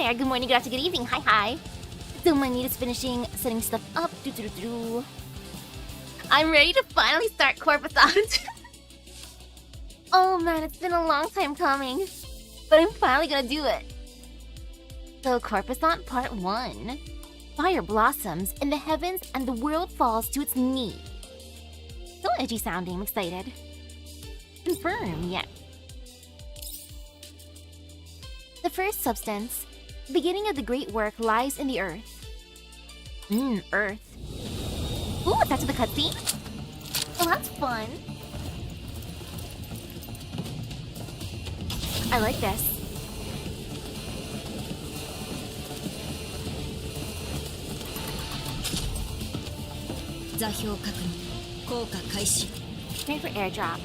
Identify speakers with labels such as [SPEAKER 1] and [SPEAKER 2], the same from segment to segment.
[SPEAKER 1] there. Good morning, good afternoon, good evening. Hi. So my need is finishing setting stuff up. I'm ready to finally start Corposant. Oh man, it's been a long time coming. But I'm finally gonna do it. So Corposant Part 1. Fire blossoms in the heavens and the world falls to its knee. So edgy sounding, I'm excited. Confirm, yeah. The first substance, the beginning of the great work, lies in the earth. Earth. Ooh, that's the cutscene? Oh, that's fun. I like this. Wait for airdrop.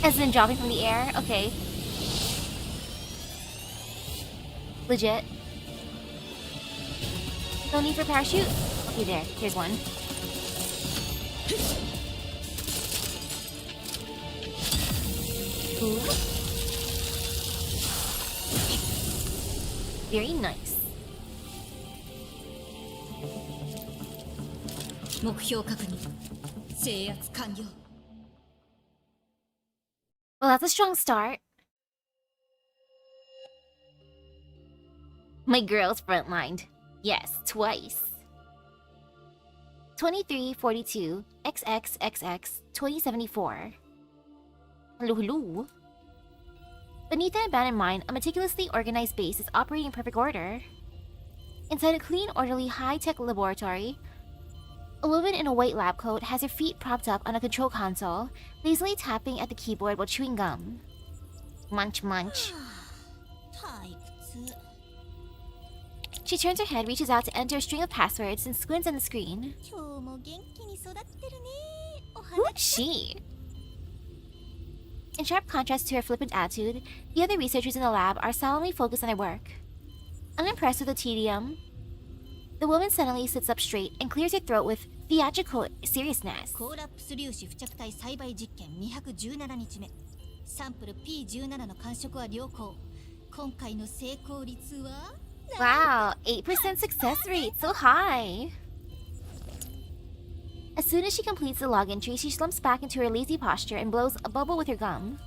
[SPEAKER 1] As in dropping from the air? Okay. Legit. No need for parachute? Okay, there. Here's one. Ooh. Very nice. Well, that's a strong start. My girl's frontlined. Yes, twice. 2342 XXXX 2074. Hello. Beneath an abandoned mine, a meticulously organized base is operating in perfect order. Inside a clean, orderly, high-tech laboratory, a woman in a white lab coat has her feet propped up on a control console, lazily tapping at the keyboard while chewing gum. Munch, munch. She turns her head, reaches out to enter a string of passwords, and squints on the screen. Who is she? In sharp contrast to her flippant attitude, the other researchers in the lab are solemnly focused on their work. Unimpressed with the tedium, the woman suddenly sits up straight and clears her throat with theatrical seriousness. Wow, 8% success rate, so high! As soon as she completes the log entry, she slumps back into her lazy posture and blows a bubble with her gum.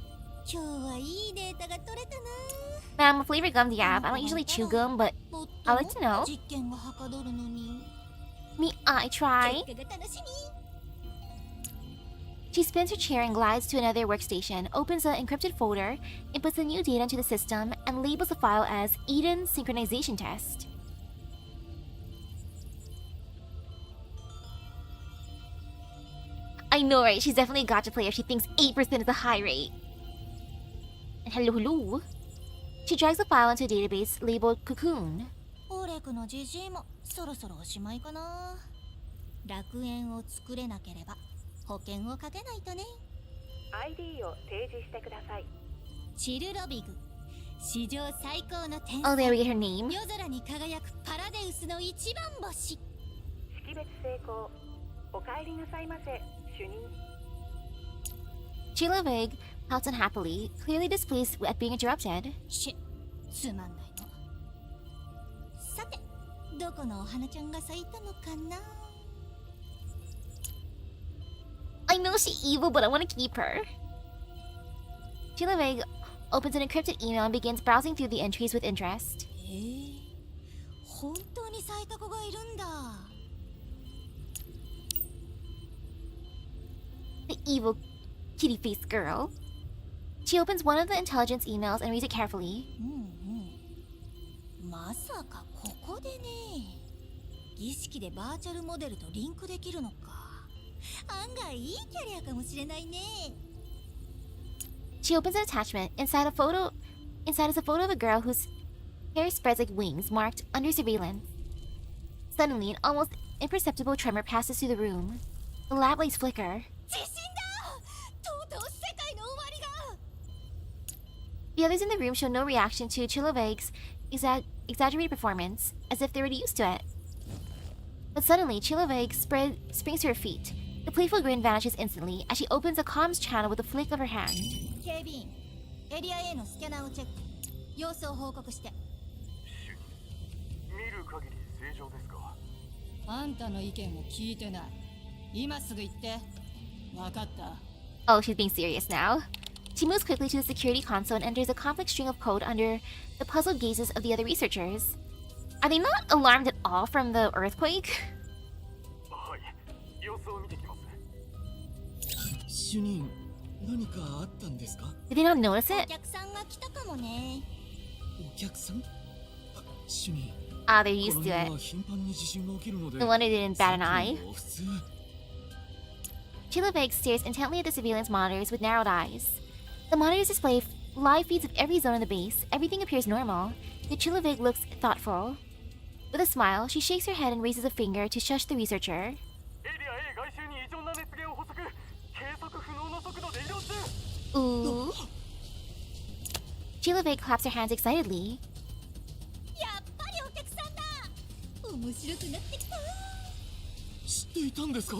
[SPEAKER 1] Ma'am, what flavor gum do you have? I don't usually chew gum, but I'd like to know. May I try? She spins her chair and glides to another workstation, opens an encrypted folder, inputs the new data into the system, and labels the file as Eden Synchronization Test. I know, right? She's definitely a gotcha player if she thinks 8% is a high rate. And hello. She drags the file into a database labeled Cocoon. Oh, there we get her name. Chilovig pouts unhappily, clearly displeased at being interrupted. I know she's evil, but I want to keep her. Chilovig opens an encrypted email and begins browsing through the entries with interest. The evil kitty-faced girl. She opens one of the intelligence emails and reads it carefully. She opens an attachment. Inside is a photo of a girl whose hair spreads like wings, marked under surveillance. Suddenly, an almost imperceptible tremor passes through the room. The lab lights flicker. The others in the room show no reaction to Chilovig's exaggerated performance, as if they were used to it. But suddenly, Chilovig springs to her feet. The playful grin vanishes instantly as she opens a comms channel with a flick of her hand.
[SPEAKER 2] 様子を報告して。
[SPEAKER 3] 見る限り正常ですか。
[SPEAKER 2] あんたの意見を聞いてない。今すぐ言って。わかった。
[SPEAKER 1] Oh, she's being serious now. She moves quickly to the security console and enters a complex string of code under the puzzled gazes of the other researchers. Are they not alarmed at all from the earthquake?
[SPEAKER 3] はい、様子を見てきます。
[SPEAKER 4] 主任、何かあったんですか？
[SPEAKER 1] Did they not notice
[SPEAKER 2] お
[SPEAKER 1] it?
[SPEAKER 2] 客さんが来たかもね。
[SPEAKER 4] お客さん？あ、主任。
[SPEAKER 1] Ah, they're used
[SPEAKER 4] こ
[SPEAKER 1] to
[SPEAKER 4] の
[SPEAKER 1] it.
[SPEAKER 4] 辺は頻繁に地震が起きるので。
[SPEAKER 1] No wonder they didn't bat an
[SPEAKER 4] さっ
[SPEAKER 1] eye.
[SPEAKER 4] きの普通。
[SPEAKER 1] Chiloveg stares intently at the surveillance monitors with narrowed eyes. The monitors display live feeds of every zone in the base. Everything appears normal. Yet Chiloveg looks thoughtful. With a smile, she shakes her head and raises a finger to shush the researcher.
[SPEAKER 3] エリア A 外周に異常な熱源を捕捉。計測不能の速度で移動中。
[SPEAKER 1] Ooh. Chiloveg claps her hands excitedly.
[SPEAKER 2] やっぱりお客さんだ。面白くなってきた。
[SPEAKER 4] 知っていたんですか？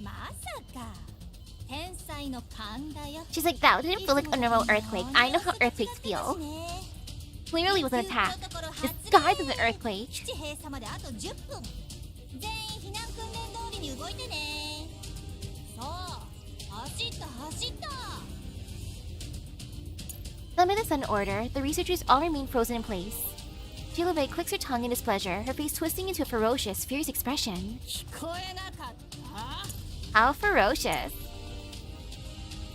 [SPEAKER 2] まさか。天才の勘だよ。
[SPEAKER 1] She's like, that didn't feel like a normal earthquake. I know how earthquakes feel. Clearly was an attack. Disguised as an earthquake.
[SPEAKER 2] 基地閉鎖まであと10分。全員避難訓練通りに動いてね。そう、走った走った。
[SPEAKER 1] Under the sudden order, the researchers all remain frozen in place. Chiloveg clicks her tongue in displeasure, her face twisting into a ferocious, fierce expression.
[SPEAKER 2] 聞こえなかった？
[SPEAKER 1] How ferocious!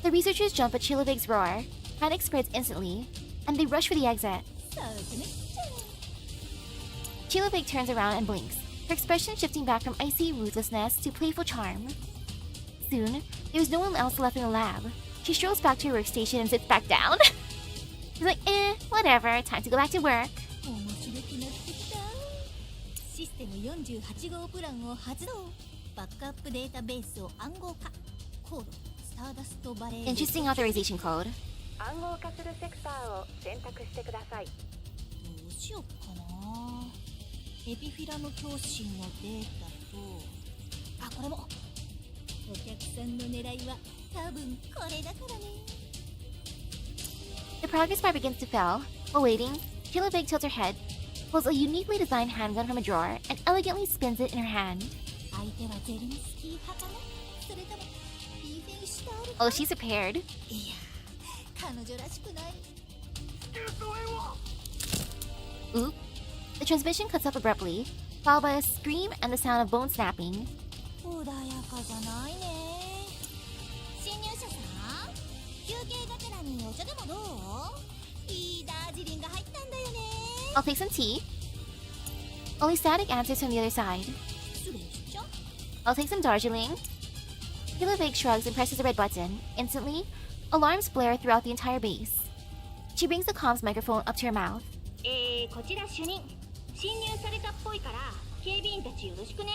[SPEAKER 1] The researchers jump at Chiloveg's roar. Panic spreads instantly, and they rush for the exit.
[SPEAKER 2] そうかね。
[SPEAKER 1] Chiloveg turns around and blinks, her expression shifting back from icy ruthlessness to playful charm. Soon, there's no one else left in the lab. She strolls back to her workstation and sits back down. She's like, whatever, time to go back to work.
[SPEAKER 2] 面白くなってきた。システム48号プランを発動。バックアップデータベースを暗号化。コードスターダストバレー。
[SPEAKER 1] Interesting authorization code.
[SPEAKER 5] 暗号化するセクターを選択してください。
[SPEAKER 2] どうしよっかな。エピフィラム共振のデータと、あ、これも。お客さんの狙いは多分これだからね。
[SPEAKER 1] The progress bar begins to fill. While waiting, Chiloveg tilts her head, pulls a uniquely designed handgun from a drawer, and elegantly spins it in her hand.
[SPEAKER 2] 相手はゼレンスキー派かな。それともディフェンシュタールか。
[SPEAKER 1] Oh, she's prepared.
[SPEAKER 2] いや、彼女らしくない。
[SPEAKER 1] Oop. The transmission cuts off abruptly, followed by a scream and the sound of bone snapping.
[SPEAKER 2] 穏やかじゃないね。侵入者さん、休憩がてらにお茶でもどう？いいダージリンが入ったんだよね。
[SPEAKER 1] I'll take some tea. Only static answers from the other side.
[SPEAKER 2] 失礼しちゃ。
[SPEAKER 1] I'll take some Darjeeling. Chiloveg shrugs and presses the red button. Instantly, alarms blare throughout the entire base. She brings the comms microphone up to her mouth.
[SPEAKER 2] こちら主任。侵入されたっぽいから警備員たちよろしくね。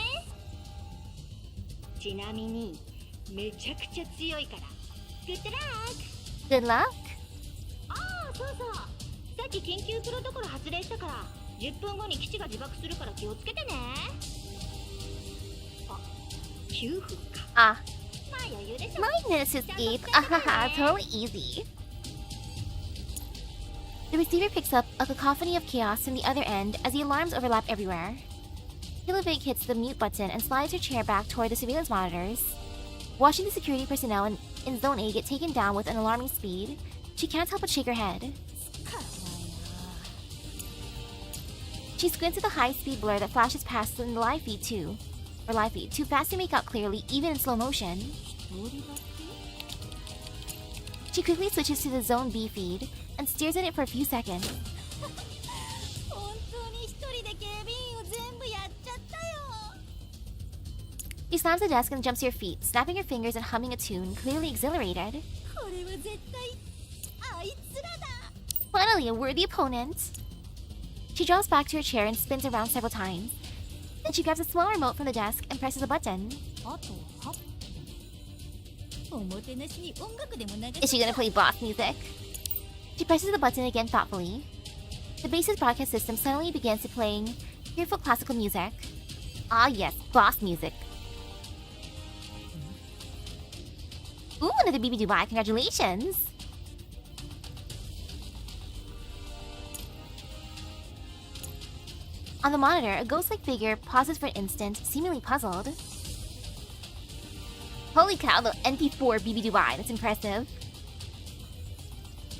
[SPEAKER 2] ちなみにめちゃくちゃ強いから。グッドラック。
[SPEAKER 1] Good luck.
[SPEAKER 2] ああ、そうそう。さっき緊急プロトコル発令したから10分後に基地が自爆するから気をつけてね。あ、9分か。
[SPEAKER 1] Ah,
[SPEAKER 2] まあ余裕でしょ。
[SPEAKER 1] my minutes to escape. Ahaha, totally easy. The receiver picks up a cacophony of chaos from the other end as the alarms overlap everywhere. Chiloveg hits the mute button and slides her chair back toward the surveillance monitors. Watching the security personnel in Zone A get taken down with an alarming speed, she can't help but shake her head. She squints at the high-speed blur that flashes past in the live feed too fast to make out clearly even in slow motion. She quickly switches to the Zone B feed and stares at it for a few seconds.
[SPEAKER 2] 本当に一人で警備員を全部やっちゃったよ。
[SPEAKER 1] She slams the desk and jumps to her feet, snapping her fingers and humming a tune, clearly exhilarated.
[SPEAKER 2] これは絶対あいつらだ。
[SPEAKER 1] Finally, a worthy opponent! She draws back to her chair and spins around several times. Then she grabs a small remote from the desk and presses a button.
[SPEAKER 2] あと8分。おもてなしに音楽でも流
[SPEAKER 1] Is she gonna play boss music? She presses the button again thoughtfully. The base's broadcast system suddenly begins to playing fearful classical music. Ah yes, boss music. Ooh, another BB Dubai, congratulations! On the monitor, a ghost-like figure pauses for an instant, seemingly puzzled. Holy cow, the NP4 BB Dubai, that's impressive.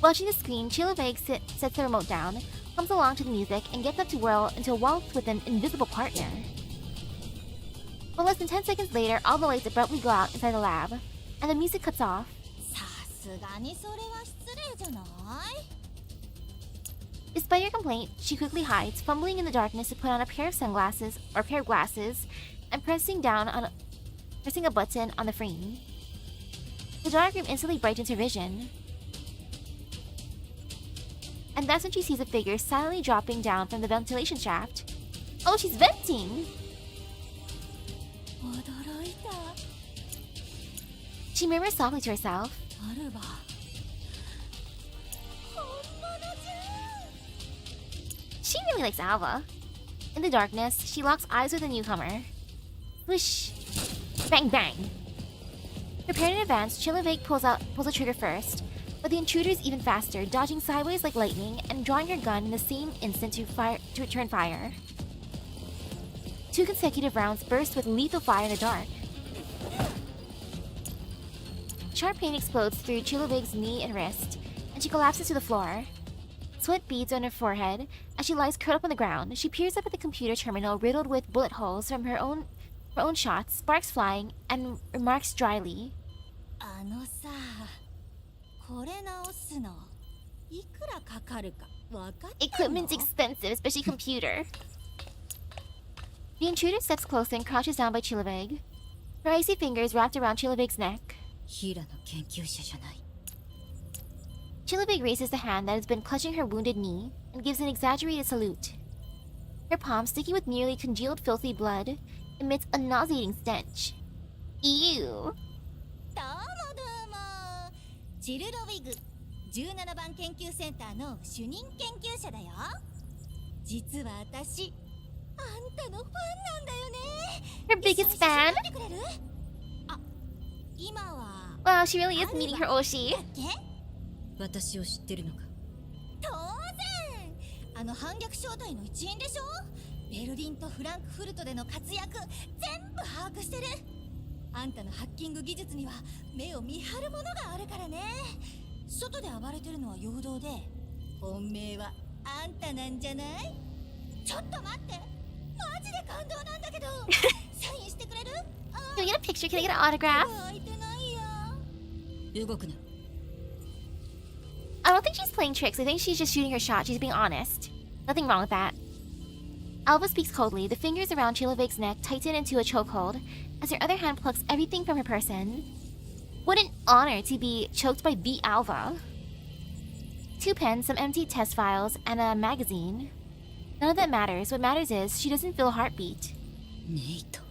[SPEAKER 1] Watching the screen, Chiloveg sets the remote down, comes along to the music, and gets up to whirl into a waltz with an invisible partner. But less than 10 seconds later, all the lights abruptly go out inside the lab, and the music cuts off.
[SPEAKER 2] さすがにそれは失礼じゃない？
[SPEAKER 1] Despite her complaint, she quickly hides, fumbling in the darkness to put on a pair of sunglasses, or pair of glasses, and pressing a button on the frame. The dark room instantly brightens her vision. And that's when she sees a figure silently dropping down from the ventilation shaft. Oh, she's venting!
[SPEAKER 2] 驚いた。
[SPEAKER 1] She murmurs softly to herself.
[SPEAKER 2] アルバ。本物じゃん。
[SPEAKER 1] She really likes Alva. In the darkness, she locks eyes with the newcomer. Whoosh! Bang bang! Prepared in advance, Chiloveg pulls the trigger first, but the intruder is even faster, dodging sideways like lightning and drawing her gun in the same instant to return fire. 2 consecutive rounds burst with lethal fire in the dark. Sharp pain explodes through Chiloveg's knee and wrist, and she collapses to the floor. Sweat beads on her forehead as she lies curled up on the ground. She peers up at the computer terminal riddled with bullet holes from her own shots, sparks flying, and remarks dryly.
[SPEAKER 2] あのさ、これ直すのいくらかかるか分かってんの？
[SPEAKER 1] Equipment's expensive, especially computer. The intruder steps closer and crouches down by Chiloveg. Her icy fingers wrapped around Chiloveg's neck.
[SPEAKER 2] ヒーラの研究者じゃない。
[SPEAKER 1] Chiloveg raises the hand that has been clutching her wounded knee and gives an exaggerated salute. Her palm, sticky with nearly congealed filthy blood, emits a nauseating stench. Ew!
[SPEAKER 2] どうもどうも。チルロウィグ17番研究センターの主任研究者だよ。実は私、あんたのファンなんだよね。
[SPEAKER 1] Her biggest fan?
[SPEAKER 2] 一緒に写真撮ってくれる？あ、今は。
[SPEAKER 1] Wow, she really is meeting her Oshi.
[SPEAKER 2] だっけ？
[SPEAKER 6] 私を知ってるのか？
[SPEAKER 2] 当然。あの反逆小隊の一員でしょ。ベルリンとフランクフルトでの活躍全部把握してる。あんたのハッキング技術には目を見張るものがあるからね。外で暴れてるのは陽動で、本命はあんたなんじゃない？ちょっと待って、マジで感動なんだけど。サインしてくれる？
[SPEAKER 1] Can I get a picture? Can I get an autograph?
[SPEAKER 2] 開いてないよ。
[SPEAKER 6] 動くな。
[SPEAKER 1] I don't think she's playing tricks. I think she's just shooting her shot. She's being honest. Nothing wrong with that. Alva speaks coldly. The fingers around Chiloveg's neck tighten into a chokehold as her other hand plucks everything from her person. What an honor to be choked by the Alva. 2 pens, some empty test files, and a magazine. None of that matters. What matters is she doesn't feel a heartbeat.
[SPEAKER 6] ネイト。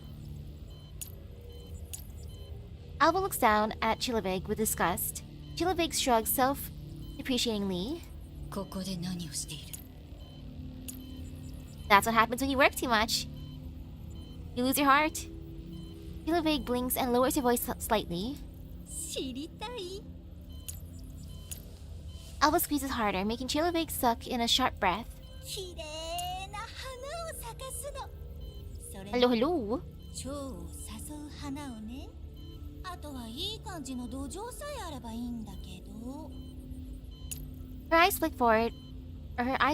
[SPEAKER 1] Alva looks down at Chiloveg with disgust. Chiloveg shrugs self-depreciatingly.
[SPEAKER 6] ここで何をしている？
[SPEAKER 1] That's what happens when you work too much. You lose your heart. Chiloveg blinks and lowers her voice slightly.
[SPEAKER 2] 知りたい。
[SPEAKER 1] Alva squeezes harder, making Chiloveg suck in a sharp breath.
[SPEAKER 2] 綺麗な花を咲かすの。それ
[SPEAKER 1] Hello, hello.
[SPEAKER 2] 蝶を誘う花をね。あとはいい感じの土壌さえあればいいんだけど。
[SPEAKER 1] Her eyes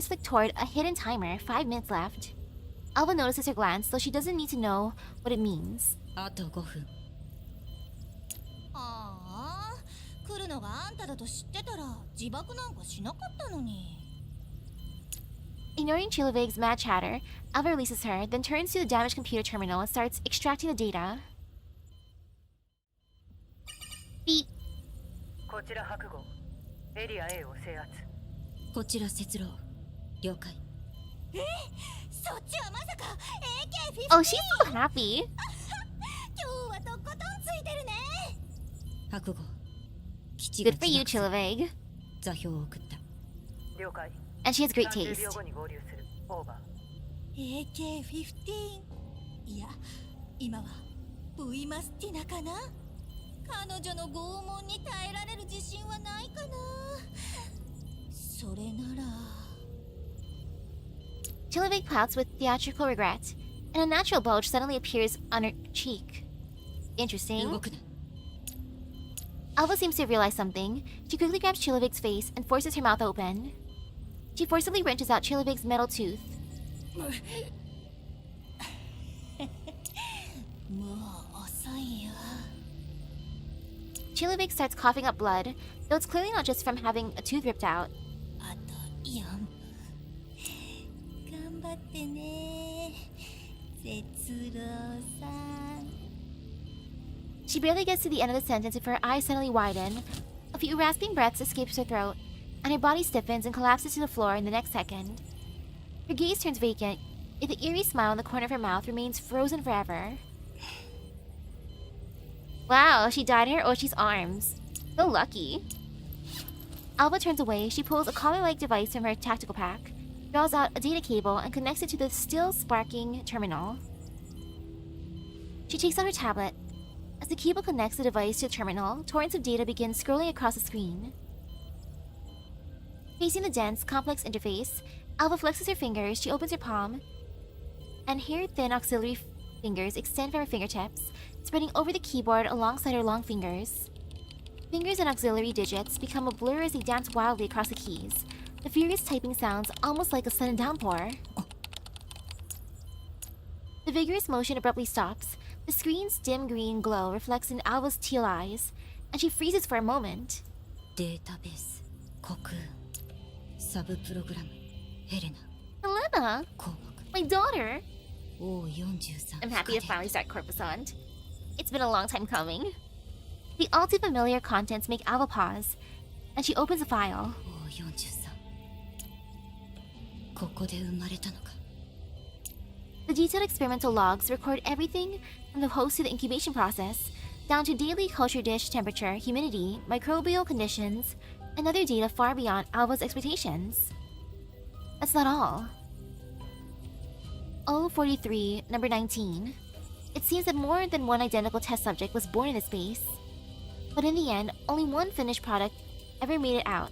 [SPEAKER 1] flick toward a hidden timer, 5 minutes left. Alva notices her glance, though she doesn't need to know what it means.
[SPEAKER 6] あと5分。
[SPEAKER 2] ああ、来るのがあんただと知ってたら自爆なんかしなかったのに。
[SPEAKER 1] Ignoring Chiloveg's mad chatter, Alva releases her, then turns to the damaged computer terminal and starts extracting the data. Beep.
[SPEAKER 5] こちら白号エリア A を制圧。
[SPEAKER 6] こちら節郎。了解。
[SPEAKER 2] そっちはまさか AK-50？
[SPEAKER 1] Oh, she's so happy.
[SPEAKER 2] 今日はとことんついてるね。
[SPEAKER 6] 白号。基地が
[SPEAKER 1] Good for you, Chiloveg.
[SPEAKER 6] 座標を送った。
[SPEAKER 5] 了解。
[SPEAKER 1] And she has great
[SPEAKER 5] 30
[SPEAKER 1] taste.
[SPEAKER 5] 秒後に合流する。オーバー。
[SPEAKER 2] AK-15？ いや、今はブイマスティナかな。彼女の拷問に耐えられる自信はないかな。それなら
[SPEAKER 1] Chilivig pouts with theatrical regret, and a natural bulge suddenly appears on her cheek. Interesting.
[SPEAKER 6] 動くな。
[SPEAKER 1] Alva seems to have realized something. She quickly grabs Chilivig's face and forces her mouth open. She forcibly wrenches out Chilivig's metal tooth.
[SPEAKER 2] もう遅いよ。
[SPEAKER 1] Chilivig starts coughing up blood, though it's clearly not just from having a tooth ripped out.
[SPEAKER 2] あと4分。頑張ってね。節郎さん。
[SPEAKER 1] She barely gets to the end of the sentence before her eyes suddenly widen. A few rasping breaths escapes her throat, and her body stiffens and collapses to the floor in the next second. Her gaze turns vacant, yet the eerie smile in the corner of her mouth remains frozen forever. Wow, she died in her Oshi's arms. So lucky. Alva turns away. She pulls a collar-like device from her tactical pack, draws out a data cable, and connects it to the still sparking terminal. She takes out her tablet. As the cable connects the device to the terminal, torrents of data begin scrolling across the screen. Facing the dense, complex interface, Alva flexes her fingers, she opens her palm, and hair-thin auxiliary fingers extend from her fingertips, spreading over the keyboard alongside her long fingers. Fingers and auxiliary digits become a blur as they dance wildly across the keys. The furious typing sounds almost like a sudden downpour. The vigorous motion abruptly stops. The screen's dim green glow reflects in Alva's teal eyes, and she freezes for a moment.
[SPEAKER 6] データベース、虚空、サブプログラム、ヘレナ、
[SPEAKER 1] Helena,
[SPEAKER 6] 項
[SPEAKER 1] my daughter!
[SPEAKER 6] 目、O43。
[SPEAKER 1] I'm happy to finally start Corposant. It's been a long time coming. The all too familiar contents make Alva pause, and she opens a file.
[SPEAKER 6] O43。ここで生まれたのか。
[SPEAKER 1] The detailed experimental logs record everything from the host to the incubation process, down to daily culture dish temperature, humidity, microbial conditions, and other data far beyond Alva's expectations. That's not all. O43, number 19. It seems that more than one identical test subject was born in this space. But in the end, only one finished product ever made it out.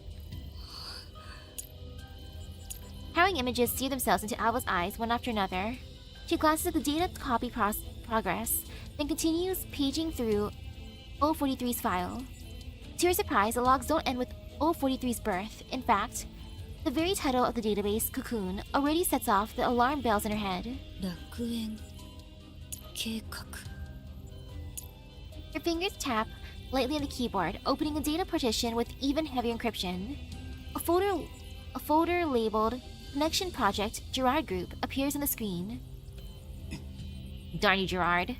[SPEAKER 1] Harrowing images sear themselves into Alva's eyes one after another. She glances at the data copy progress, then continues paging through O43's file. To her surprise, the logs don't end with O43's birth. In fact, the very title of the database, Cocoon, already sets off the alarm bells in her head.
[SPEAKER 6] 楽園計画。
[SPEAKER 1] Her fingers tap lightly on the keyboard, opening a data partition with even heavier encryption. A folder labeled Connection Project Gerard Group appears on the screen. Darn you, Gerard.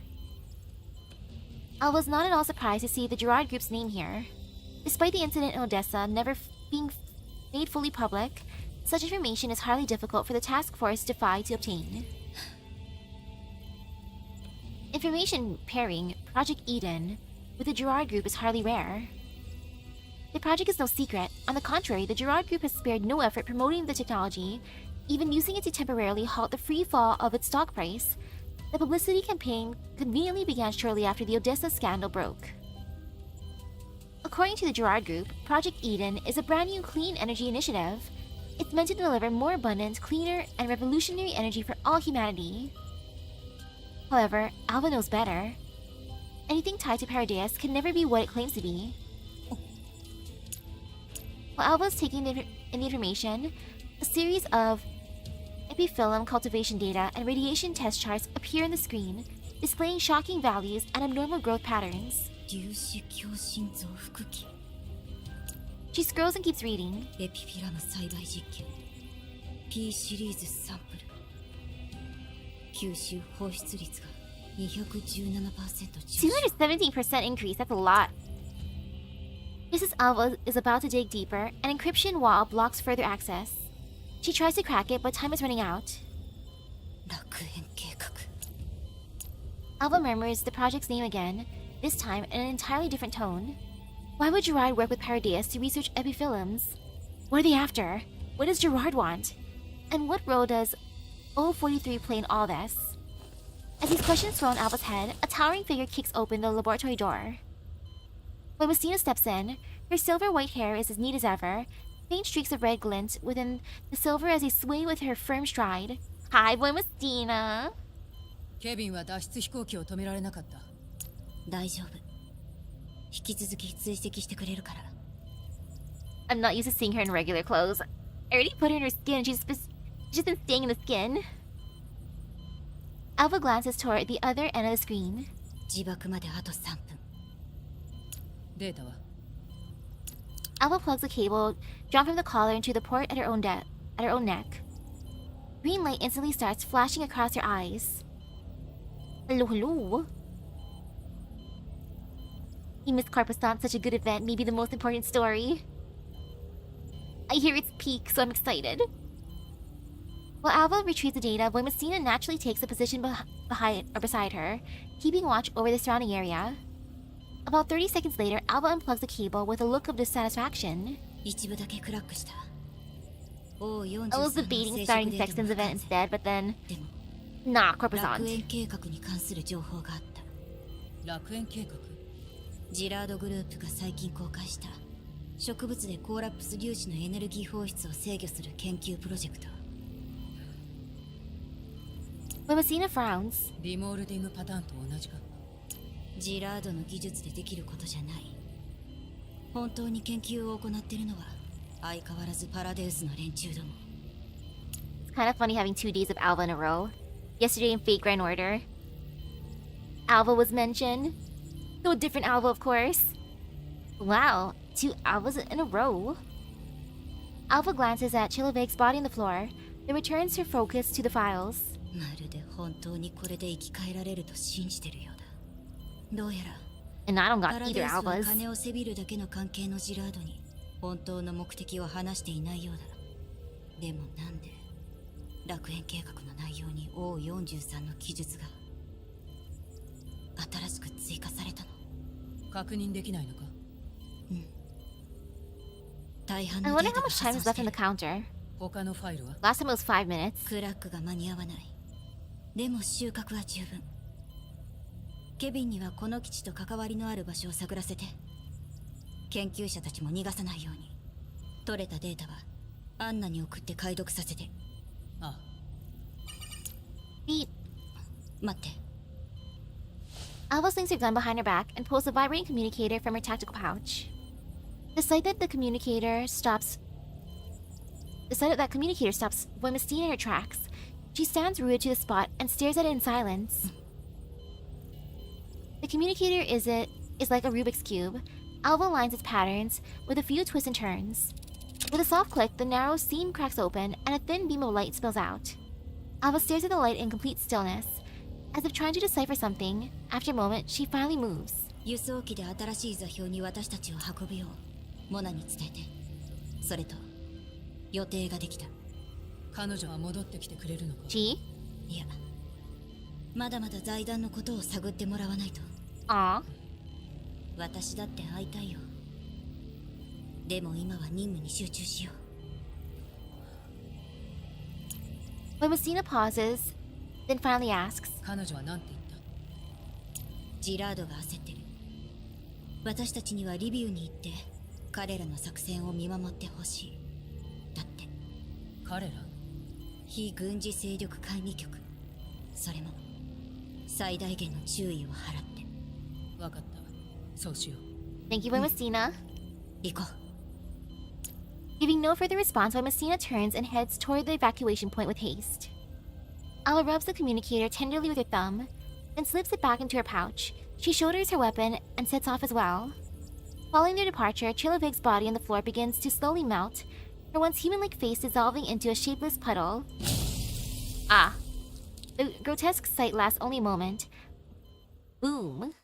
[SPEAKER 1] Alva's not at all surprised to see the Gerard Group's name here. Despite the incident in Odessa never being made fully public, such information is hardly difficult for the task force Phi to obtain. Information pairing Project Eden with the Gerard Group is hardly rare. The project is no secret. On the contrary, the Gerard Group has spared no effort promoting the technology, even using it to temporarily halt the free fall of its stock price. The publicity campaign conveniently began shortly after the Odessa scandal broke. According to the Gerard Group, Project Eden is a brand new clean energy initiative. It's meant to deliver more abundant, cleaner, and revolutionary energy for all humanity. However, Alva knows better. Anything tied to Paradeus can never be what it claims to be. While Alva is taking in the information, a series of epiphyllum cultivation data and radiation test charts appear on the screen, displaying shocking values and abnormal growth patterns.
[SPEAKER 6] 粒子共振増幅器。
[SPEAKER 1] She scrolls and keeps reading.
[SPEAKER 6] エピフィラム栽培実験。P シリーズサンプル。吸収放出率が217%上昇。
[SPEAKER 1] 217% increase, that's a lot. Just as Alva is about to dig deeper, an encryption wall blocks further access. She tries to crack it, but time is running out.
[SPEAKER 6] 楽園計画。
[SPEAKER 1] Alva murmurs the project's name again, this time in an entirely different tone. Why would Gerard work with Paradeus to research epiphyllums? What are they after? What does Gerard want? And what role does O43 play in all this? As these questions swirl in Alva's head, a towering figure kicks open the laboratory door. When Messina steps in, her silver-white hair is as neat as ever, Faint streaks of red glint within the silver as they sway with her firm stride. Hi, boy Mustina.
[SPEAKER 7] ケビンは脱出飛行機を止められなかった。
[SPEAKER 6] 大丈夫。引き続き追跡してくれるから。
[SPEAKER 1] I'm not used to seeing her in regular clothes. I already put her in her skin and she's just been staying in the skin. Alva glances toward the other end of the screen.
[SPEAKER 6] 自爆まであと3分。
[SPEAKER 7] データは
[SPEAKER 1] Alva plugs a cable drawn from the collar into the port at her own neck. Green light instantly starts flashing across her eyes. Hello. He missed Corposant, such a good event, maybe the most important story. I hear it's peak, so I'm excited. While Alva retrieves the data, Boimacina naturally takes a position beside her, keeping watch over the surrounding area. About 30 seconds later, Alva unplugs the cable with a look of dissatisfaction.
[SPEAKER 6] 一部だけクラックした。
[SPEAKER 1] I was debating starting Sexton's event instead, but then... Nah,
[SPEAKER 6] 楽
[SPEAKER 1] Corposant.
[SPEAKER 6] 園計画に関する情報があった。
[SPEAKER 7] 楽園計画。
[SPEAKER 6] ジラードグループが最近公開した植物でコーラプス粒子のエネルギー放出を制御する研究プロジェクト。
[SPEAKER 1] Boimacina frowns.
[SPEAKER 7] リモールディングパターンと同じか。
[SPEAKER 6] ジラードの技術でできることじゃない。本当に研究を行っているのは相変わらずパラデウスの連中ども。
[SPEAKER 1] It's kind of funny having 2 days of Alva in a row. Yesterday in Fate Grand Order, Alva was mentioned. So a different Alva, of course. Wow, 2 Alvas in a row. Alva glances at Chilovig's body on the floor, then returns her focus to the files.
[SPEAKER 6] まるで本当にこれで生き返られると信じてるようだ。どうやら
[SPEAKER 1] And I don't
[SPEAKER 6] パ
[SPEAKER 1] got
[SPEAKER 6] ラ
[SPEAKER 1] either
[SPEAKER 6] デウスは
[SPEAKER 1] Alvas.
[SPEAKER 6] 金をせびるだけの関係のジラードに本当の目的を話していないようだ。でもなんで楽園計画の内容に O43 の記述が新しく追加されたの？
[SPEAKER 7] 確認できないのか。
[SPEAKER 6] 大半
[SPEAKER 1] I
[SPEAKER 6] のデ
[SPEAKER 1] wonder
[SPEAKER 6] ータ
[SPEAKER 1] how
[SPEAKER 6] が
[SPEAKER 1] much time
[SPEAKER 6] 破
[SPEAKER 1] is
[SPEAKER 6] 損
[SPEAKER 1] left
[SPEAKER 6] して
[SPEAKER 1] in
[SPEAKER 6] る
[SPEAKER 1] the counter.
[SPEAKER 7] 他のファイルは
[SPEAKER 1] Last time it was 5 minutes.
[SPEAKER 6] クラックが間に合わない。でも収穫は十分。ケビンにはこの基地と関わりのある場所を探らせて、研究者たちも逃がさないように。取れたデータはアンナに送って解読させて。
[SPEAKER 7] ああ。
[SPEAKER 1] Beep.
[SPEAKER 6] 待って。
[SPEAKER 1] Alva slings her gun behind her back and pulls a vibrating communicator from her tactical pouch. The sight that communicator stops Boimacina in her tracks. She stands rooted to the spot and stares at it in silence. The communicator is like a Rubik's Cube. Alva lines its patterns with a few twists and turns. With a soft click, the narrow seam cracks open and a thin beam of light spills out. Alva stares at the light in complete stillness, as if trying to decipher something. After a moment, she finally moves.
[SPEAKER 6] 輸送機で新しい座標に私たちを運ぶようモナに伝えて。それと予定ができた。
[SPEAKER 7] 彼女は戻ってきてくれるのか。
[SPEAKER 1] She?
[SPEAKER 6] いや、まだまだ財団のことを探ってもらわないと。
[SPEAKER 1] Aw.
[SPEAKER 6] 私だって会いたいよ。でも今は任務に集中しよう。
[SPEAKER 1] Boimacina pauses, then finally asks,
[SPEAKER 7] 彼女は何て言った？
[SPEAKER 6] ジラードが焦ってる。私たちにはリビウに行って彼らの作戦を見守ってほしい。だって
[SPEAKER 7] 彼ら？
[SPEAKER 6] 非軍事勢力会議局。それも最大限の注意を払って。
[SPEAKER 7] わかった。そうしよう。
[SPEAKER 1] Thank you, Boimacina.
[SPEAKER 6] 行こう。
[SPEAKER 1] Giving no further response, Boimacina turns and heads toward the evacuation point with haste. Alva rubs the communicator tenderly with her thumb, then slips it back into her pouch. She shoulders her weapon and sets off as well. Following their departure, Chilovig's body on the floor begins to slowly melt, her once human-like face dissolving into a shapeless puddle. Ah. The grotesque sight lasts only a moment. Boom.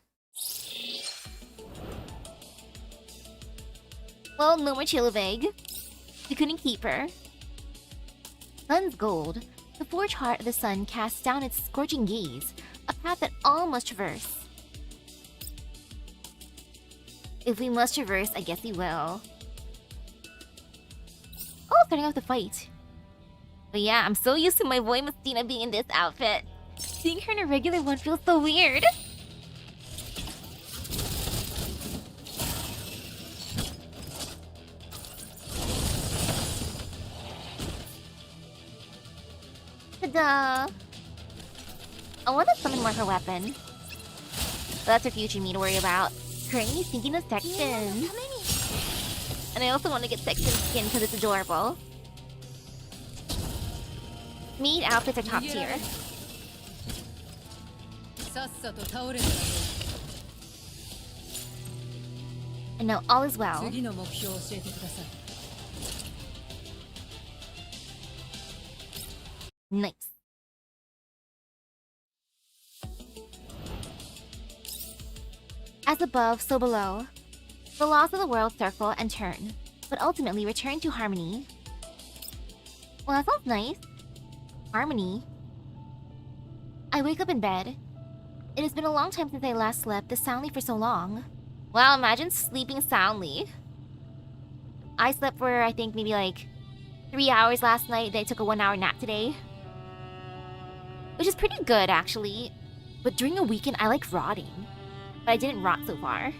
[SPEAKER 1] Well, no more Chilovig. We couldn't keep her. Sun's gold. The forged heart of the sun casts down its scorching gaze, a path that all must traverse. If we must traverse, I guess we will. Oh, starting off the fight. But yeah, I'm so used to my boy Mustina being in this outfit. Seeing her in a regular one feels so weird. Duh. I want to summon more her weapon. But that's her future me to worry about. Currently thinking of section. And I also want to get section skin because it's adorable. Meat outfits are top tier.
[SPEAKER 7] さっさと倒れたらどう
[SPEAKER 1] And now all is well.
[SPEAKER 7] 次の目標を教えてください
[SPEAKER 1] Nice. As above, so below. The laws of the world circle and turn, but ultimately return to harmony. Well, that sounds nice. Harmony. I wake up in bed. It has been a long time since I last slept this soundly for so long. Wow, imagine sleeping soundly. I slept for, I think, maybe like 3 hours last night, then I took a 1-hour nap today. Which is pretty good, actually. But during a weekend, I like rotting. But I didn't rot so far.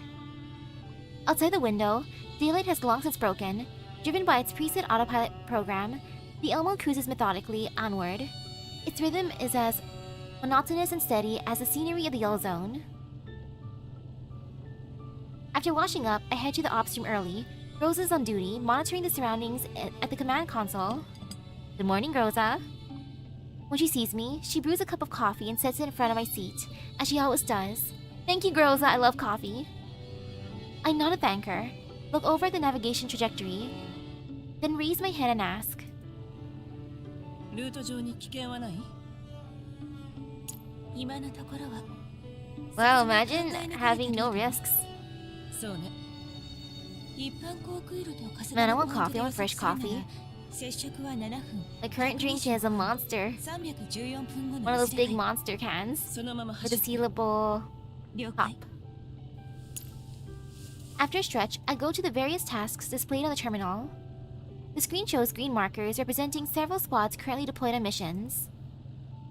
[SPEAKER 1] Outside the window, daylight has long since broken. Driven by its preset autopilot program, the Elmo cruises methodically onward. Its rhythm is as monotonous and steady as the scenery of the Yellow Zone. After washing up, I head to the ops room early. Rosa is on duty, monitoring the surroundings at the command console. Good morning, Rosa. When she sees me, she brews a cup of coffee and sets it in front of my seat, as she always does. Thank you, Rosa, I love coffee. I nod to thank her, look over at the navigation trajectory, then raise my head and ask.
[SPEAKER 4] ルート上に危険はない？
[SPEAKER 2] 今のところは
[SPEAKER 1] Wow, imagine having no risks.
[SPEAKER 4] そうね。
[SPEAKER 2] 一般航空路と重
[SPEAKER 1] Man, I
[SPEAKER 2] なる
[SPEAKER 1] want
[SPEAKER 2] ポイント
[SPEAKER 1] coffee,
[SPEAKER 2] で
[SPEAKER 1] I want
[SPEAKER 2] 予測
[SPEAKER 1] fresh
[SPEAKER 2] するなら
[SPEAKER 1] coffee.
[SPEAKER 2] 接触は7分
[SPEAKER 1] My current drink is a monster.
[SPEAKER 2] 314分後
[SPEAKER 1] One
[SPEAKER 2] の
[SPEAKER 1] of those
[SPEAKER 2] 次
[SPEAKER 1] big
[SPEAKER 2] 世代
[SPEAKER 1] monster cans
[SPEAKER 4] そのまま
[SPEAKER 1] with
[SPEAKER 4] 走
[SPEAKER 1] a
[SPEAKER 4] って
[SPEAKER 1] sealable
[SPEAKER 2] 了
[SPEAKER 1] top.
[SPEAKER 2] 解
[SPEAKER 1] After a stretch, I go to the various tasks displayed on the terminal. The screen shows green markers representing several squads currently deployed on missions.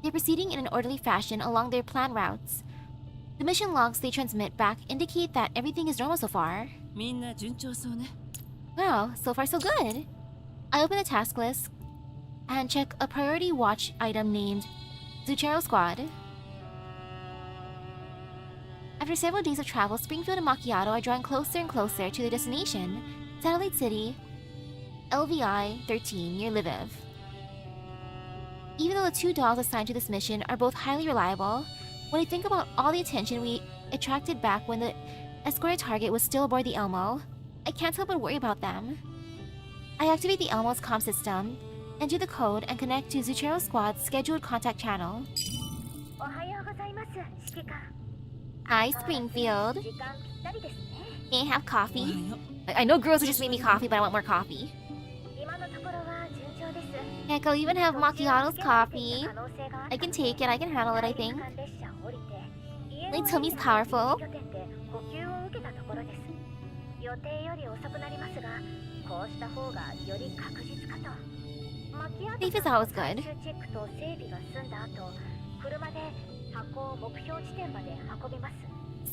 [SPEAKER 1] They're proceeding in an orderly fashion along their planned routes. The mission logs they transmit back indicate that everything is normal so far.
[SPEAKER 4] みんな順調そうね。
[SPEAKER 1] Wow, so far so good. I open the task list and check a priority watch item named Zuchero Squad. After several days of travel, Springfield and Macchiato are drawing closer and closer to their destination, Satellite City, LVI 13 near Lviv. Even though the 2 dolls assigned to this mission are both highly reliable, when I think about all the attention we attracted back when the escorted target was still aboard the Elmo, I can't help but worry about them. I activate the Elmo's comm system, enter the code, and connect to Zuchero Squad's scheduled contact channel.
[SPEAKER 5] おはようございます指揮官
[SPEAKER 1] Hi, Springfield.
[SPEAKER 5] 時間ぴったりですね
[SPEAKER 1] Can I have
[SPEAKER 4] お
[SPEAKER 1] coffee?
[SPEAKER 4] はよ
[SPEAKER 1] I know girls just made me coffee, but I want more coffee.
[SPEAKER 5] 今のところは順調です
[SPEAKER 1] Heck, I'll even have Macchiato's coffee.
[SPEAKER 5] 可能性があ
[SPEAKER 1] I
[SPEAKER 5] った
[SPEAKER 1] can
[SPEAKER 5] ので
[SPEAKER 1] take it, I can handle it, I
[SPEAKER 5] 大陸
[SPEAKER 1] think.
[SPEAKER 5] 間列車を降りて家
[SPEAKER 1] My
[SPEAKER 5] の
[SPEAKER 1] tummy's
[SPEAKER 5] エリアの
[SPEAKER 1] powerful.
[SPEAKER 5] 拠点で補給を受けたところです予定より遅くなりますがこうした方がより確実かとマキアート
[SPEAKER 1] Safe is
[SPEAKER 5] さんの
[SPEAKER 1] always good.
[SPEAKER 5] 最終チェックと整備が済んだ後車で箱を目標地点まで運びます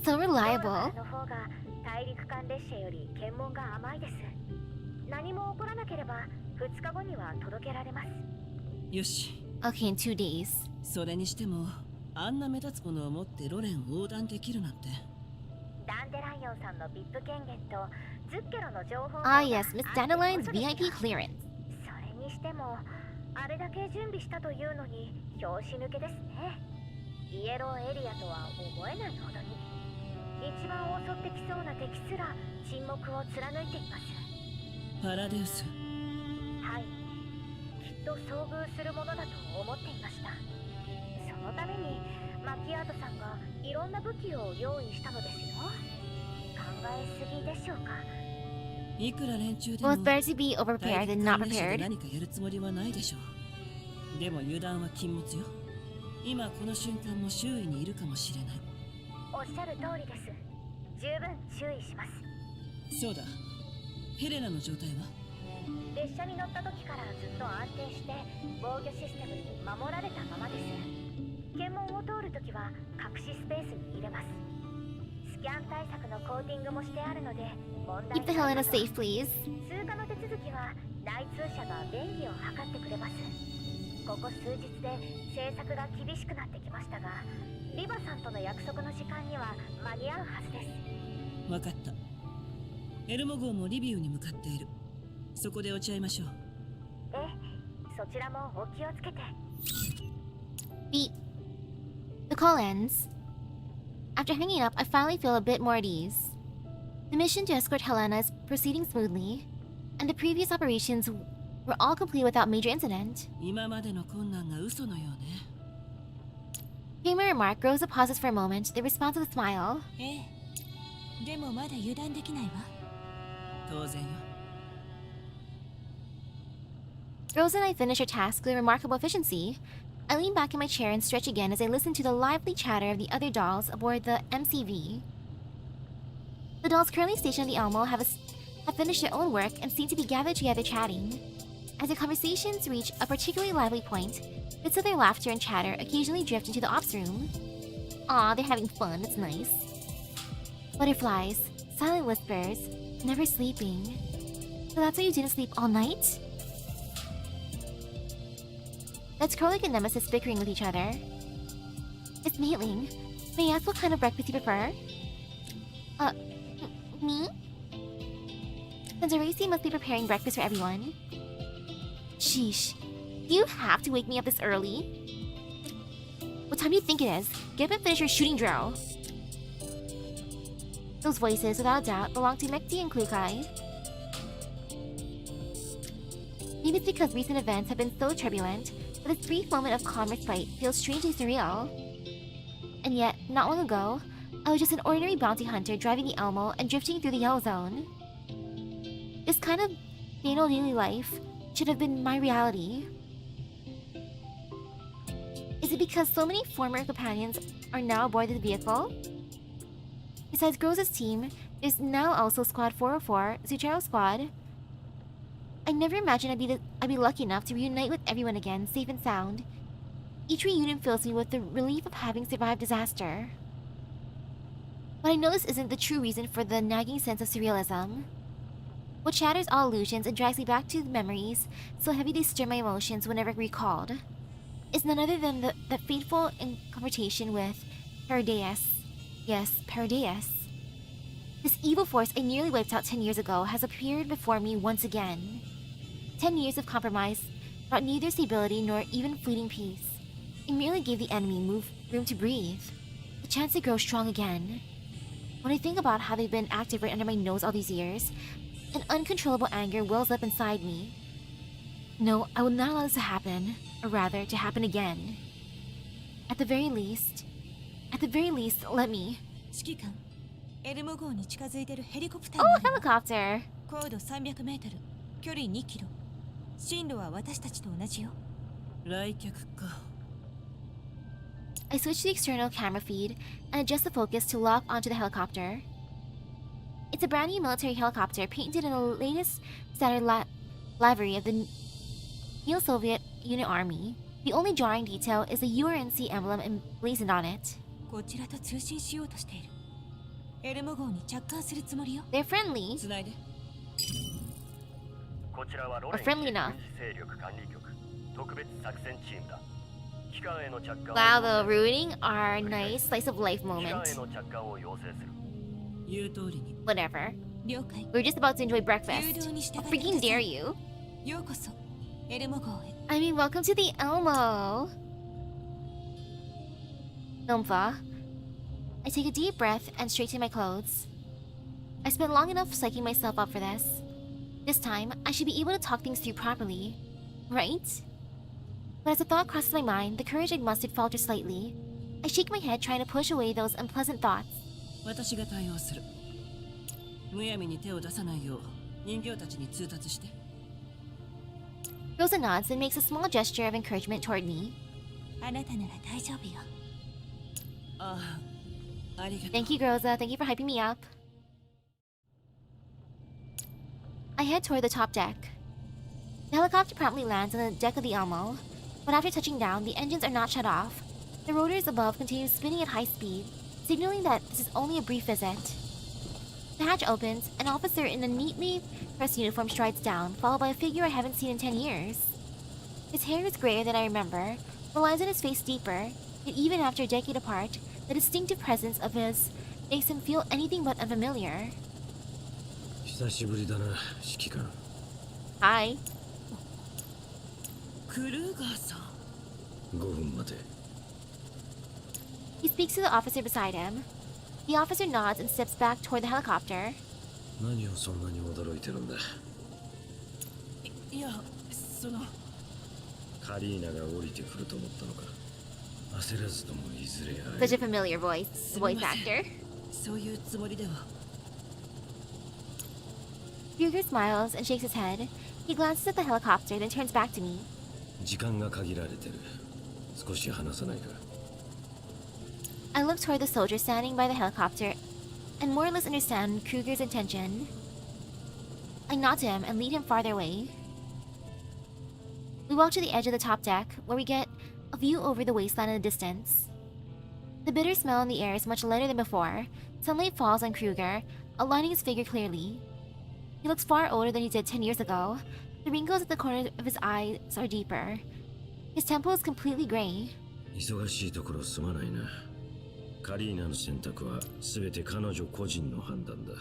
[SPEAKER 1] So
[SPEAKER 5] 道路
[SPEAKER 1] reliable.
[SPEAKER 5] からの方が大陸間列車より検問が甘いです何も起こらなければ2日後には届けられます
[SPEAKER 4] よし。
[SPEAKER 1] Okay, in 2 days.
[SPEAKER 4] それにしても、あんな目立つものを持ってロレン横断できるなんて。
[SPEAKER 5] ダンデライオンさんの VIP 権限とズッケロの情報
[SPEAKER 1] Ah
[SPEAKER 5] が
[SPEAKER 1] yes, Miss
[SPEAKER 5] あってこ
[SPEAKER 1] Dandelion's
[SPEAKER 5] そですよ
[SPEAKER 1] VIP clearance.
[SPEAKER 5] それにしてもあれだけ準備したというのに拍子抜けですねイエローエリアとは思えないほどに一番襲ってきそうな敵すら沈黙を貫いています
[SPEAKER 4] パラデウス。
[SPEAKER 5] はいきっと遭遇するものだと思っていましたそのためにマキアートさんがいろんな武器を用意したのですよ考えすぎでしょうか
[SPEAKER 4] いくら連中で
[SPEAKER 1] Well,
[SPEAKER 4] も
[SPEAKER 1] it's better to be overprepared
[SPEAKER 4] 大陸
[SPEAKER 1] than
[SPEAKER 4] 間
[SPEAKER 1] not
[SPEAKER 4] 列車で
[SPEAKER 1] prepared.
[SPEAKER 4] 何かやるつもりはないでしょう。でも油断は禁物よ。今この瞬間も周囲にいるかもしれない。
[SPEAKER 5] おっしゃる通りです十分注意します
[SPEAKER 4] そうだ。ヘレナの状態は？
[SPEAKER 5] 列車に乗った時からずっと安定して防御システムに守られたままです検問を通るときは隠しスペースに入れますスキャン対策のコーティングもしてあるので問題
[SPEAKER 1] Keep the Helena safe, please.
[SPEAKER 5] 通過の手続きは内通者が便宜を図ってくれますこここ数日で制作が厳しくなってきましたが、リバさんとの約束の時間には間に合うはずです。
[SPEAKER 4] 分かった。エルモ号もリビウに向かっている。そこで落ち合いましょう。
[SPEAKER 5] ええ、そちらもお気をつけて。
[SPEAKER 1] Beep. The call ends. After hanging up, I finally feel a bit more at ease. The mission to escort Helena is proceeding smoothly, and the previous operations were all complete without major incident.
[SPEAKER 4] 今までの困難が嘘のようね。
[SPEAKER 1] Hearing my remark, Rosa pauses for a moment, then responds with a smile.
[SPEAKER 2] ええ、でもまだ油断できないわ。
[SPEAKER 4] 当然よ。
[SPEAKER 1] Rosa and I finish our task with remarkable efficiency. I lean back in my chair and stretch again as I listen to the lively chatter of the other dolls aboard the MCV. The dolls currently stationed at the Elmo have finished their own work and seem to be gathered together chatting. As their conversations reach a particularly lively point, bits of their laughter and chatter occasionally drift into the ops room. Aw, they're having fun, that's nice. Butterflies, silent whispers, never sleeping. So that's why you didn't sleep all night? That's Krolik and Nemesis bickering with each other. It's Maitling. May I ask what kind of breakfast you prefer? Me? Since Aracy must be preparing breakfast for everyone. Sheesh. Do you have to wake me up this early? What time do you think it is? Get up and finish your shooting drill. Those voices, without a doubt, belong to Mekti and Klukai. Maybe it's because recent events have been so turbulent, but this brief moment of calm respite feels strangely surreal. And yet, not long ago, I was just an ordinary bounty hunter driving the Elmo and drifting through the Yellow Zone. This kind of banal daily life should have been my reality. Is it because so many former companions are now aboard the vehicle? Besides Groza's team, there's now also Squad 404, Zuchero Squad. I never imagined I'd be lucky enough to reunite with everyone again, safe and sound. Each reunion fills me with the relief of having survived disaster. But I know this isn't the true reason for the nagging sense of surrealism. What shatters all illusions and drags me back to the memories so heavy they stir my emotions whenever recalled is none other than that fateful confrontation with Paradeus. Yes, Paradeus. This evil force I nearly wiped out 10 years ago has appeared before me once again. 10 years of compromise brought neither stability nor even fleeting peace. It merely gave the enemy room to breathe, the chance to grow strong again. When I think about how they've been active right under my nose all these years, an uncontrollable anger wells up inside me. No, I will not allow this to happen, or rather, to happen again. At the very least, let me.
[SPEAKER 2] 指揮官、エルモ号に近づいてるヘリコプター
[SPEAKER 1] Oh,
[SPEAKER 2] があるわ。
[SPEAKER 1] helicopter!
[SPEAKER 2] 高度300メートル、距離2キロ。進路は私たちと同じよ。
[SPEAKER 4] 来客か。
[SPEAKER 1] I switch to the external camera feed and adjust the focus to lock onto the helicopter. It's a brand new military helicopter painted in the latest standard livery of the Neo-Soviet Unit Army. The only jarring detail is the URNC emblem emblazoned on it.
[SPEAKER 2] こちらと通信しようとしている。エルモ号に着艦するつもりよ。
[SPEAKER 1] They're friendly.
[SPEAKER 4] つないで。
[SPEAKER 3] こちらはロ
[SPEAKER 1] Or
[SPEAKER 3] レン
[SPEAKER 1] friendly
[SPEAKER 3] 軍
[SPEAKER 1] enough.
[SPEAKER 3] 事勢力管理局特別作戦チームだ。機関への着艦を
[SPEAKER 1] Wow, the
[SPEAKER 3] 要請
[SPEAKER 1] ruining our nice slice of life
[SPEAKER 3] 機関
[SPEAKER 1] moment.
[SPEAKER 3] への着艦を要請する。
[SPEAKER 4] 言う通りに。
[SPEAKER 1] Whatever.
[SPEAKER 2] 了解。
[SPEAKER 1] We're just about to enjoy
[SPEAKER 2] 誘
[SPEAKER 1] breakfast.
[SPEAKER 2] 導に従ってくださ
[SPEAKER 1] Freaking
[SPEAKER 2] い。
[SPEAKER 1] dare you.
[SPEAKER 2] ようこそ、エルモ号へ。
[SPEAKER 1] I mean, welcome to the Elmo. Nomfa. I take a deep breath and straighten my clothes. I spent long enough psyching myself up for this. This time, I should be able to talk things through properly. Right? But as the thought crosses my mind, the courage I'd mustered falters slightly. I shake my head trying to push away those unpleasant thoughts.
[SPEAKER 4] 私が対応する。むやみに手を出さないよう人形たちに通達して。
[SPEAKER 1] Rosa nods and makes a small gesture of encouragement toward me.
[SPEAKER 2] あなたなら大丈夫よ。
[SPEAKER 4] ああ、ありがとう。
[SPEAKER 1] Thank you, Rosa. Thank you for hyping me up. I head toward the top deck. The helicopter promptly lands on the deck of the Elmo, but after touching down, the engines are not shut off. The rotors above continue spinning at high speed, signaling that this is only a brief visit. The hatch opens, an officer in a neatly pressed uniform strides down, followed by a figure I haven't seen in 10 years. His hair is grayer than I remember, the lines on his face deeper, yet even after a decade apart, the distinctive presence of his makes him feel anything but unfamiliar.
[SPEAKER 8] 久しぶりだな、指揮官。
[SPEAKER 1] Hi.
[SPEAKER 4] クルーガーさん。
[SPEAKER 8] 5分待て。
[SPEAKER 1] He speaks to the officer beside him. The officer nods and steps back toward the helicopter.
[SPEAKER 8] 何をそんなに驚いてるんだ。
[SPEAKER 4] いや、その。
[SPEAKER 8] カリーナが降りてくると思ったのか。焦らずともいずれ会え
[SPEAKER 1] Such a
[SPEAKER 8] る。
[SPEAKER 1] familiar voice actor.
[SPEAKER 4] そういうつもりでは。
[SPEAKER 1] Kruger smiles and shakes his head. He glances at the helicopter, then turns back to me.
[SPEAKER 8] 時間が限られてる。少し話さないか。
[SPEAKER 1] I look toward the soldier standing by the helicopter and more or less understand Kruger's intention. I nod to him and lead him farther away. We walk to the edge of the top deck, where we get a view over the wasteland in the distance. The bitter smell in the air is much lighter than before. Sunlight falls on Kruger, aligning his figure clearly. He looks far older than he did 10 years ago. The wrinkles at the corner of his eyes are deeper. His temple is completely gray.
[SPEAKER 8] 忙しいところすまないな。カリーナの選択は全て彼女個人の判断だ。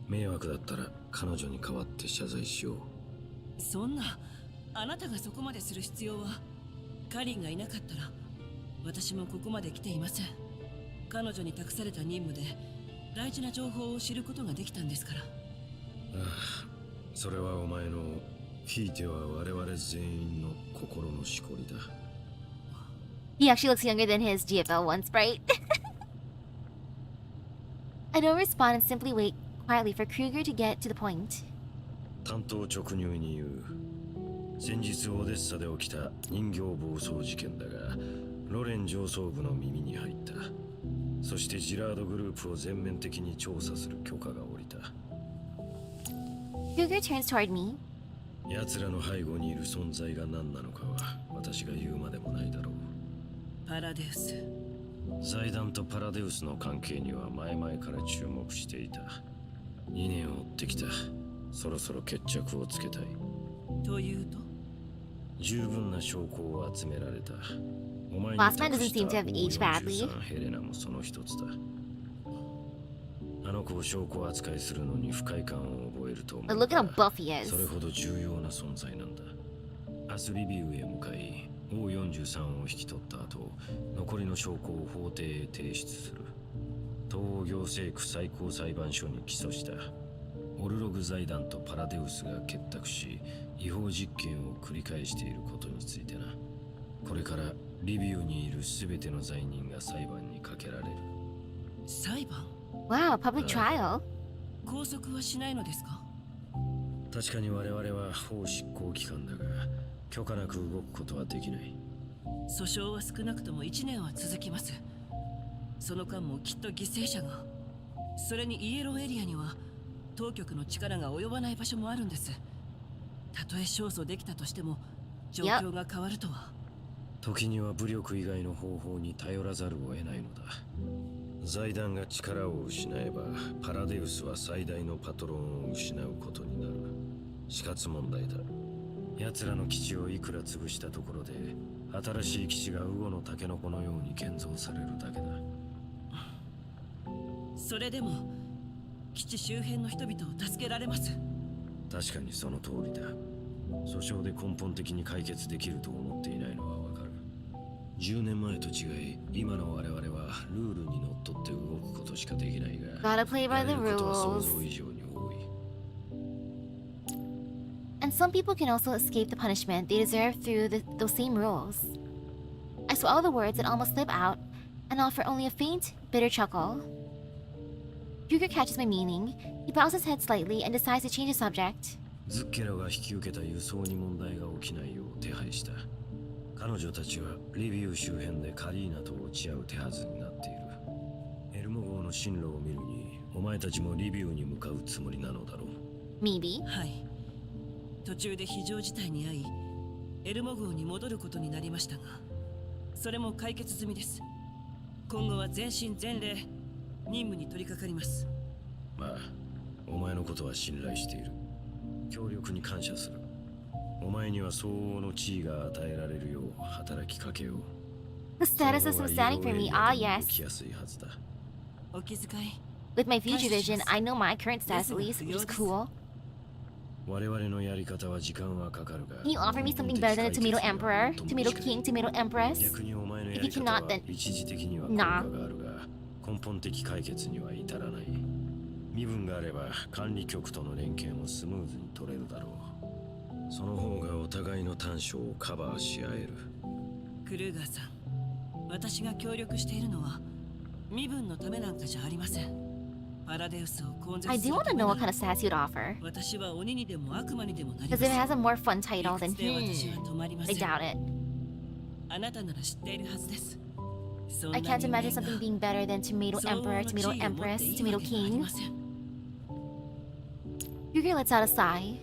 [SPEAKER 8] 迷惑だったら彼女に代わって謝罪しよう。
[SPEAKER 4] そんな、あなたがそこまでする必要は。カリンがいなかったら、私もここまで来ていません。彼女に託された任務で大事な情報を知ることができたんですから。
[SPEAKER 8] ああ、それはお前の、ひいては我々全員の心のしこりだ。
[SPEAKER 1] He actually looks younger than his GFL one sprite. I don't respond and simply wait quietly for Kruger to get to the point.
[SPEAKER 8] 単刀直入に言う。先日オデッサで起きた人形暴走事件だが、ロレン上層部の耳に入った。そしてジラードグループを全面的に調査する許可が下りた。
[SPEAKER 1] Kruger turns toward me.
[SPEAKER 8] 奴らの背後にいる存在が何なのかは私が言うまでもないだろう。
[SPEAKER 4] パラデウス。
[SPEAKER 8] 財団とパラデウスの関係には前々から注目していた。2年を追ってきた。そろそろ決着をつけたい。
[SPEAKER 4] というと、
[SPEAKER 8] 十分な証拠を集められた。お前に
[SPEAKER 1] Last
[SPEAKER 8] 託
[SPEAKER 1] man doesn't
[SPEAKER 8] した
[SPEAKER 1] seem to have aged badly.
[SPEAKER 8] O43ヘレナもその一つだ。あの子を証拠扱いするのに不快感を覚えると思う
[SPEAKER 1] But
[SPEAKER 8] が。
[SPEAKER 1] look at how buff he is.
[SPEAKER 8] それほど重要な存在なんだ。明日リビウへ向かい、O43 を引き取った後、残りの証拠を法廷へ提出する。東欧行政区最高裁判所に起訴した。オルログ財団とパラデウスが結託し、違法実験を繰り返していることについてな。これからリビウにいる全ての罪人が裁判にかけられる。
[SPEAKER 4] 裁判？
[SPEAKER 1] Wow, public trial.
[SPEAKER 4] 拘束はしないのですか？
[SPEAKER 8] 確かに我々は法執行機関だが、許可なく動くことはできない。
[SPEAKER 4] 訴訟は少なくとも1年は続きます。その間もきっと犠牲者が。それにイエローエリアには当局の力が及ばない場所もあるんです。たとえ勝訴できたとしても状況が変わるとは。
[SPEAKER 8] 時には武力以外の方法に頼らざるを得ないのだ。財団が力を失えばパラデウスは最大のパトロンを失うことになる。死活問題だ。奴らの基地をいくら潰したところで新しい基地がウオのタケノコのように建造されるだけだ。
[SPEAKER 4] それでも基地周辺の人々を助けられます。
[SPEAKER 8] 確かにその通りだ。訴訟で根本的に解決できると思っていないのはわかる。10年前と違い、今の我々はルールにのっとって動くことしかできないが、
[SPEAKER 1] Gotta play by
[SPEAKER 8] や
[SPEAKER 1] the
[SPEAKER 8] れることは想
[SPEAKER 1] rules.
[SPEAKER 8] 像以上に多い。
[SPEAKER 1] And some people can also escape the punishment they deserve through those same rules. I swallow the words that almost slip out and offer only a faint, bitter chuckle. Kruger catches my meaning. He bows his head slightly and decides to change the subject.
[SPEAKER 8] ズッケラが引き受けた輸送に問題が起きないよう手配した。彼女たちはリビウ周辺でカリーナと落ち合う手はずになっている。エルモ号の進路を見るに、お前たちもリビウに向かうつもりなのだろう。
[SPEAKER 1] Maybe.
[SPEAKER 4] はい。途中で非常事態に遭い、エルモ号に戻ることになりましたが、それも解決済みです。今後は全身全霊任務に取り掛かります。
[SPEAKER 8] まあ、お前のことは信頼している。協力に感謝する。お前には相応の地位が与えられるよう働きかけよう。
[SPEAKER 1] The status of some standing for me. Ah,
[SPEAKER 8] 動
[SPEAKER 1] yes.
[SPEAKER 8] きやすいはずだ。
[SPEAKER 4] お気遣い
[SPEAKER 1] With my future vision, I know my current status at least, which is cool.
[SPEAKER 8] 我々のやり方は時間はかかるが。
[SPEAKER 1] Can you offer me something better than the Tomato Emperor, Tomato King, Tomato Empress?
[SPEAKER 8] 逆にお前のや
[SPEAKER 1] If
[SPEAKER 8] り
[SPEAKER 1] you
[SPEAKER 8] 方
[SPEAKER 1] cannot,
[SPEAKER 8] は
[SPEAKER 1] then
[SPEAKER 8] 一時的には効果があるが、根本的解決には至らない。身分があれば管理局との連携もスムーズに取れるだろう。その方がお互いの短所をカバーし合える。
[SPEAKER 4] クルーガーさん、私が協力しているのは身分のためなんかじゃありません。パラデウスを根絶
[SPEAKER 1] I
[SPEAKER 4] す
[SPEAKER 1] do
[SPEAKER 4] る
[SPEAKER 1] want
[SPEAKER 4] た
[SPEAKER 1] to
[SPEAKER 4] め
[SPEAKER 1] know
[SPEAKER 4] な
[SPEAKER 1] what kind
[SPEAKER 4] ら
[SPEAKER 1] of status you'd offer.
[SPEAKER 4] 私は鬼にでも悪魔にでもなりま
[SPEAKER 1] Because
[SPEAKER 4] す。
[SPEAKER 1] if it has a more fun title,
[SPEAKER 4] 理
[SPEAKER 1] then
[SPEAKER 4] 屈で私は止まりま
[SPEAKER 1] I
[SPEAKER 4] せん。
[SPEAKER 1] doubt it.
[SPEAKER 4] あなたなら知っているはずです。そん
[SPEAKER 1] I
[SPEAKER 4] な
[SPEAKER 1] can't
[SPEAKER 4] 人
[SPEAKER 1] imagine
[SPEAKER 4] 間
[SPEAKER 1] something
[SPEAKER 4] が
[SPEAKER 1] being better than Tomato
[SPEAKER 4] 相応
[SPEAKER 1] Emperor,
[SPEAKER 4] の
[SPEAKER 1] Tomato
[SPEAKER 4] 地位を持って
[SPEAKER 1] Empress,
[SPEAKER 4] いい
[SPEAKER 1] Tomato
[SPEAKER 4] わけがあり
[SPEAKER 1] King.
[SPEAKER 4] ません。
[SPEAKER 1] Kruger lets out a sigh.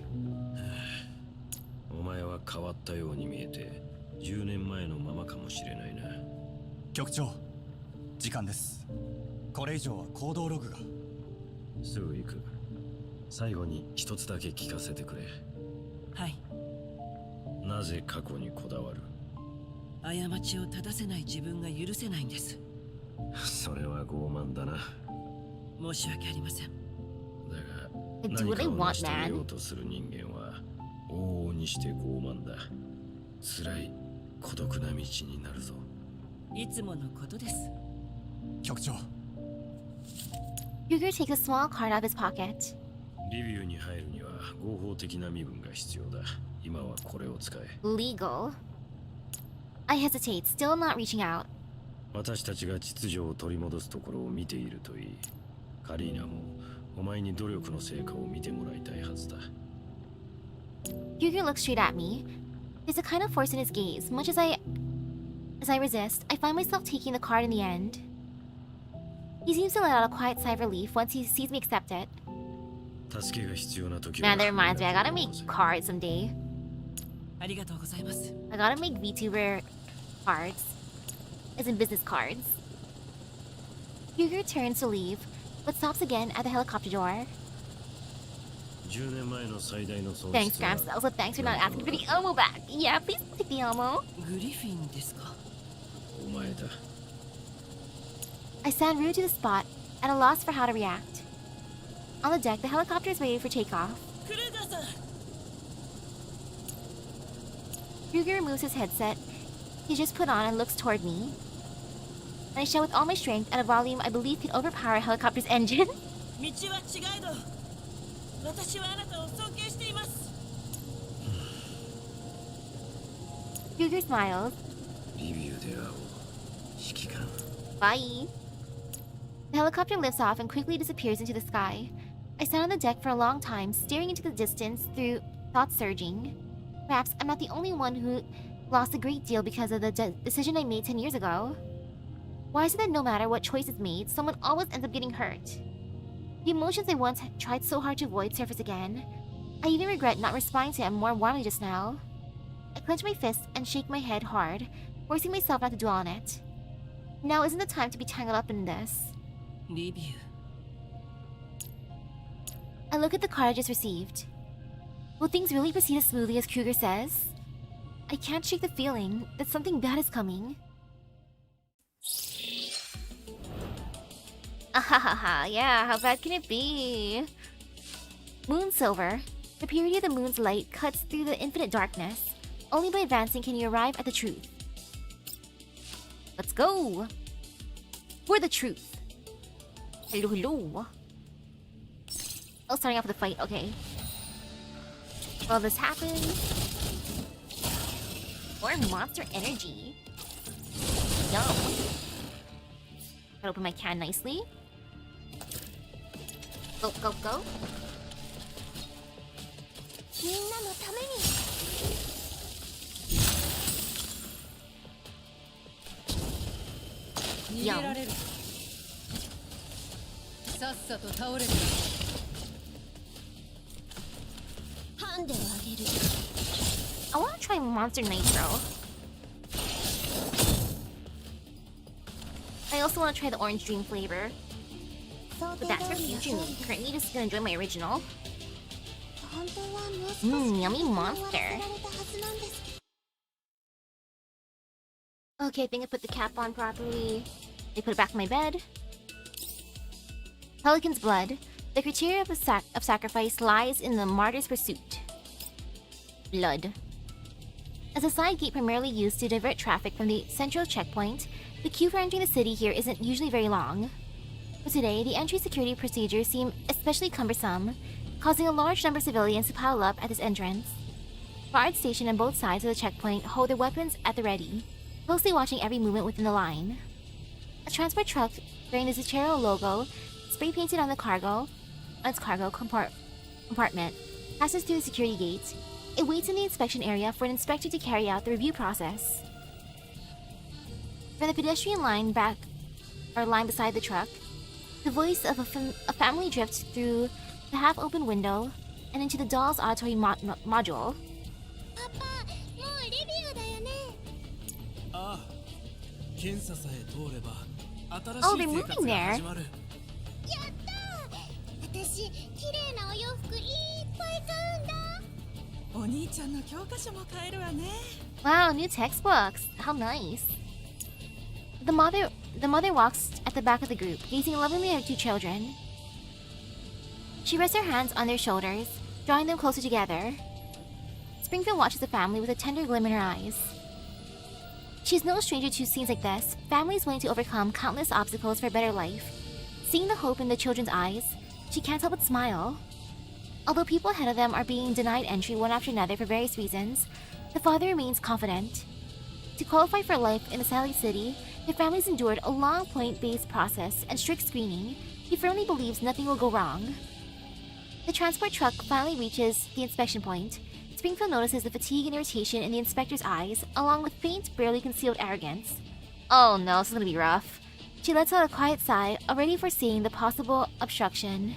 [SPEAKER 8] お前は変わったように見えて10年前のままかもしれないな。
[SPEAKER 9] 局長、時間です。これ以上は行動ログが。
[SPEAKER 8] すぐ行く。最後に一つだけ聞かせてくれ。
[SPEAKER 4] はい。
[SPEAKER 8] なぜ過去にこだわる？
[SPEAKER 4] 過ちを正せない自分が許せないんです。
[SPEAKER 8] それは傲慢だな。
[SPEAKER 4] 申し訳ありません。
[SPEAKER 8] だ
[SPEAKER 1] I
[SPEAKER 8] が
[SPEAKER 1] do
[SPEAKER 8] 何
[SPEAKER 1] what I
[SPEAKER 8] かを
[SPEAKER 1] want,
[SPEAKER 8] 成し遂げ
[SPEAKER 1] man.
[SPEAKER 8] ようとする人間は往々にして傲慢だ。辛い孤独な道になるぞ。
[SPEAKER 4] いつものことです。
[SPEAKER 9] 局長、
[SPEAKER 1] Kruger takes a small card out of his pocket.
[SPEAKER 8] リビューに入るには合法的な身分が必要だ。今はこれを使え。
[SPEAKER 1] Legal. I hesitate, still not reaching out.
[SPEAKER 8] 私たちが秩序を取り戻すところを見ているといい。カリーナもお前に努力の成果を見てもらいたいはずだ。
[SPEAKER 1] Kruger looks straight at me. There's a kind of force in his gaze. Much as I resist, I find myself taking the card in the end. He seems to let out a quiet sigh of relief once he sees me accept it.
[SPEAKER 8] 助けが必要な時は
[SPEAKER 1] Man, that reminds me, I gotta make cards someday.
[SPEAKER 4] ありがとうございます。
[SPEAKER 1] I gotta make VTuber cards. As in business cards. Kruger turns to leave, but stops again at the helicopter door.
[SPEAKER 8] 10年前の最大の損
[SPEAKER 1] Thanks,
[SPEAKER 8] 失は
[SPEAKER 1] Gramps. Also, thanks for not asking for the Elmo back. Yeah, please take the Elmo.
[SPEAKER 4] グリフィンですか。
[SPEAKER 8] お前だ。
[SPEAKER 1] I stand rooted to the spot, at a loss for how to react. On the deck, the helicopter is ready for takeoff.
[SPEAKER 4] クルーガーさん。
[SPEAKER 1] Kruger removes his headset he just put on and looks toward me. And I shout with all my strength at a volume I believe could overpower a helicopter's engine.
[SPEAKER 4] 道は違えど、私はあなたを尊敬しています。
[SPEAKER 1] Kruger smiles.
[SPEAKER 8] リビューで会おう。指揮官。
[SPEAKER 1] Bye. The helicopter lifts off and quickly disappears into the sky. I stand on the deck for a long time, staring into the distance through thoughts surging. Perhaps I'm not the only one who lost a great deal because of the decision I made 10 years ago. Why is it that no matter what choice is made, someone always ends up getting hurt? The emotions I once tried so hard to avoid surface again. I even regret not responding to him more warmly just now. I clench my fists and shake my head hard, forcing myself not to dwell on it. Now isn't the time to be tangled up in this.
[SPEAKER 4] リビュー。
[SPEAKER 1] I look at the card I just received. Will things really proceed as smoothly as Kruger says? I can't shake the feeling that something bad is coming. Ahahaha, yeah, how bad can it be? Moon Silver. The purity of the moon's light cuts through the infinite darkness. Only by advancing can you arrive at the truth. Let's go! For the truth. Hello, hello. Oh, starting off with a fight, okay. Well, this happens. More monster energy. Yum. Gotta open my can nicely. Go, go, go.
[SPEAKER 2] みんなのために。
[SPEAKER 7] 逃げられる。さっさと倒れて。
[SPEAKER 2] ハンデをあげる。
[SPEAKER 1] I wanna try Monster Nitro. I also wanna try the Orange Dream flavor. But that's for future me. Currently just gonna enjoy my original.
[SPEAKER 2] 本当はもう少し
[SPEAKER 1] Yummy monster.
[SPEAKER 2] 忘れられたはずなんですけど。
[SPEAKER 1] Okay, I think I put the cap on properly. They put it back in my bed. Pelican's blood. The criteria of sacrifice lies in the martyr's pursuit. Blood. As a side gate primarily used to divert traffic from the central checkpoint, the queue for entering the city here isn't usually very long. But today, the entry security procedures seem especially cumbersome, causing a large number of civilians to pile up at this entrance. Guards stationed on both sides of the checkpoint hold their weapons at the ready, closely watching every movement within the line. A transport truck bearing the Zuchero logo, spray painted on its cargo compartment, passes through the security gate. It waits in the inspection area for an inspector to carry out the review process. From the pedestrian line beside the truck, the voice of a family drifts through the half-open window and into the doll's auditory module.
[SPEAKER 2] パパ、もうレビューだよね。
[SPEAKER 3] ああ、検査さえ通れば
[SPEAKER 1] Oh, they're moving there.
[SPEAKER 2] やったー。私、綺麗なお洋服いっぱい買うんだ。
[SPEAKER 7] お兄ちゃんの教科書も買えるわね。
[SPEAKER 1] Wow, new textbooks. How nice. The mother walks at the back of the group, gazing lovingly at her two children. She rests her hands on their shoulders, drawing them closer together. Springfield watches the family with a tender gleam in her eyes. She is no stranger to scenes like this, families willing to overcome countless obstacles for a better life. Seeing the hope in the children's eyes, she can't help but smile. Although people ahead of them are being denied entry one after another for various reasons, the father remains confident. To qualify for life in the Sally City, their families endured a long point-based process and strict screening. He firmly believes nothing will go wrong. The transport truck finally reaches the inspection point. Springfield notices the fatigue and irritation in the inspector's eyes, along with faint, barely concealed arrogance. Oh no, this is gonna be rough. She lets out a quiet sigh, already foreseeing the possible obstruction.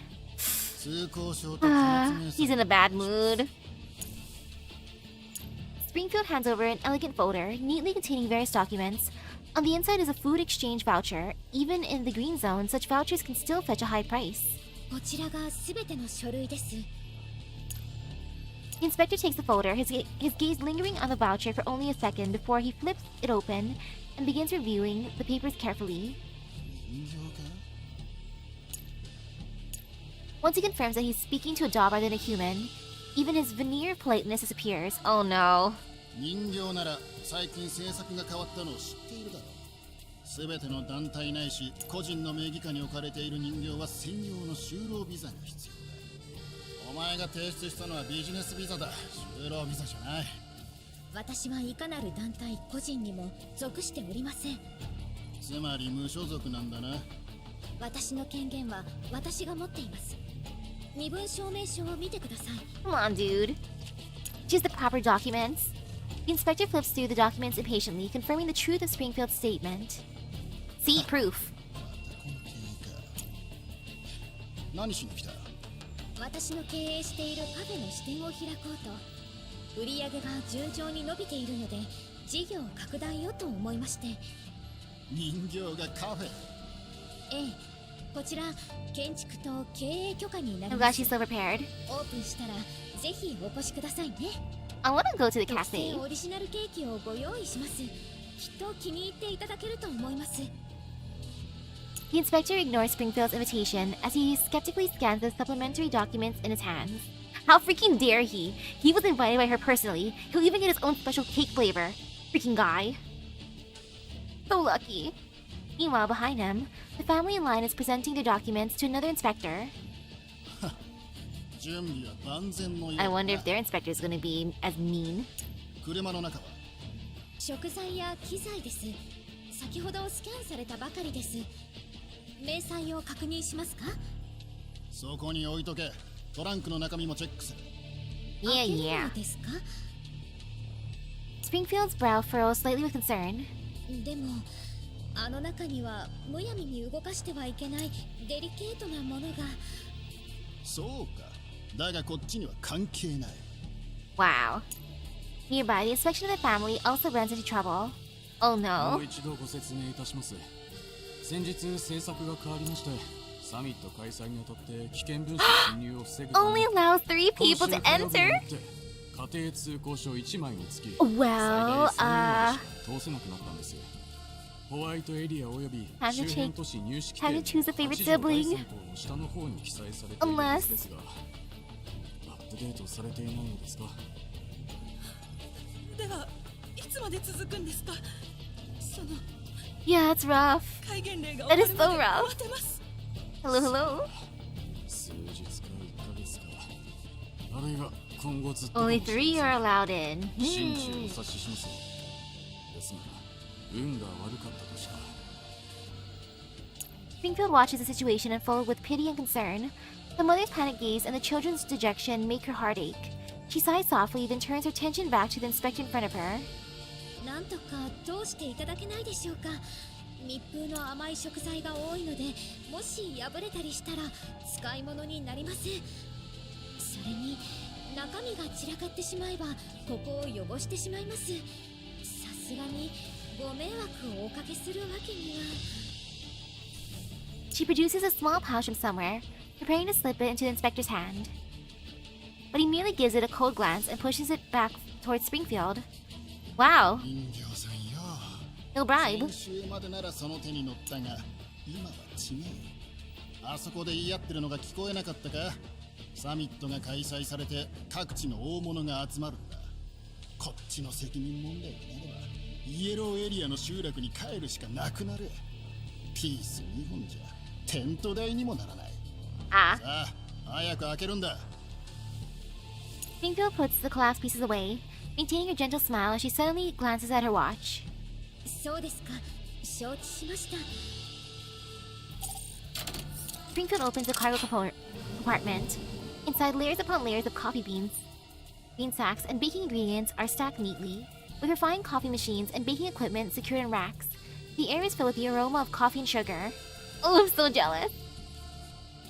[SPEAKER 1] He's in a bad mood. Springfield hands over an elegant folder, neatly containing various documents. On the inside is a food exchange voucher. Even in the green zone, such vouchers can still fetch a high price.
[SPEAKER 2] こちらがすべての書類です。
[SPEAKER 1] The inspector takes the folder, his gaze lingering on the voucher for only a second before he flips it open and begins reviewing the papers carefully. Once he confirms that he's speaking to a doll rather than a human, even his veneer of politeness disappears. Oh no.
[SPEAKER 10] 人形なら最近政策が変わったのを知っているだろう。すべての団体ないし個人の名義下に置かれている人形は専用の就労ビザが必要だ。お前が提出したのはビジネスビザだ。就労ビザじゃない。
[SPEAKER 2] 私はいかなる団体個人にも属しておりません。
[SPEAKER 10] つまり無所属なんだな。
[SPEAKER 2] 私の権限は私が持っています。身分証明書を見てください。
[SPEAKER 1] Come on, dude. Choose the proper documents. The inspector flips through the documents impatiently, confirming the truth of Springfield's statement. See, proof.
[SPEAKER 10] 何しに来た？
[SPEAKER 2] 私の経営しているカフェの支店を開こうと。売り上げが順調に伸びているので、事業拡大をと思いまして。
[SPEAKER 10] 人形がカフェ？
[SPEAKER 2] ええ。こちら建築と経営許可になり
[SPEAKER 1] I'm
[SPEAKER 2] ま
[SPEAKER 1] glad
[SPEAKER 2] す。
[SPEAKER 1] she's so prepared.
[SPEAKER 2] オープンしたらぜひお越しくださいね。
[SPEAKER 1] I wanna go to the
[SPEAKER 2] 特製
[SPEAKER 1] cafe.
[SPEAKER 2] オリジナルケーキをご用意します。きっと気に入っていただけると思います。
[SPEAKER 1] The inspector ignores Springfield's invitation as he skeptically scans the supplementary documents in his hands. How freaking dare he? He was invited by her personally. He'll even get his own special cake flavor. Freaking guy. So lucky. Meanwhile, behind him, the family in line is presenting their documents to another inspector.
[SPEAKER 10] 準備は万全のようだ。
[SPEAKER 1] I wonder if their inspector is gonna be as mean.
[SPEAKER 10] 車の中は？
[SPEAKER 2] 食材や機材です。先ほどスキャンされたばかりです。明細を確認しますか？
[SPEAKER 10] そこに置いとけ。トランクの中身もチェックする。
[SPEAKER 1] Yeah,
[SPEAKER 2] 開ける
[SPEAKER 1] yeah.
[SPEAKER 2] のですか？
[SPEAKER 1] Springfield's brow furrows slightly with concern.
[SPEAKER 2] でもあの中にはむやみに動かしてはいけないデリケートなものが。
[SPEAKER 10] そうか。だがこっちには関係ない。
[SPEAKER 1] Wow. Nearby, the inspection of the family also runs into trouble. Oh
[SPEAKER 3] も
[SPEAKER 1] no.
[SPEAKER 3] う一度ご説明いたします。先日政策が変わりまして、
[SPEAKER 1] Only allows 3 people to enter? Well, time to choose a favorite sibling. Unless... Yeah, it's rough. That is so rough. Hello, hello. Only 3 are allowed in. Springfield watches the situation unfold with pity and concern. The mother's panic gaze and the children's dejection make her heart ache. She sighs softly, then turns her attention back to the inspector in front of her.
[SPEAKER 6] なんとかどうしていただけないでしょうか。密封の甘い食材が多いので、もし破れたりしたら使い物になりません。それに中身が散らかってしまえばここを汚してしまいます。さすがにご迷惑をおかけするわけには。
[SPEAKER 1] She produces a small pouch from somewhere, preparing to slip it into the inspector's hand. But he merely gives it a cold glance and pushes it back towards Springfield. Wow. No bribe.
[SPEAKER 10] 先週までならその手に乗ったが、今は違う。あそこで言い合ってるのが聞こえなかったか？サミットが開催されて各地の大物が集まるんだ。こっちの責任問題になれば、イエローエリアの集落に帰るしかなくなる。ピース2本じゃテント代にもならない。
[SPEAKER 1] Ah.
[SPEAKER 10] さあ、早く開けるんだ。
[SPEAKER 1] Springfield puts the collapsed pieces away, maintaining her gentle smile as she suddenly glances at her watch.
[SPEAKER 6] そうですか。承知しました。
[SPEAKER 1] Springfield opens the cargo compartment. Inside, layers upon layers of coffee bean sacks and baking ingredients are stacked neatly, with refined coffee machines and baking equipment secured in racks. The air is filled with the aroma of coffee and sugar. Oh, I'm so jealous.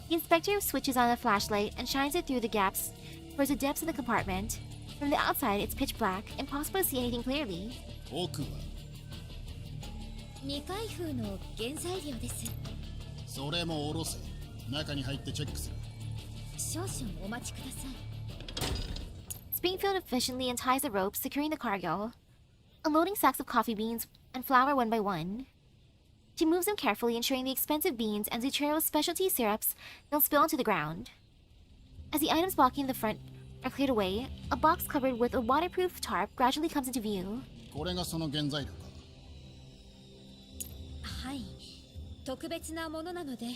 [SPEAKER 1] The inspector switches on the flashlight and shines it through the gaps towards the depths of the compartment. From the outside, it's pitch black, impossible to see anything clearly.
[SPEAKER 10] 奥は
[SPEAKER 6] 未開封の原材料です。
[SPEAKER 10] それも下ろせ。中に入ってチェックする。
[SPEAKER 6] 少々お待ちください。
[SPEAKER 1] Springfield efficiently unties the ropes securing the cargo, unloading sacks of coffee beans and flour one by one. She moves them carefully, ensuring the expensive beans and Zuchero's specialty syrups don't spill onto the ground. As the items blocking the front are cleared away, a box covered with a waterproof tarp gradually comes into view.
[SPEAKER 10] これがその原材料か。
[SPEAKER 6] はい。特別なものなので、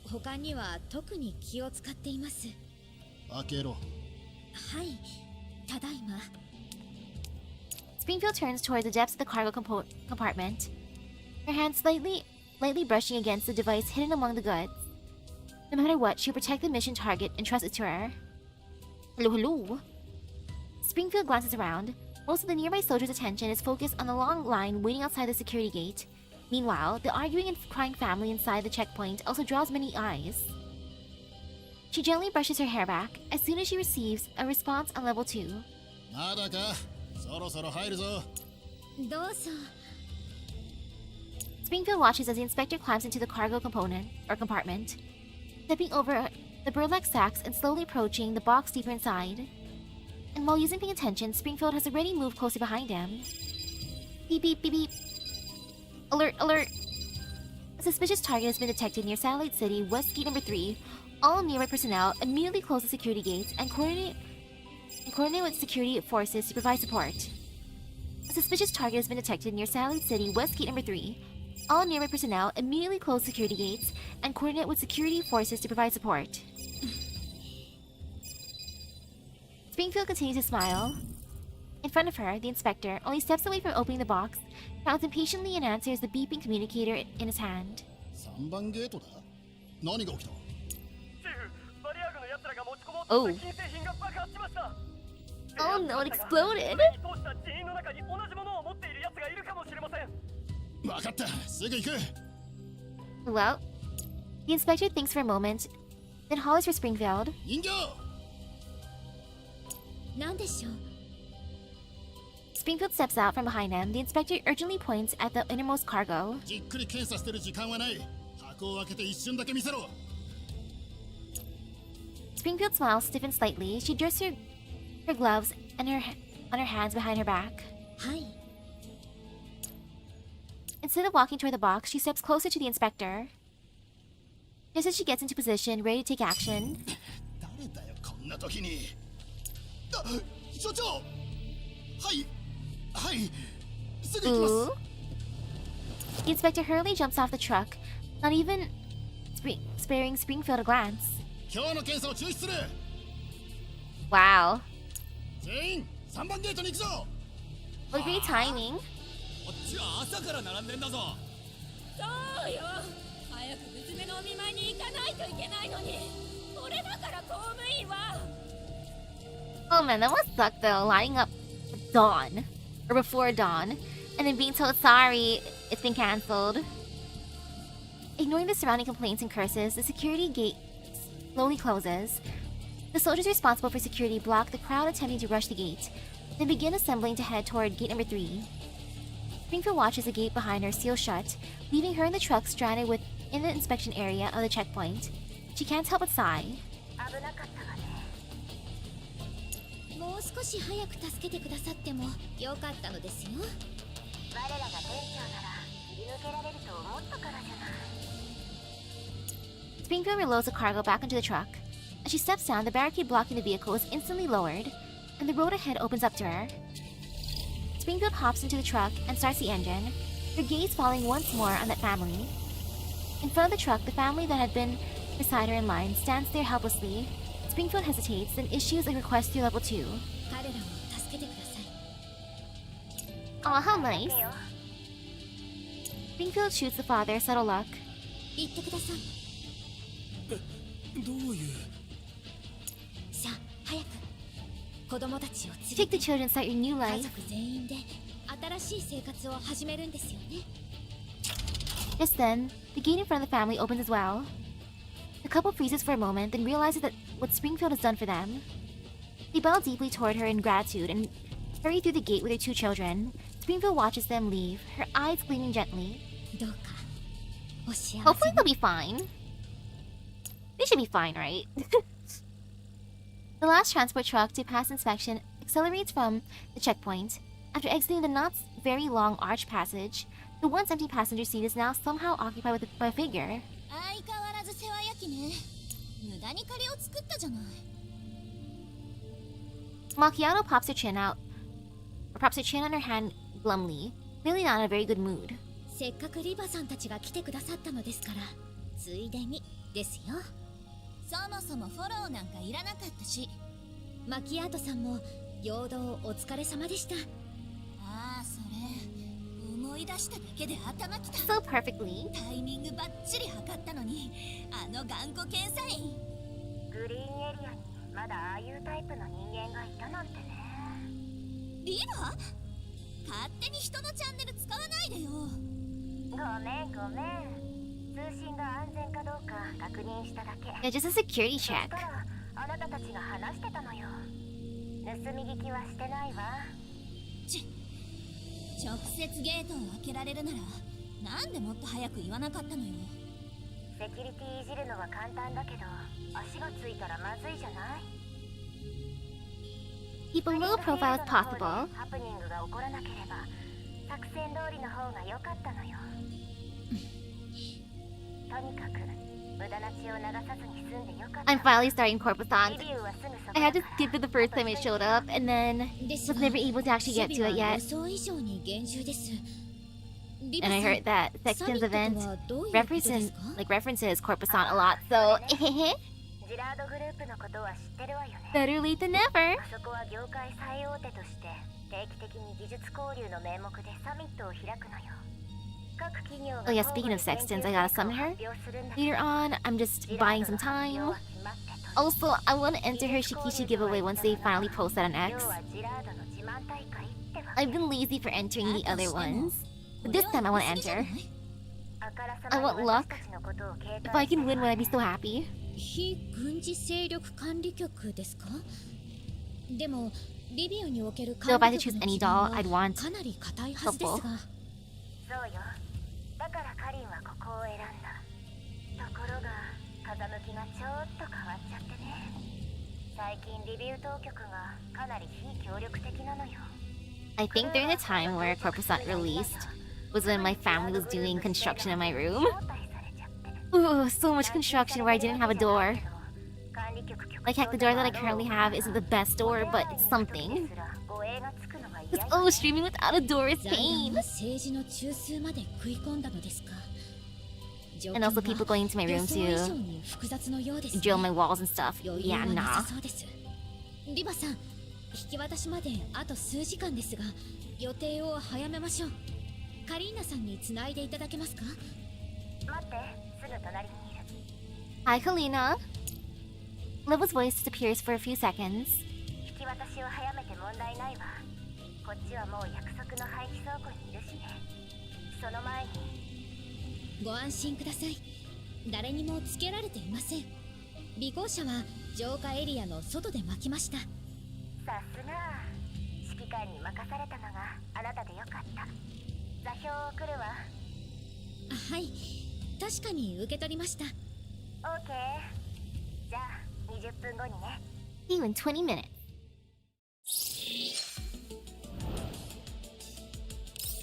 [SPEAKER 6] 他には特に気を使っています。
[SPEAKER 10] 開けろ。
[SPEAKER 6] はい。ただいま。
[SPEAKER 1] Springfield turns towards the depths of the cargo compartment, her hand lightly brushing against the device hidden among the goods. No matter what, she'll protect the mission target entrusted to her. Hello, hello. Springfield glances around. Most of the nearby soldiers' attention is focused on the long line waiting outside the security gate. Meanwhile, the arguing and crying family inside the checkpoint also draws many eyes. She gently brushes her hair back as soon as she receives a response on level 2.
[SPEAKER 10] まだか？そろそろ入るぞ。
[SPEAKER 6] どうぞ。
[SPEAKER 1] Springfield watches as the inspector climbs into the cargo compartment, stepping over the burlap sacks and slowly approaching the box deeper inside. And while using paying attention, Springfield has already moved closer behind him. Beep beep beep beep. Alert, alert! A suspicious target has been detected near Satellite City, West Gate number 3. All nearby personnel immediately close the security gates and coordinate with security forces to provide support. A suspicious target has been detected near Satellite City, West Gate number 3. All nearby personnel immediately close security gates and coordinate with security forces to provide support. Springfield continues to smile. In front of her, the inspector only steps away from opening the box, frowns impatiently and answers the beeping communicator in his hand.
[SPEAKER 10] 3番ゲートだ。何が起きた？
[SPEAKER 1] Oh. Oh no, it exploded!
[SPEAKER 10] 分かった。すぐ行く。
[SPEAKER 1] Well, the inspector thinks for a moment, then hollers for Springfield.
[SPEAKER 10] 人形！
[SPEAKER 6] 何でしょう？
[SPEAKER 1] Springfield steps out from behind him. The inspector urgently points at the innermost cargo.
[SPEAKER 10] じっくり検査してる時間はない。箱を開けて一瞬だけ見せろ。
[SPEAKER 1] Springfield smiles, stiffens slightly. She draws her gloves and on her hands behind her back.
[SPEAKER 6] Hi.
[SPEAKER 1] Instead of walking toward the box, she steps closer to the inspector. Just as she gets into position, ready to take action.
[SPEAKER 10] 誰だよこんな時に。所長。はいすぐ行きます。
[SPEAKER 1] Ooh. The inspector hurriedly jumps off the truck, not even sparing Springfield a glance.
[SPEAKER 10] 今日の検査を中止する。
[SPEAKER 1] Wow.
[SPEAKER 10] 全員3番ゲートに行くぞ。
[SPEAKER 1] What great timing.
[SPEAKER 9] こっちは朝から並んでんだぞ。
[SPEAKER 2] そうよ。早く娘のお見舞いに行かないといけないのに。これだから公務員は。
[SPEAKER 1] Oh man, that must suck though, lining up at dawn. Or before dawn. And then being told sorry, it's been cancelled. Ignoring the surrounding complaints and curses, the security gate slowly closes. The soldiers responsible for security block the crowd attempting to rush the gate, then begin assembling to head toward gate number 3. Springfield watches the gate behind her seal shut, leaving her in the truck stranded within the inspection area of the checkpoint. She can't help but sigh.
[SPEAKER 5] 危なかったわね。
[SPEAKER 6] もう少し早く助けてくださってもよかったのですよ。
[SPEAKER 5] 我らが店長なら切り抜けられると思ったからじゃない。
[SPEAKER 1] Springfield reloads the cargo back into the truck. As she steps down, the barricade blocking the vehicle is instantly lowered, and the road ahead opens up to her. Springfield hops into the truck and starts the engine, her gaze falling once more on that family. In front of the truck, the family that had been beside her in line stands there helplessly. Springfield hesitates, then issues a request through level 2.
[SPEAKER 6] 彼らを助けてください。
[SPEAKER 1] Aw, how nice. Springfield shoots the father, subtle luck.
[SPEAKER 6] 行ってください。
[SPEAKER 9] どういう。
[SPEAKER 6] さあ、早く。子供たちを連
[SPEAKER 1] Take
[SPEAKER 6] れ
[SPEAKER 1] the
[SPEAKER 6] て
[SPEAKER 1] children, start your new
[SPEAKER 6] 家
[SPEAKER 1] life.
[SPEAKER 6] 族全員で新しい生活を始めるんですよね。
[SPEAKER 1] Just then, the gate in front of the family opens as well. The couple freezes for a moment, then realizes that what Springfield has done for them. They bow deeply toward her in gratitude and hurry through the gate with their 2 children. Springfield watches them leave, her eyes gleaming gently.
[SPEAKER 6] どうかお幸せ
[SPEAKER 1] Hopefully
[SPEAKER 6] に
[SPEAKER 1] they'll be fine. They should be fine, right? The last transport truck to pass inspection accelerates from the checkpoint. After exiting the not very long arch passage, the once empty passenger seat is now somehow occupied by a figure.
[SPEAKER 2] 相変わらず世話焼きね。無駄に借りを作ったじゃない。
[SPEAKER 1] Macchiato pops her chin on her hand glumly, clearly not in a very good mood.
[SPEAKER 6] せっかくリバさんたちが来てくださったのですからついでにですよ。
[SPEAKER 2] そもそもフォローなんかいらなかったし。
[SPEAKER 6] マキアートさんも陽動お疲れ様でした。
[SPEAKER 2] ああ、それ思い出しただけで頭きた。
[SPEAKER 1] So perfectly.
[SPEAKER 2] タイミングバッチリ測ったのに、あの頑固検査員。
[SPEAKER 5] グリーンエリアにまだああいうタイプの人間がいたなんてね。
[SPEAKER 2] リバ？勝手に人のチャンネル使わないでよ。
[SPEAKER 5] ごめん。通信が安全かどうか確認しただけ。
[SPEAKER 1] Yeah, just a security
[SPEAKER 5] そし
[SPEAKER 1] check.
[SPEAKER 5] たらあなたたちが話してたのよ。盗み聞きはしてないわ。
[SPEAKER 2] 直接ゲートを開けられるならなんでもっと早く言わなかったのよ。
[SPEAKER 5] セキュリティいじるのは簡単だけど足がついたらまずいじゃない。
[SPEAKER 1] Keep a low profile as possible.
[SPEAKER 5] ハプニングが起こらなければ作戦通りの方が良かったのよ。とにかく無駄な血を流さずに済んでよかった。
[SPEAKER 1] I'm finally starting Corposant.
[SPEAKER 5] リビューはすぐそ
[SPEAKER 1] I
[SPEAKER 5] こだ
[SPEAKER 1] had
[SPEAKER 5] か
[SPEAKER 1] to
[SPEAKER 5] ら
[SPEAKER 1] skip it the first time it showed up, and then
[SPEAKER 6] です
[SPEAKER 1] was
[SPEAKER 6] が
[SPEAKER 1] never able to actually get
[SPEAKER 6] 守
[SPEAKER 1] to
[SPEAKER 6] 備
[SPEAKER 1] it
[SPEAKER 6] は
[SPEAKER 1] yet.
[SPEAKER 6] 予想以上に厳重です。リ
[SPEAKER 1] And I
[SPEAKER 6] さん
[SPEAKER 1] heard that
[SPEAKER 6] サ
[SPEAKER 1] Sexton's
[SPEAKER 6] ミット
[SPEAKER 1] event
[SPEAKER 6] とはどういうことですか？
[SPEAKER 1] references Corposant a lot, so
[SPEAKER 5] ジラードグループのことは知ってるわよね。
[SPEAKER 1] better late than never.
[SPEAKER 5] あそこは業界最大手として定期的に技術交流の名目でサミットを開くのよ。各企業が
[SPEAKER 1] Oh yeah, speaking of Sextons, I gotta summon her. Later on, I'm just buying some time. Also, I want to enter her Shikishi giveaway once they finally post that on X. I've been lazy for entering the other ones, but this time I want to enter. I want luck. If I can win, would I be so happy?
[SPEAKER 6] 非軍事勢力管理局ですか？でもリビアにおける
[SPEAKER 1] So if
[SPEAKER 6] 管
[SPEAKER 1] I
[SPEAKER 6] 理
[SPEAKER 1] had to
[SPEAKER 6] 局
[SPEAKER 1] choose
[SPEAKER 6] の
[SPEAKER 1] any
[SPEAKER 6] 基盤
[SPEAKER 1] doll,
[SPEAKER 6] は
[SPEAKER 1] I'd want
[SPEAKER 6] かなり硬いはずですが。
[SPEAKER 5] そうよ。だからカリンはここを選んだ。ところが風向きがちょっと変わっちゃってね。最近リビュー当局がかなり非協力的なのよ。
[SPEAKER 1] I think during the time where Corposant released was when my family was doing construction in my room. Ooh, so much construction where I didn't have a door. Like heck, the door that I currently have isn't the best door, but it's something. Because streaming without a door is pain.
[SPEAKER 6] 政治の中枢まで食い込んだのですか。
[SPEAKER 1] And also people going into my room to
[SPEAKER 6] 複雑のようですね。
[SPEAKER 1] drill my walls and stuff.
[SPEAKER 6] 余裕
[SPEAKER 1] Yeah,
[SPEAKER 6] はな
[SPEAKER 1] nah.
[SPEAKER 6] さそうです。リバさん、引き渡しまであと数時間ですが、予定を早めましょう。カリーナさんに繋いでいただけますか。
[SPEAKER 5] 待って、すぐ隣にいる。
[SPEAKER 1] Hi, Kalina. Level's voice disappears for a few seconds.
[SPEAKER 5] 引き渡しを早めて問題ないわ。こっちはもう約束の廃棄倉庫にいるしね。その前に
[SPEAKER 6] ご安心ください。誰にもつけられていません。尾行車は浄化エリアの外で巻きました。
[SPEAKER 5] さすが指揮官に任されたのがあなたでよかった。座標を送るわ。
[SPEAKER 6] はい、確かに受け取りました。
[SPEAKER 5] OK。 じゃあ20分後にね。
[SPEAKER 1] See you in 20 minutes.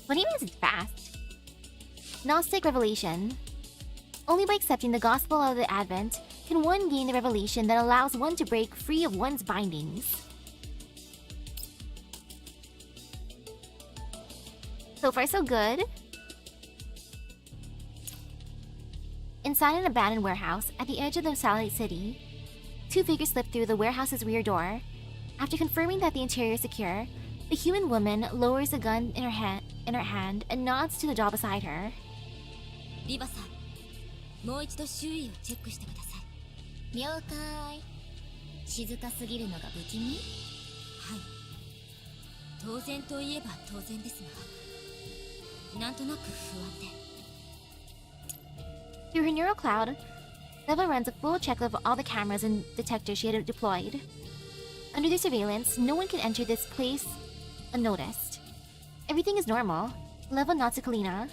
[SPEAKER 1] 20 minutes is fast. Gnostic revelation. Only by accepting the gospel of the Advent can one gain the revelation that allows one to break free of one's bindings. So far, so good. Inside an abandoned warehouse at the edge of the satellite city, two figures slip through the warehouse's rear door. After confirming that the interior is secure, the human woman lowers a gun in her hand and nods to the doll beside her.
[SPEAKER 6] リバさん、もう一度周囲をチェックしてください。了解。静かすぎるのが不気味？はい。当然といえば当然ですが、なんとなく不安で。
[SPEAKER 1] Through her neural cloud, Leva runs a full check of all the cameras and detectors she had deployed. Under their surveillance, no one can enter this place unnoticed. Everything is normal. Leva nods to Kalina.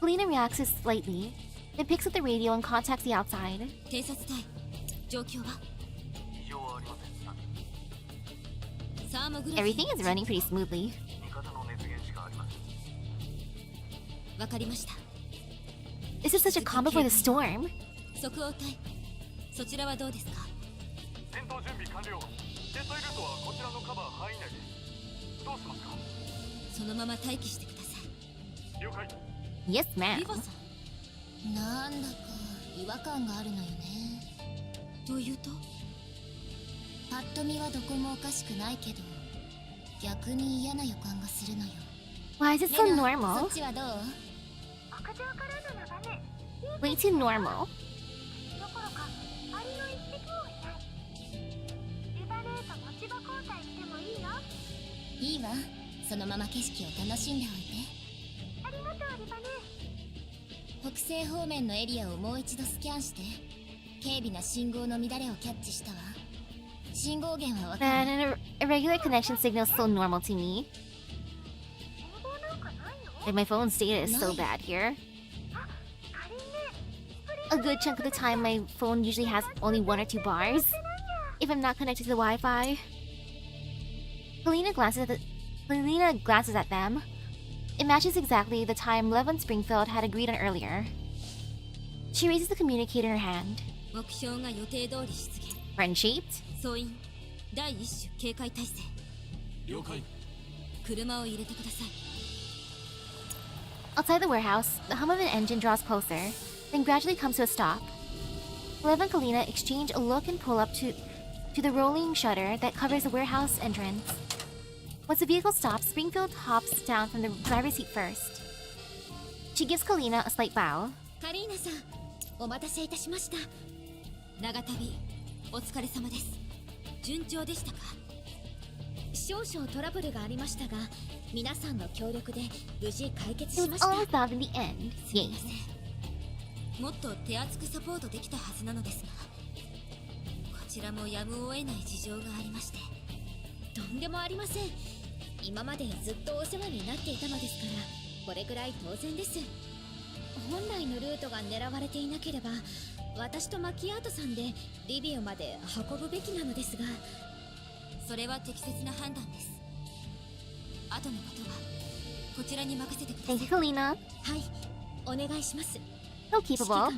[SPEAKER 1] Kalina reacts slightly, then picks up the radio and contacts the outside.
[SPEAKER 6] 偵察隊、状況は？
[SPEAKER 3] 異常はありません。
[SPEAKER 6] サーモグラフィー。
[SPEAKER 1] Everything is running pretty smoothly.
[SPEAKER 3] 味方の熱源しかありません。
[SPEAKER 6] わかりました。
[SPEAKER 1] This is such a calm before the storm.
[SPEAKER 6] 即応隊、そちらはどうですか？
[SPEAKER 3] 戦闘準備完了。決済ルートはこちらのカバー範囲内です。どうしますか？
[SPEAKER 6] そのまま待機してください。
[SPEAKER 3] 了解。
[SPEAKER 1] Yes, ma'am.
[SPEAKER 6] リバさん、なんだか違和感があるのよね。というと？パッと見はどこもおかしくないけど、逆に嫌な予感がするのよ。
[SPEAKER 1] Why is it so
[SPEAKER 6] レナ、そ
[SPEAKER 1] normal?
[SPEAKER 6] っちはどう？
[SPEAKER 5] 屋上からの眺め。
[SPEAKER 1] Way too normal.
[SPEAKER 5] どころかアリの一匹もいない。リバネーと持ち場交代してもいいよ。
[SPEAKER 6] いいわ。そのまま景色を楽しんでおいて。
[SPEAKER 5] ありがとうリバネ。
[SPEAKER 6] 北西方面のエリアをもう一度スキャンして、軽微な信号の乱れをキャッチしたわ。信号源はわかる。
[SPEAKER 1] Man, an irregular connection signal is so normal to me.
[SPEAKER 5] 信号なんかないの？
[SPEAKER 1] Like my phone's data is so bad here.
[SPEAKER 5] あ、仮ね。
[SPEAKER 1] A good chunk of the time, my phone usually has only 1 or 2 bars if I'm not connected to the Wi-Fi. Kalina glances at them. It matches exactly the time Lev and Springfield had agreed on earlier. She raises the communicator in her hand.
[SPEAKER 6] 目標が予定通り出現。
[SPEAKER 1] Friend-shaped?
[SPEAKER 6] 総員、第一種警戒態勢。
[SPEAKER 3] 了解。
[SPEAKER 6] 車を入れてください。
[SPEAKER 1] Outside the warehouse, the hum of an engine draws closer, then gradually comes to a stop. Lev and Kalina exchange a look and pull up to the rolling shutter that covers the warehouse entrance. Once the vehicle stops, Springfield hops down from the driver's seat first. She gives Kalina a slight bow.
[SPEAKER 6] カリーナさん、お待たせいたしました。長旅、お疲れ様です。順調でしたか？少々トラブルがありましたが、皆さんの協力で無事解決
[SPEAKER 1] It
[SPEAKER 6] しま
[SPEAKER 1] was
[SPEAKER 6] した。
[SPEAKER 1] all resolved in the end.
[SPEAKER 6] すみ
[SPEAKER 1] Yay.
[SPEAKER 6] ません。もっと手厚くサポートできたはずなのですが、こちらもやむを得ない事情がありまして。とんでもありません。今までずっとお世話になっていたのですから、これくらい当然です。本来のルートが狙われていなければ、私とマキアートさんでリビオまで運ぶべきなのですが、それは適切な判断です。後のことはこちらに任せてください。
[SPEAKER 1] Thank you, Kalina.
[SPEAKER 6] はい、お願いします。
[SPEAKER 1] So
[SPEAKER 6] 指揮
[SPEAKER 1] capable.
[SPEAKER 6] 官は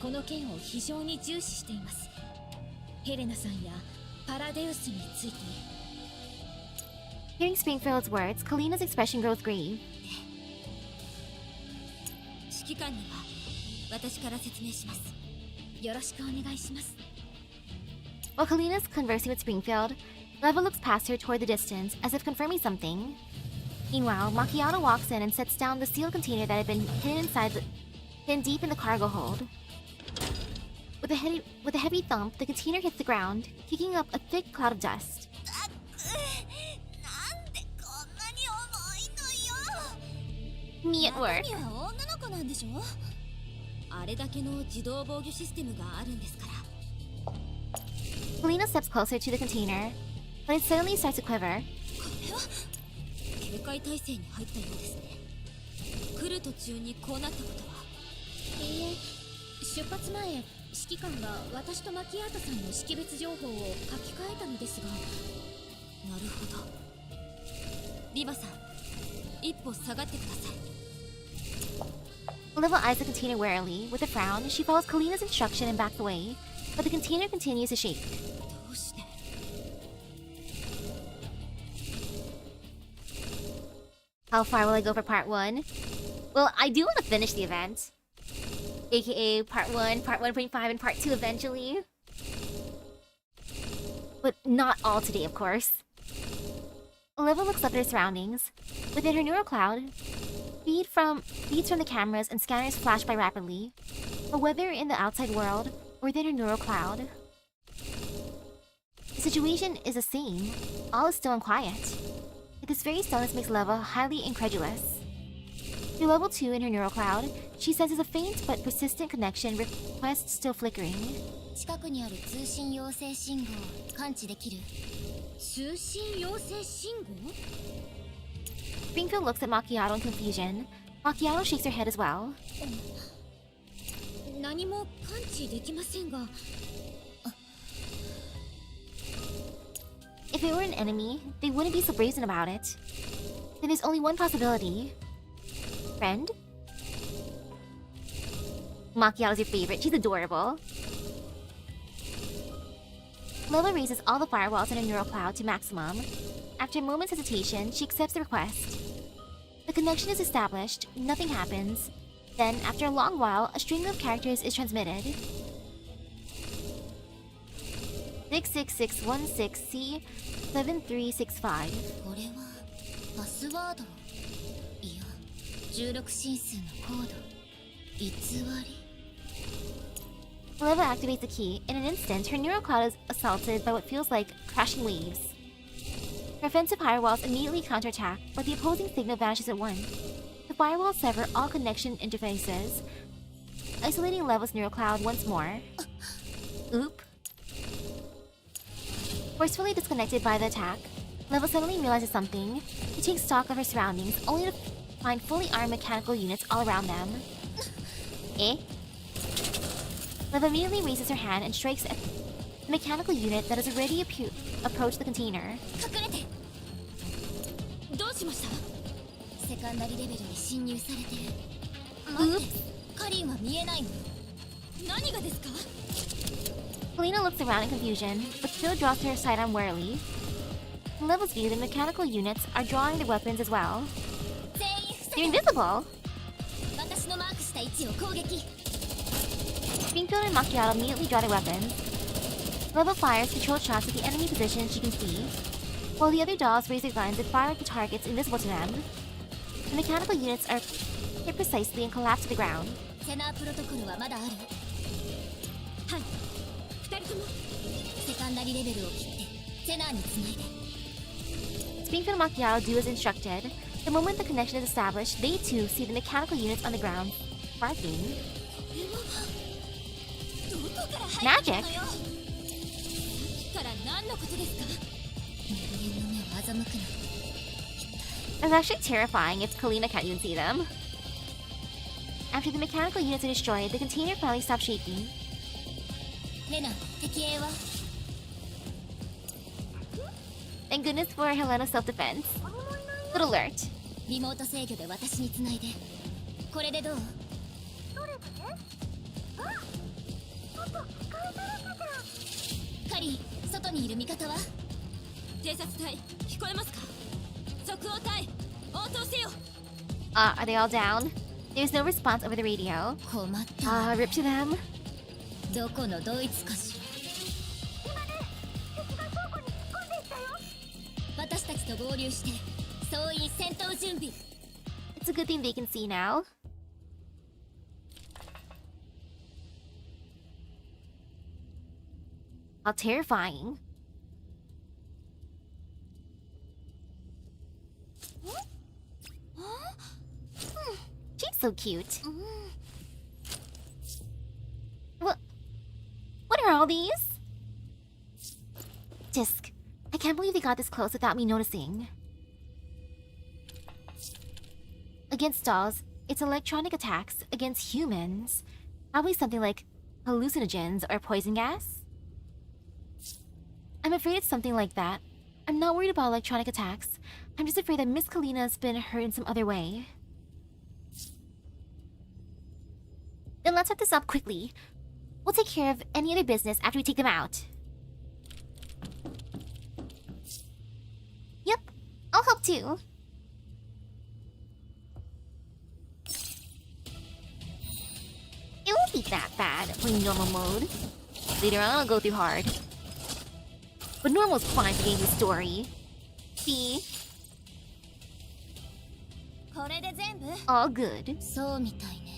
[SPEAKER 6] この件を非常に重視しています。ヘレナさんやパラデウスについて。
[SPEAKER 1] Hearing Springfield's words, Kalina's expression grows grave.
[SPEAKER 6] 指揮官には私から説明します。よろしくお願いします。
[SPEAKER 1] While Kalina's conversing with Springfield, Leva looks past her toward the distance, as if confirming something. Meanwhile, Macchiato walks in and sets down the sealed container that had been hidden deep in the cargo hold. With a heavy thump, the container hits the ground, kicking up a thick cloud of dust.
[SPEAKER 2] なんでこんなに重いのよ。
[SPEAKER 1] Me at
[SPEAKER 2] 中
[SPEAKER 1] work.
[SPEAKER 2] 身は女の子なんでしょ。
[SPEAKER 6] あれだけの自動防御システムがあるんですから。
[SPEAKER 1] Kalina steps closer to the container, but it suddenly starts to quiver.
[SPEAKER 6] これは警戒態勢に入ったようですね。来る途中にこうなったことは。いいえ、出発前指揮官が私とマキアートさんの識別情報を書き換えたのですが。なるほど。リバさん、一歩下がってください。
[SPEAKER 1] Leva eyes the container warily. With a frown, she follows Kalina's instruction and backs away, but the container continues to shake.
[SPEAKER 6] どうして。
[SPEAKER 1] How far will I go for part 1? Well, I do want to finish the event. AKA part 1, part 1.5, and part 2 eventually. But not all today, of course. Olivia looks up at her surroundings. Within her neural cloud, feeds from the cameras and scanners flash by rapidly. But whether in the outside world or within her neural cloud, the situation is the same. All is still and quiet. Yet this very stillness makes Leva highly incredulous. Through level 2 in her neural cloud, she senses a faint but persistent connection request still flickering.
[SPEAKER 2] 近くにある通信要請信号を感知できる。
[SPEAKER 6] 通信要請信号？
[SPEAKER 1] Springfield looks at Macchiato in confusion. Macchiato shakes her head as well.
[SPEAKER 6] 何も感知できませんが。
[SPEAKER 1] If it were an enemy, they wouldn't be so brazen about it. Then there's only one possibility. Friend? Macchiato's your favorite. She's adorable. Leva raises all the firewalls in her neural cloud to maximum. After a moment's hesitation, she accepts the request. The connection is established, nothing happens. Then, after a long while, a string of characters is transmitted. 66616C7365.
[SPEAKER 2] これはパスワード。いや、16進数のコード。偽り。
[SPEAKER 1] Leva activates the key. In an instant, her neural cloud is assaulted by what feels like crashing waves. Her offensive firewalls immediately counterattack, but the opposing signal vanishes at once. The firewalls sever all connection interfaces, isolating Leva's neural cloud once more. Oop. Forcefully disconnected by the attack, Leva suddenly realizes something. She takes stock of her surroundings, only to find fully armed mechanical units all around them. Eh? Leva immediately raises her hand and strikes at the mechanical unit that has already approached the container.
[SPEAKER 2] 隠れて。
[SPEAKER 6] どうしました？
[SPEAKER 2] セカンダリレベルに侵入されてる。待って、カリンは見えないの？
[SPEAKER 6] 何がですか？
[SPEAKER 1] Kalina looks around in confusion, but still draws her sidearm warily. In Leva's view, the mechanical units are drawing their weapons as well.
[SPEAKER 2] 全員伏せ
[SPEAKER 1] They're
[SPEAKER 2] て。
[SPEAKER 1] invisible!
[SPEAKER 2] 私のマークした位置を攻撃。
[SPEAKER 1] Springfield and Macchiato immediately draw their weapons. Leva fires controlled shots at the enemy positions she can see, while the other dolls raise their guns and fire at the targets invisible to them. The mechanical units are hit precisely and collapse to the ground.
[SPEAKER 2] セナープロトコルはまだある？
[SPEAKER 6] はい。二人とも。
[SPEAKER 2] セカンダリレベルを切ってセナーにつないで。
[SPEAKER 1] Springfield and Macchiato do as instructed. The moment the connection is established, they too see the mechanical units on the ground, barking.
[SPEAKER 2] どこから入ってきた
[SPEAKER 1] Magic!
[SPEAKER 2] のよ。
[SPEAKER 6] から何のことですか？
[SPEAKER 2] 人間の目を欺くな。
[SPEAKER 1] It's actually terrifying if Kalina can't even see them. After the mechanical units are destroyed, the container finally stops shaking.
[SPEAKER 6] レナ、敵影は
[SPEAKER 1] Thank goodness for Helena's self-defense. Good alert.
[SPEAKER 6] リモート制御で私に繋いで。これでどう？カリー、外にいる味方は？偵察隊、聞こえますか？即応隊、応答せよ。
[SPEAKER 1] Are they all down? There's no response over the radio.
[SPEAKER 6] 困ったわ。
[SPEAKER 1] Rip to them.
[SPEAKER 6] どこのドイツかしら。私たちと合流して総員戦闘準備。
[SPEAKER 1] It's a good thing they can see now. How terrifying. She's so cute. What are all these? Disc. I can't believe they got this close without me noticing. Against dolls, it's electronic attacks against humans. Probably something like hallucinogens or poison gas? I'm afraid it's something like that. I'm not worried about electronic attacks. I'm just afraid that Miss Kalina's been hurt in some other way. Then let's wrap this up quickly. We'll take care of any other business after we take them out. Yep, I'll help too. It won't be that bad playing normal mode. Later on, I'll go through hard. But normal's fine for getting the story. See?
[SPEAKER 6] これで全部？
[SPEAKER 1] All good.
[SPEAKER 6] そうみたいね。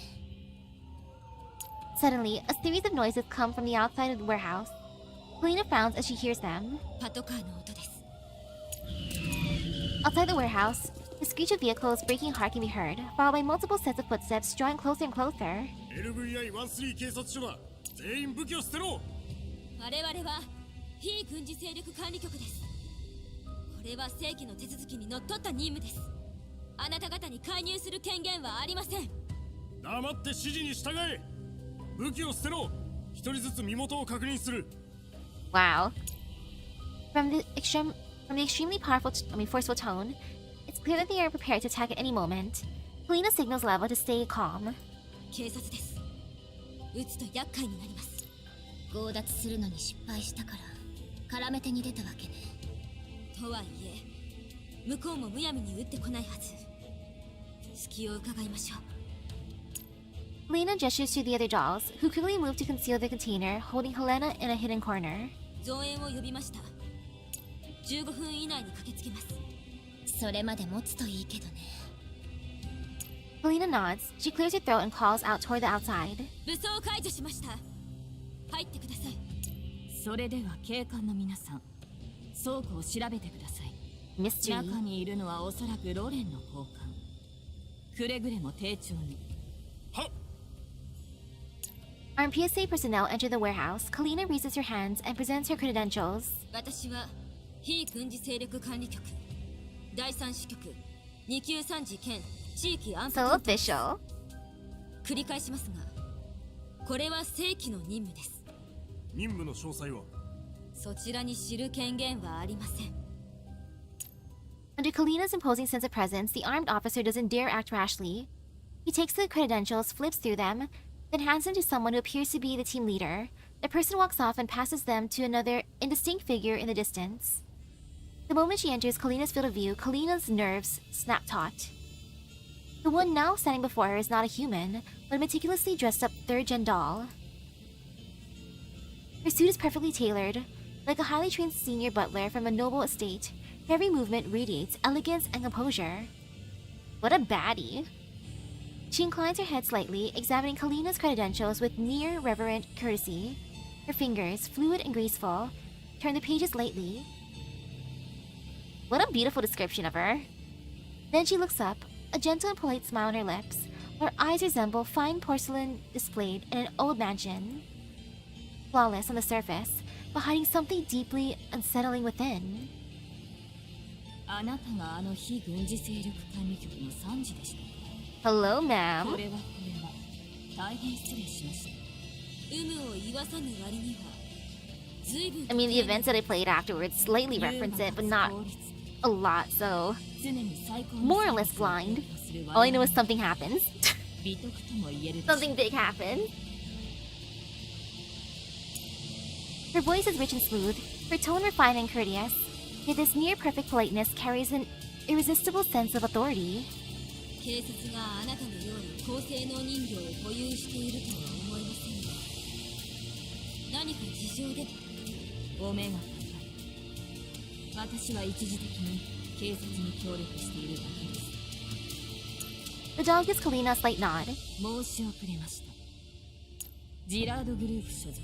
[SPEAKER 1] Suddenly, a series of noises come from the outside of the warehouse. Kalina frowns as she hears them.
[SPEAKER 6] パトカーの音です。
[SPEAKER 1] Outside the warehouse, the screech of vehicles breaking hard can be heard, followed by multiple sets of footsteps drawing closer and closer.
[SPEAKER 3] LVI-13 警察署だ。全員武器を捨てろ。
[SPEAKER 6] 我々は非軍事勢力管理局です。これは正規の手続きにのっとった任務です。あなた方に介入する権限はありません。
[SPEAKER 3] 黙って指示に従え。武器を捨てろ。一人ずつ身元を確認する。
[SPEAKER 1] Wow. From the extremely forceful tone, it's clear that they are prepared to attack at any moment. Kalina signals Lava to stay calm.
[SPEAKER 6] 警察です。撃つと厄介になります。強奪するのに失敗したから絡め手に出たわけね。とはいえ、向こうもむやみに撃ってこないはず。隙を伺いましょう。
[SPEAKER 1] Kalina gestures to the other dolls, who quickly move to conceal the container, holding Helena in a hidden corner.
[SPEAKER 6] 増援を呼びました。15分以内に駆けつけます。それまで持つといいけどね。
[SPEAKER 1] Kalina nods. She clears her throat and calls out toward the outside.
[SPEAKER 6] 武装解除しました。入ってください。
[SPEAKER 11] それでは警官の皆さん、倉庫を調べてください。
[SPEAKER 1] Mystery.
[SPEAKER 11] 中にいるのはおそらくロレンの高官。くれぐれも丁重に。
[SPEAKER 3] はっ。
[SPEAKER 1] Armed PSA personnel enter the warehouse. Kalina raises her hands and presents her credentials.
[SPEAKER 6] 私は非軍事勢力管理局第三支局293次兼地域安保
[SPEAKER 1] So official.
[SPEAKER 6] 繰り返しますが、これは正規の任務です。
[SPEAKER 3] 任務の詳細は？
[SPEAKER 6] そちらに知る権限はありません。
[SPEAKER 1] Under Kalina's imposing sense of presence, the armed officer doesn't dare act rashly. He takes the credentials, flips through them, then hands them to someone who appears to be the team leader. The person walks off and passes them to another indistinct figure in the distance. The moment she enters Kalina's field of view, Kalina's nerves snap taut. The one now standing before her is not a human, but a meticulously dressed up third-gen doll. Her suit is perfectly tailored, like a highly trained senior butler from a noble estate. Every movement radiates elegance and composure. What a baddie. She inclines her head slightly, examining Kalina's credentials with near reverent courtesy. Her fingers, fluid and graceful, turn the pages lightly. What a beautiful description of her. Then she looks up, a gentle and polite smile on her lips. Her eyes resemble fine porcelain displayed in an old mansion. Flawless on the surface, but hiding something deeply unsettling within.
[SPEAKER 11] あなたがあの非軍事勢力管理局の参事でした。
[SPEAKER 1] Hello, ma'am.
[SPEAKER 11] これは大変失礼しました。
[SPEAKER 6] 有無を言わさぬ割には
[SPEAKER 1] I mean, the events that I played afterwards slightly reference it, but not a lot, so more or less blind. All I know is something happens. Something big happens. Her voice is rich and smooth, her tone refined and courteous, yet this near-perfect politeness carries an irresistible sense of authority.
[SPEAKER 6] 警察があなたのような高性能人形を保有しているとは思いませんが、何か事情でお目が高い。私は一時的に警察に協力しているだけです。
[SPEAKER 1] The dog gives Kalina a slight nod.
[SPEAKER 11] 申し遅れました。ジラードグループ所属、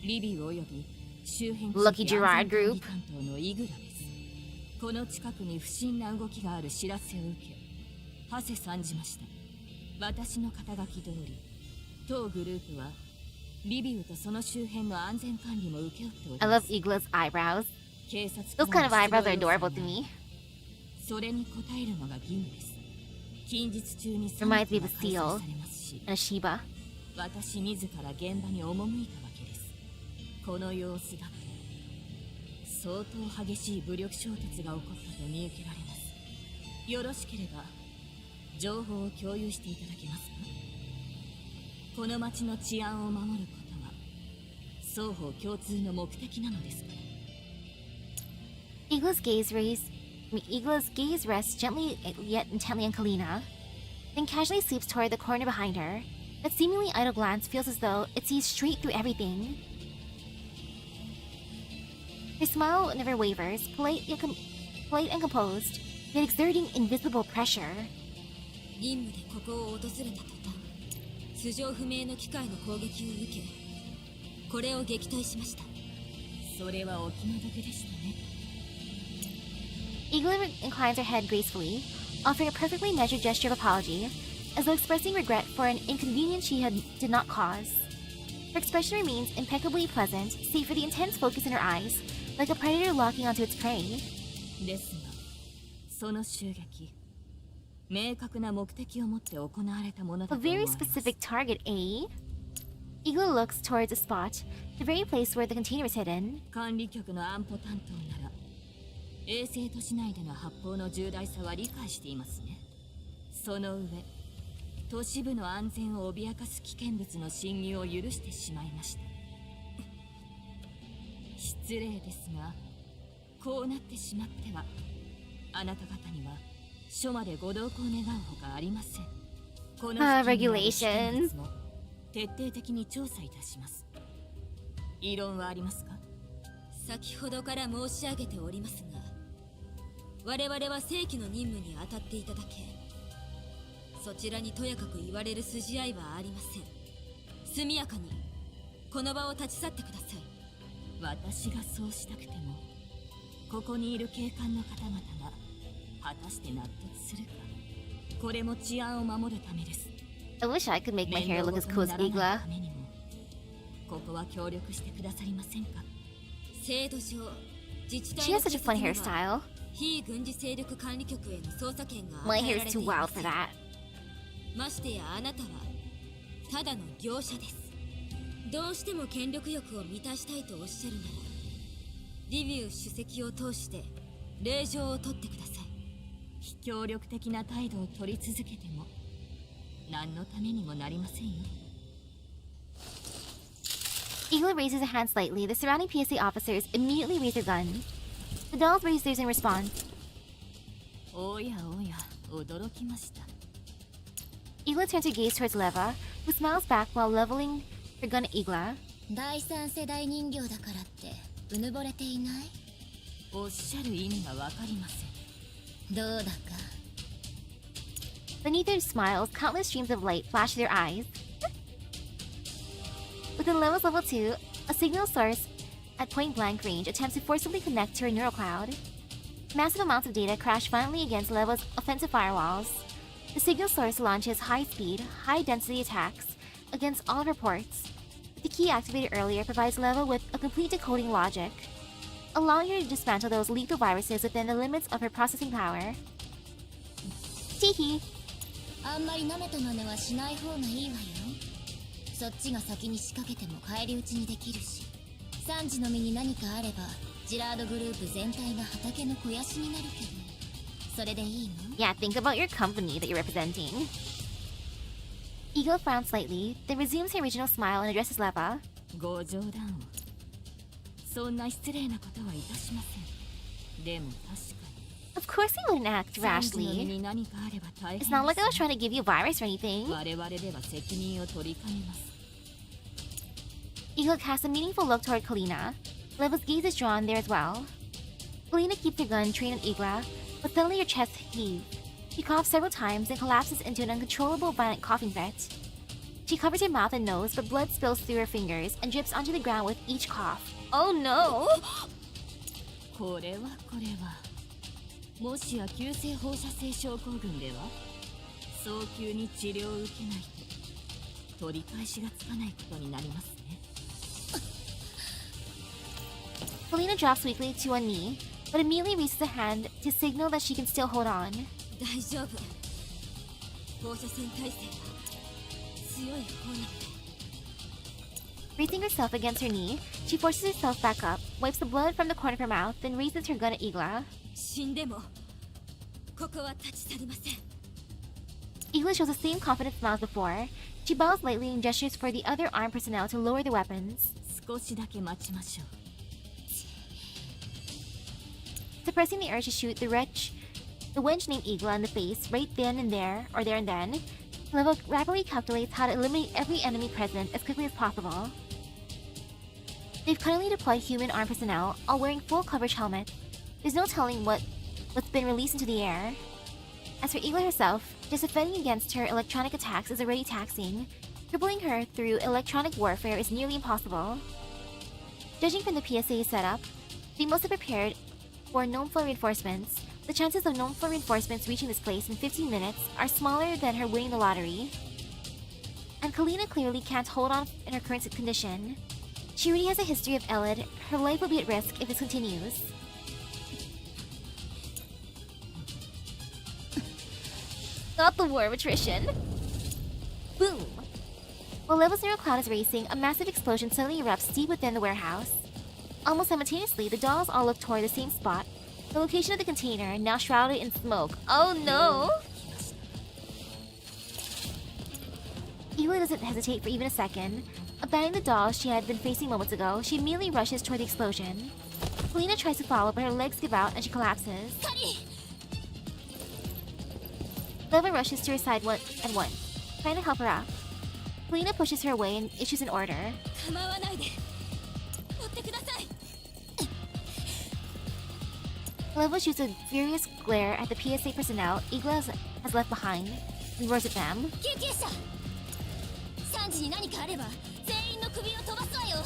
[SPEAKER 11] リビウおよび周辺地域安全管理担当のイグラです。この近くに不審な動きがある知らせを受け、ハセ参じました。私の肩書き通り、当グループはリビウとその周辺の安全管理も請け負っております。
[SPEAKER 1] I love Igla's eyebrows.
[SPEAKER 11] 警察
[SPEAKER 1] Those kind of eyebrows are adorable to me.
[SPEAKER 11] それに応えるのが義務です。近日中に
[SPEAKER 1] Reminds me of a seal
[SPEAKER 11] されますし、
[SPEAKER 1] and a Shiba.
[SPEAKER 11] 私自ら現場に赴いたわけです。この様子だと相当激しい武力衝突が起こったと見受けられます。よろしければ情報を共有していただけますか？この町の治安を守ることは双方共通の目的なのですから。
[SPEAKER 1] Igla's gaze rests gently yet intently on Kalina, then casually sweeps toward the corner behind her. That seemingly idle glance feels as though it sees straight through everything. Her smile never wavers, polite and composed, yet exerting invisible pressure.
[SPEAKER 6] 任務でここを訪れた途端、素性不明の機械の攻撃を受け、これを撃退しました。
[SPEAKER 11] それはお気の毒でしたね。
[SPEAKER 1] Igla inclines her head gracefully, offering a perfectly measured gesture of apology, as though expressing regret for an inconvenience she did not cause. Her expression remains impeccably pleasant, save for the intense focus in her eyes, like a predator locking onto its prey.
[SPEAKER 11] ですが、その襲撃、明確な目的を持って行われたものだ
[SPEAKER 1] A
[SPEAKER 11] と思わ
[SPEAKER 1] very
[SPEAKER 11] れます。
[SPEAKER 1] specific target, eh? Igla looks towards a spot, the very place where the container is hidden.
[SPEAKER 11] 管理局の安保担当なら、衛星都市内での発砲の重大さは理解していますね。その上、都市部の安全を脅かす危険物の侵入を許してしまいました。失礼ですが、こうなってしまっては、あなた方には署までご同行願うほかありません。この付近の危険物も徹底的に調査いたします。異論はありますか？
[SPEAKER 6] 先ほどから申し上げておりますが、我々は正規の任務に当たっていただけ、そちらにとやかく言われる筋合いはありません。速やかにこの場を立ち去ってください。
[SPEAKER 11] 私がそうしたくても、ここにいる警官の方々が果たして納得するか。これも治安を守るためです。
[SPEAKER 1] I wish I could make my hair look as cool as Igla.
[SPEAKER 11] ここは協力してくださりませんか？
[SPEAKER 6] 制度上、自治
[SPEAKER 1] She
[SPEAKER 6] 体
[SPEAKER 1] has such a fun hairstyle.
[SPEAKER 6] 非軍事勢力管理局への捜査権が
[SPEAKER 1] My
[SPEAKER 6] 与え
[SPEAKER 1] hair
[SPEAKER 6] られ
[SPEAKER 1] is
[SPEAKER 6] て
[SPEAKER 1] too
[SPEAKER 6] いま
[SPEAKER 1] wild
[SPEAKER 6] せ
[SPEAKER 1] for
[SPEAKER 6] ん。
[SPEAKER 1] that.
[SPEAKER 6] ましてやあなたはただの業者です。どうしても権力欲を満たしたいとおっしゃるなら、リビウ主席を通して令状を取ってください。
[SPEAKER 11] 非協力的な態度を取り続けても何のためにもなりませんよ。
[SPEAKER 1] Igla raises a hand slightly. The surrounding PSA officers immediately raise their gun. The dolls raise theirs in response.
[SPEAKER 11] おやおや、驚きました。
[SPEAKER 1] Igla turns her gaze towards Leva, who smiles back while leveling her gun at Igla.
[SPEAKER 6] 第三世代人形だからってうぬぼれていない？
[SPEAKER 11] おっしゃる意味がわかりません。
[SPEAKER 6] どうだか。
[SPEAKER 1] Beneath their smiles, countless streams of light flash their eyes. Within Leva's level 2, a signal source at point-blank range attempts to forcibly connect to her neural cloud. Massive amounts of data crash violently against Leva's offensive firewalls. The signal source launches high-speed, high-density attacks against all reports. The key activated earlier provides Leva with a complete decoding logic, allowing her to dismantle those lethal viruses within the limits of her processing power. Teehee!
[SPEAKER 6] あんまり舐めた真似はしない方がいいわよ。そっちが先に仕掛けても返り討ちにできるし。サンジの身に何かあればジラードグループ全体が畑の肥やしになるけど、それでいいの？
[SPEAKER 1] Yeah, think about your company that you're representing. Eagle frowns slightly, then resumes her original smile and addresses Leva.
[SPEAKER 11] ご冗談を。そんな失礼なことはいたしません。でも確かに。
[SPEAKER 1] Of course I wouldn't act
[SPEAKER 11] サンジの身
[SPEAKER 1] rashly.
[SPEAKER 11] に何かあれば大変で
[SPEAKER 1] It's
[SPEAKER 11] す。
[SPEAKER 1] not like I was trying to give you a virus or anything.
[SPEAKER 11] 我々では責任を取りかねます。
[SPEAKER 1] Eagle casts a meaningful look toward Kalina. Leva's gaze is drawn there as well. Kalina keeps her gun trained on Igla, but suddenly her chest heaves. She coughs several times and collapses into an uncontrollable violent coughing fit. She covers her mouth and nose, but blood spills through her fingers and drips onto the ground with each cough. Oh no!
[SPEAKER 11] これはもしや急性放射性症候群では早急に治療を受けないと取り返しがつかないことになりますね。
[SPEAKER 1] Kalina drops weakly to one knee, but immediately raises a hand to signal that she can still hold on.
[SPEAKER 6] 大丈夫。放射線耐性が強い方なんで。
[SPEAKER 1] Bracing herself against her knee, she forces herself back up, wipes the blood from the corner of her mouth, then raises her gun at Igla.
[SPEAKER 6] 死んでもここは立ち去りません。
[SPEAKER 1] Igla shows the same confident smile as before. She bows lightly and gestures for the other armed personnel to lower their weapons.
[SPEAKER 11] 少しだけ待ちましょう。
[SPEAKER 1] Suppressing the urge to shoot the wench named Igla in the face right then and there, or there and then, Leva rapidly calculates how to eliminate every enemy present as quickly as possible. They've cunningly deployed human armed personnel, all wearing full coverage helmets. There's no telling what's been released into the air. As for Igla herself, just defending against her electronic attacks is already taxing. Crippling her through electronic warfare is nearly impossible. Judging from the PSA setup, they must have prepared for gnome floor reinforcements. The chances of gnome floor reinforcements reaching this place in 15 minutes are smaller than her winning the lottery. And Kalina clearly can't hold on in her current condition. She already has a history of Elid. Her life will be at risk if this continues. Not the war of attrition. Boom! While Level's neural cloud is racing, a massive explosion suddenly erupts deep within the warehouse. Almost simultaneously, the dolls all look toward the same spot, the location of the container, now shrouded in smoke. Oh no! Igla doesn't hesitate for even a second. Abandoning the dolls she had been facing moments ago, she immediately rushes toward the explosion. Kalina tries to follow, but her legs give out and she collapses. Leva rushes to her side at once, trying to help her up. Kalina pushes her away and issues an order.
[SPEAKER 6] 構わないで。追ってください。
[SPEAKER 1] Leva shoots a furious glare at the PSA personnel Igla has left behind and roars at them.
[SPEAKER 6] 救急車。サンジに何かあれば全員の首を飛ばすわよ。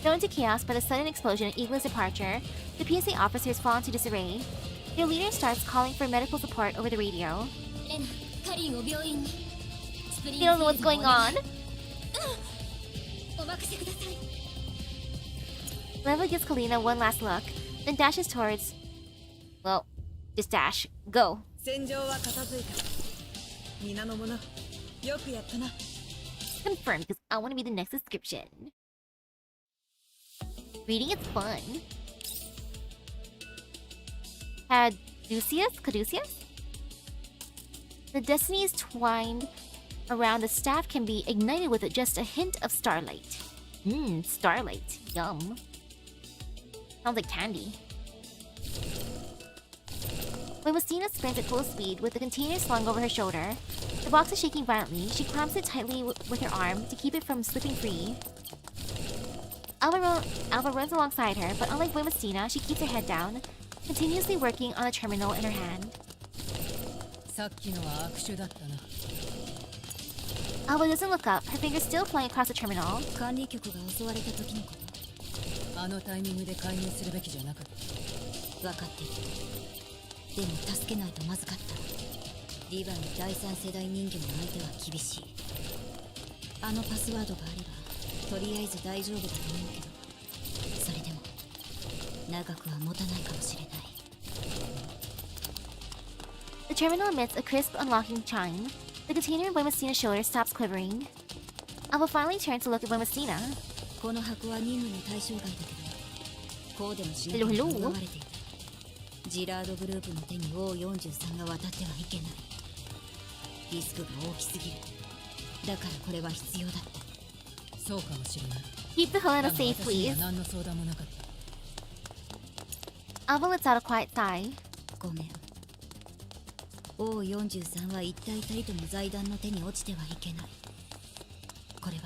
[SPEAKER 1] Thrown into chaos by the sudden explosion and Igla's departure, the PSA officers fall into disarray. Their leader starts calling for medical support over the radio.
[SPEAKER 6] レナ、カリンを病院に。
[SPEAKER 1] They don't know what's going on.
[SPEAKER 6] お任せください。
[SPEAKER 1] Leva gives Kalina one last look, then dashes towards... Well, just dash. Go.
[SPEAKER 7] 戦場は片付いた。皆の者、よくやったな。
[SPEAKER 1] Confirmed, because I want to be the next description. Reading is fun. Caduceus? The destinies twined around the staff can be ignited with just a hint of starlight. Starlight. Yum. Sounds like candy. When Messina sprints at full speed with the container slung over her shoulder, the box is shaking violently. She clamps it tightly with her arm to keep it from slipping free. Alva runs alongside her, but unlike Messina, she keeps her head down, continuously working on the terminal in her hand.
[SPEAKER 11] さっきのは悪手だったな。
[SPEAKER 1] Alva doesn't look up, her fingers still flying across the terminal.
[SPEAKER 6] 管理局が襲われた時のこと。
[SPEAKER 11] あのタイミングで介入するべきじゃなかった。
[SPEAKER 6] 分かっている。でも助けないとまずかった。リヴァに第三世代人魚の相手は厳しい。あのパスワードがあれば、とりあえず大丈夫だと思うけど、それでも長くは持たないかもしれない。
[SPEAKER 1] The terminal emits a crisp unlocking chime. The container by Messina's shoulder stops quivering. Alva finally turns to look at Boimostina.
[SPEAKER 6] この箱は任務の対象外だけど、こうでもしなきゃ
[SPEAKER 1] Hello,
[SPEAKER 6] 奪
[SPEAKER 1] hello.
[SPEAKER 6] われていた。ジラードグループの手に O43 が渡ってはいけない。リスクが大きすぎる。だからこれは必要だった。
[SPEAKER 11] そうかもしれない。
[SPEAKER 1] Keep the Helena
[SPEAKER 11] だが
[SPEAKER 1] safe,
[SPEAKER 11] 私に
[SPEAKER 1] please.
[SPEAKER 11] は何の相談もなかった。
[SPEAKER 1] Alva lets out a quiet sigh.
[SPEAKER 6] ごめん。O43 は一体たりとも財団の手に落ちてはいけない。これは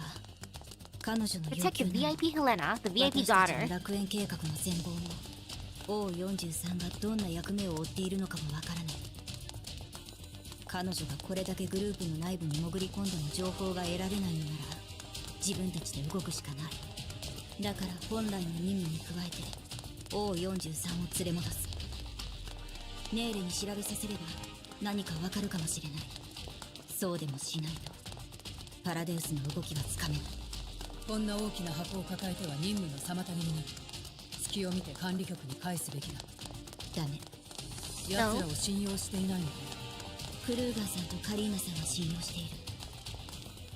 [SPEAKER 6] 彼女の要
[SPEAKER 1] Protect
[SPEAKER 6] 求
[SPEAKER 1] the
[SPEAKER 6] なの。
[SPEAKER 1] VIP Helena, the VIP
[SPEAKER 6] 私たちの
[SPEAKER 1] daughter.
[SPEAKER 6] 楽園計画の全貌も O43 がどんな役目を負っているのかもわからない。彼女がこれだけグループの内部に潜り込んでも情報が得られないのなら自分たちで動くしかない。だから本来の任務に加えて O43 を連れ戻す。ネーレに調べさせれば何かわかるかもしれない。そうでもしないとパラデウスの動きはつかめない。
[SPEAKER 11] こんな大きな箱を抱えては任務の妨げになる。隙を見て管理局に返すべきだ。
[SPEAKER 6] ダメ。
[SPEAKER 11] 奴らを信用していないのか。
[SPEAKER 6] クルーガーさんとカリーナさんは信用している。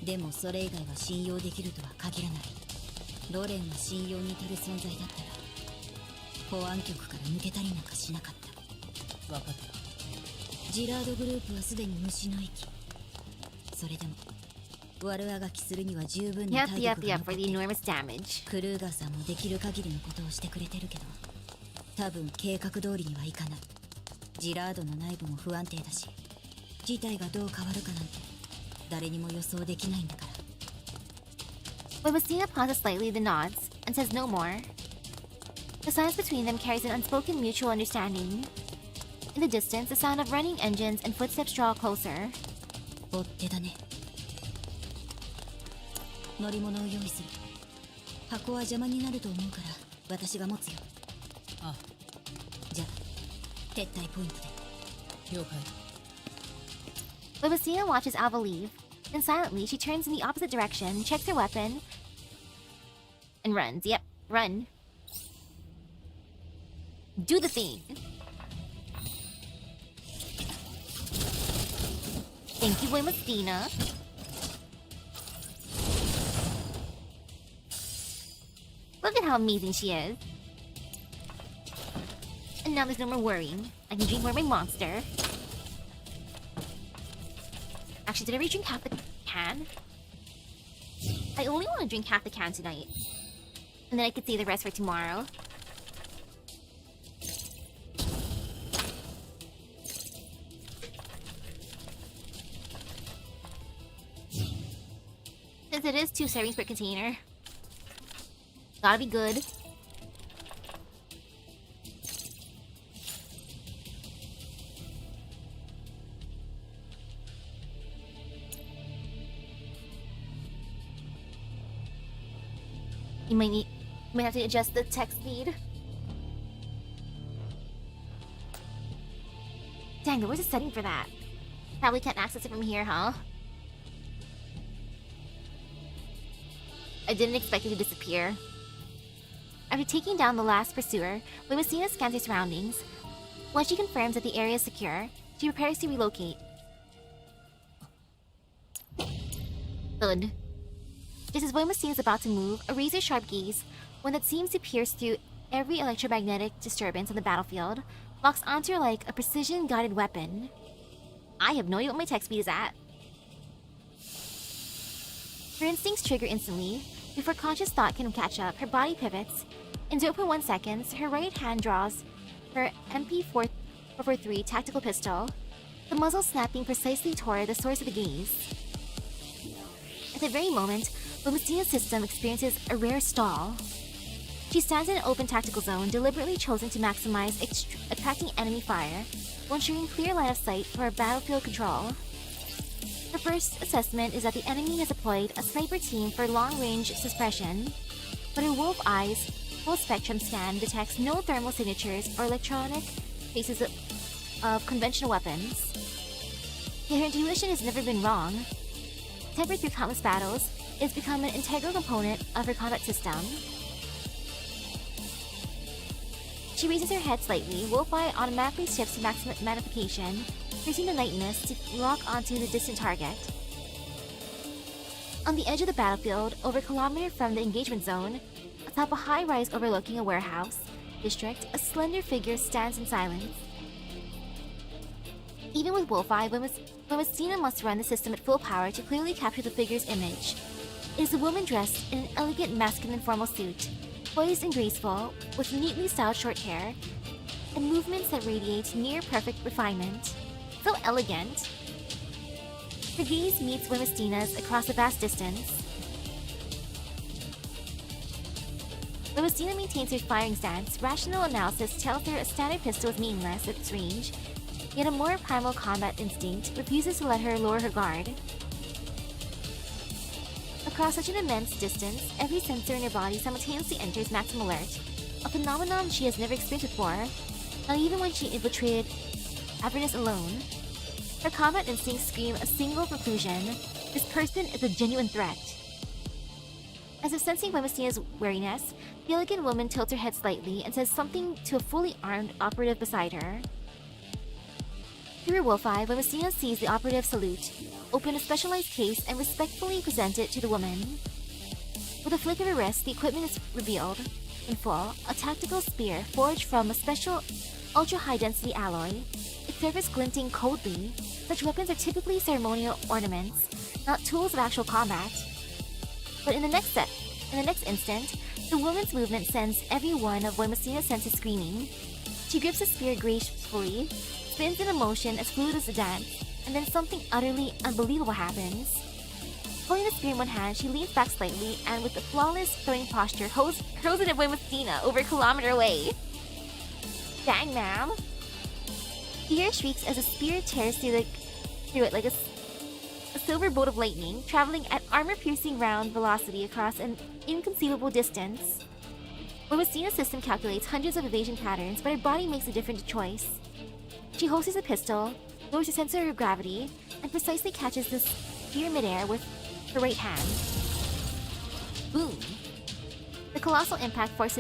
[SPEAKER 6] でもそれ以外は信用できるとは限らない。ロレンは信用に足る存在だったら保安局から抜けたりなんかしなかった。
[SPEAKER 11] 分かった。
[SPEAKER 6] ジラードグループはすでに虫の息。それでも悪あがきするには十分な
[SPEAKER 1] Yep,
[SPEAKER 6] 体
[SPEAKER 1] yep,
[SPEAKER 6] 力が
[SPEAKER 1] yep,
[SPEAKER 6] 残
[SPEAKER 1] for
[SPEAKER 6] って
[SPEAKER 1] the
[SPEAKER 6] いる。
[SPEAKER 1] enormous damage.
[SPEAKER 6] クルーガーさんもできる限りのことをしてくれてるけど多分計画通りにはいかない。ジラードの内部も不安定だし事態がどう変わるかなんて誰にも予想できないんだから。
[SPEAKER 1] Boimostina pauses slightly, then nods, and says no more. The silence between them carries an unspoken mutual understanding. In the distance, the sound of running engines and footsteps draw closer.
[SPEAKER 6] 追っ手だね。乗り物を用意する。箱は邪魔になると思うから私が持つよ。
[SPEAKER 11] あ、
[SPEAKER 6] じゃあ撤退ポイントで。
[SPEAKER 11] 了解。
[SPEAKER 1] Boimostina watches Alva leave. Then silently, she turns in the opposite direction, checks her weapon, and runs. Yep, run. Do the thing. Thank you, Boimostina. Look at how amazing she is. And now there's no more worrying. I can drink more of my monster. Actually, did I already drink half the can? I only want to drink half the can tonight. And then I could save the rest for tomorrow. Since it is 2 servings per container. Gotta be good. You might have to adjust the text speed. Dang, where's the setting for that? Probably can't access it from here, huh? I didn't expect it to disappear. After taking down the last pursuer, Boimostina scans her surroundings. Once she confirms that the area is secure, she prepares to relocate. Thud. Just as Boimostina is about to move, a razor-sharp gaze, one that seems to pierce through every electromagnetic disturbance on the battlefield, locks onto her like a precision-guided weapon. I have no idea what my text speed is at. Her instincts trigger instantly. Before conscious thought can catch up, her body pivots. In 0.1 seconds, her right hand draws her MP443 tactical pistol, the muzzle snapping precisely toward the source of the gaze. At that very moment, Boimostina's system experiences a rare stall. She stands in an open tactical zone, deliberately chosen to maximize attracting enemy fire, while ensuring clear line of sight for her battlefield control. Her first assessment is that the enemy has deployed a sniper team for long-range suppression, but her wolf eyes full-spectrum scan detects no thermal signatures or electronic traces of conventional weapons. Yet her intuition has never been wrong. Tempered through countless battles, it has become an integral component of her combat system. She raises her head slightly, wolf eye automatically shifts to maximum magnification, piercing the night mist to lock onto the distant target. On the edge of the battlefield, over a kilometer from the engagement zone, atop a high rise overlooking a warehouse district, a slender figure stands in silence. Even with Wolf-Eye, Wemestina must run the system at full power to clearly capture the figure's image. It is a woman dressed in an elegant masculine formal suit, poised and graceful, with neatly styled short hair, and movements that radiate near-perfect refinement. So elegant. Her gaze meets Wemestina's across a vast distance. Wemestina maintains her firing stance. Rational analysis tells her a standard pistol is meaningless at its range, yet a more primal combat instinct refuses to let her lower her guard. Across such an immense distance, every sensor in her body simultaneously enters maximum alert, a phenomenon she has never experienced before, not even when she infiltrated Avernus alone. Her combat instincts scream a single conclusion: this person is a genuine threat. As if sensing Wemestina's wariness, the elegant woman tilts her head slightly and says something to a fully armed operative beside her. Through her Wolf-Eye, Wemestina sees the operative salute, open a specialized case, and respectfully present it to the woman. With a flick of her wrist, the equipment is revealed. In full, a tactical spear forged from a special ultra-high-density alloy, its surface glinting coldly. Such weapons are typically ceremonial ornaments, not tools of actual combat. But in the next instant, the woman's movement sends every one of Wemestina's senses screaming. She grips the spear gracefully, spins in a motion as fluid as a dance, and then something utterly unbelievable happens. Holding the spear in one hand, she leans back slightly and, with a flawless throwing posture, hurls it at Wemestina over a kilometer away. Dang, ma'am! You hear shrieks as a spear tears through it like a silver bolt of lightning, traveling at armor-piercing round velocity across an inconceivable distance. Wemestina's system calculates hundreds of evasion patterns, but her body makes a different choice. She holsters a pistol, lowers her sensor of gravity, and precisely catches the spear midair with her right hand. Boom! The colossal impact force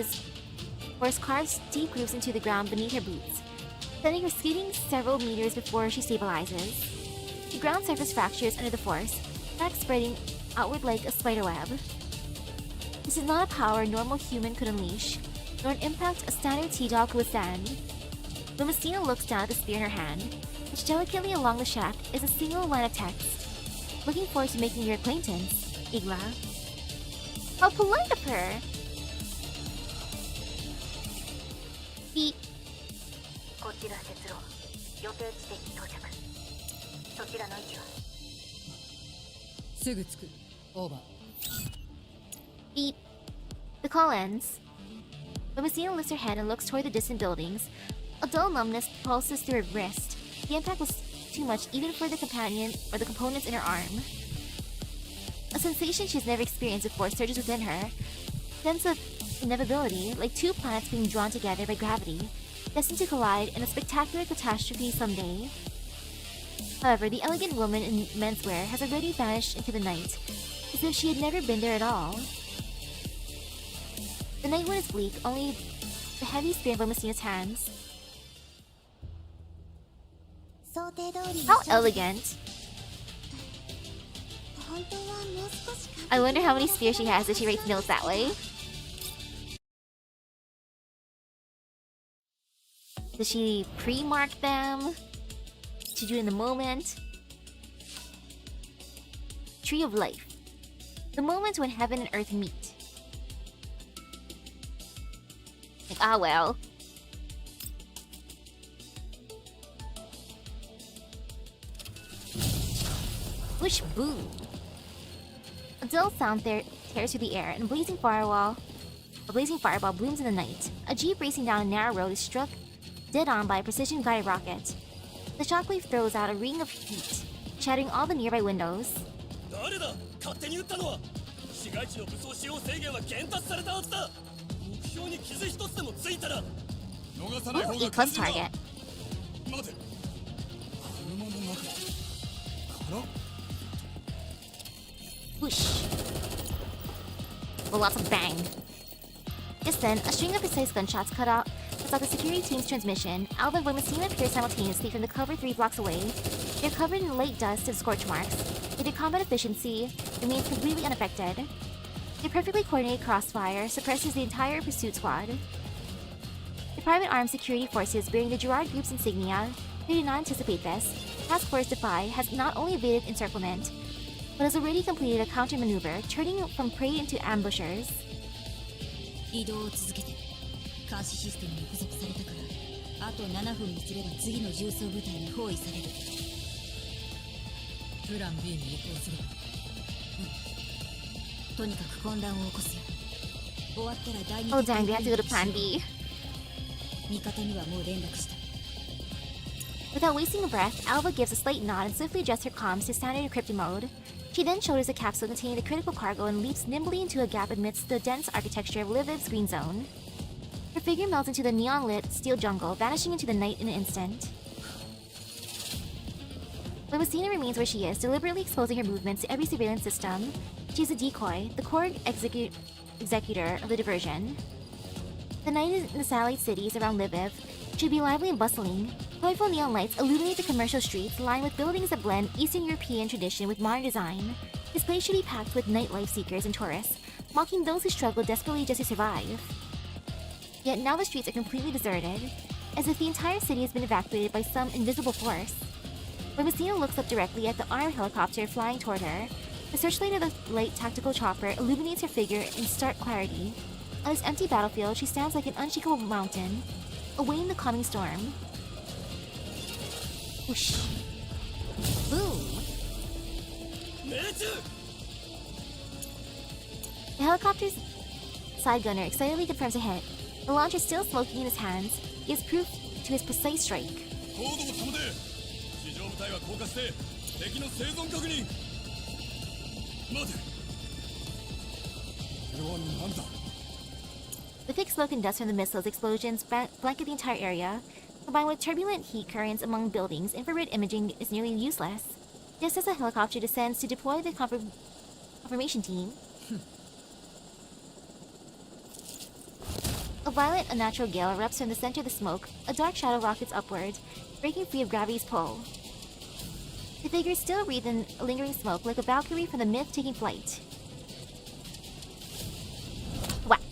[SPEAKER 1] carves deep grooves into the ground beneath her boots, sending her skidding several meters before she stabilizes. The ground surface fractures under the force, cracks spreading outward like a spiderweb. This is not a power a normal human could unleash, nor an impact a standard T-Dog could withstand. Wemestina looks down at the spear in her hand, which delicately along the shaft is a single line of text. Looking forward to making your acquaintance, Igla. How polite of her! Beep.
[SPEAKER 5] こちら接路予定地点に到着そちらの位置は
[SPEAKER 11] すぐ着くオーバー
[SPEAKER 1] Beep. The call ends. Wemestina lifts her head and looks toward the distant buildings. A dull numbness pulses through her wrist. The impact was too much even for the companion or the components in her arm. A sensation she has never experienced before surges within her. Sense of inevitability, like two planets being drawn together by gravity, destined to collide in a spectacular catastrophe someday. However, the elegant woman in menswear has already vanished into the night, as if she had never been there at all. The night wind is bleak, only the heavy spear in Wemestina's hands. How elegant! I wonder how many spears she has if she writes notes that way. Does she pre-mark them? Does she do it in the moment? Tree of Life. The moment when heaven and earth meet. Like, ah well. Whoosh boom! A dull sound tears through the air, and a blazing fireball blooms in the night. A jeep racing down a narrow road is struck dead on by a precision-guided rocket. The shockwave throws out a ring of heat, shattering all the nearby windows. Ooh, A plus target. Whoosh. Well, lots of bang. Just then, a string of precise gunshots cut off the security team's transmission. Alva and Wemestina appear simultaneously from the cover 3 blocks away. They're covered in light dust and scorch marks, yet their combat efficiency remains completely unaffected. Their perfectly coordinated crossfire suppresses the entire pursuit squad. The private armed security forces bearing the Gerard Group's insignia, they did not anticipate this. Task Force Defy has not only evaded encirclement, but has already completed a counter-maneuver, turning from prey into ambushers.
[SPEAKER 6] 移動を続けて監視システムに捕捉されたからあと7分にすれば次の重装部隊に包囲される。
[SPEAKER 11] プラン B に移行する。
[SPEAKER 6] とにかく混乱を起こすよ。終わったら第二
[SPEAKER 1] Oh dang, they have to go to Plan B.
[SPEAKER 6] 味方にはもう連絡した。
[SPEAKER 1] Without wasting a breath, Alva gives a slight nod and swiftly adjusts her comms to standard encrypted mode. She then shoulders a capsule containing the critical cargo and leaps nimbly into a gap amidst the dense architecture of Lviv's green zone. Her figure melts into the neon-lit steel jungle, vanishing into the night in an instant. Voimosina remains where she is, deliberately exposing her movements to every surveillance system. She is a decoy, the core executor of the diversion. The night in the satellite cities around Lviv should be lively and bustling. Colorful neon lights illuminate the commercial streets, lined with buildings that blend Eastern European tradition with modern design. This place should be packed with nightlife seekers and tourists, mocking those who struggle desperately just to survive. Yet now the streets are completely deserted, as if the entire city has been evacuated by some invisible force. Voimosina looks up directly at the armed helicopter flying toward her. The searchlight of the light tactical chopper illuminates her figure in stark clarity. On this empty battlefield, she stands like an unshakable mountain, awaiting the coming storm. Whoosh. Boom! The helicopter's side gunner excitedly confirms a hit. The launcher still smoking in his hands, he gives proof to his precise strike. The thick smoke and dust from the missiles' explosions blanket the entire area. Combined with turbulent heat currents among buildings, infrared imaging is nearly useless. Just as the helicopter descends to deploy the confirmation team, a violent, unnatural gale erupts from the center of the smoke. A dark shadow rockets upward, breaking free of gravity's pull. The figures still wreathed in lingering smoke like a Valkyrie from the myth taking flight. Whack!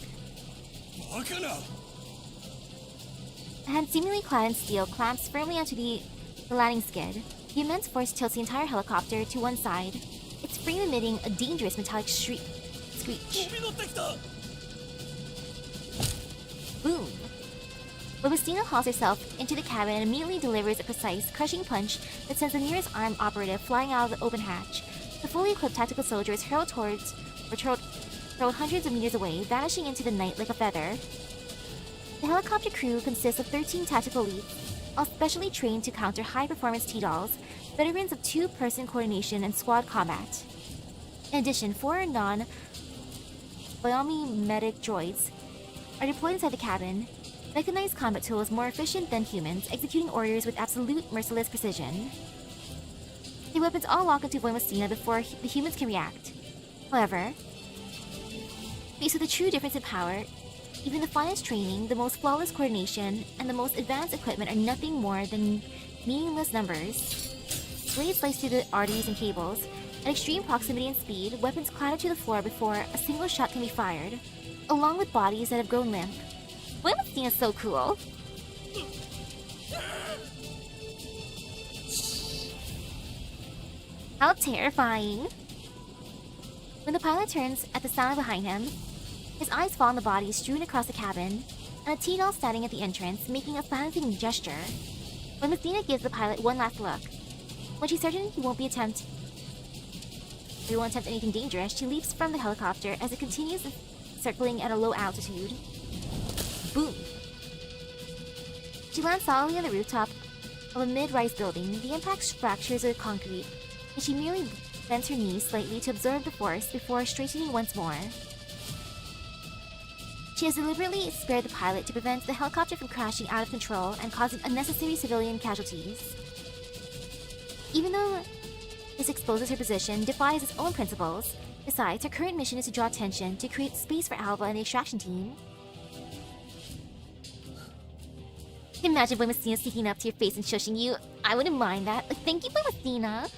[SPEAKER 1] A hand seemingly clad in steel clamps firmly onto the landing skid. The immense force tilts the entire helicopter to one side, its frame emitting a dangerous metallic screech. Boom! Voimosina hauls herself into the cabin and immediately delivers a precise, crushing punch that sends the nearest armed operative flying out of the open hatch. The fully equipped tactical soldier is hurled hundreds of meters away, vanishing into the night like a feather. The helicopter crew consists of 13 tactical elites, all specially trained to counter high-performance T-Dolls, veterans of two-person coordination and squad combat. In addition, 4 non-Biomi medic droids are deployed inside the cabin. Mechanized combat tools more efficient than humans, executing orders with absolute merciless precision. The weapons all lock into Voimosina before the humans can react. However, faced with a true difference in power, even the finest training, the most flawless coordination, and the most advanced equipment are nothing more than meaningless numbers. Blades slice through the arteries and cables. At extreme proximity and speed, weapons clatter to the floor before a single shot can be fired, along with bodies that have grown limp. Voimosina is so cool. How terrifying! When the pilot turns at the sound behind him, his eyes fall on the bodies strewn across the cabin, and a T-Doll standing at the entrance, making a balancing gesture. Voimosina gives the pilot one last look. When she's certain he won't attempt anything dangerous, she leaps from the helicopter as it continues circling at a low altitude. Boom! She lands solidly on the rooftop of a mid-rise building. The impact fractures the concrete, and she merely bends her knees slightly to absorb the force before straightening once more. She has deliberately spared the pilot to prevent the helicopter from crashing out of control and causing unnecessary civilian casualties. Even though this exposes her position, defies its own principles. Besides, her current mission is to draw attention to create space for Alva and the extraction team. Imagine Boy Messina sneaking up to your face and shushing you. I wouldn't mind that. Like, thank you, Boy Messina.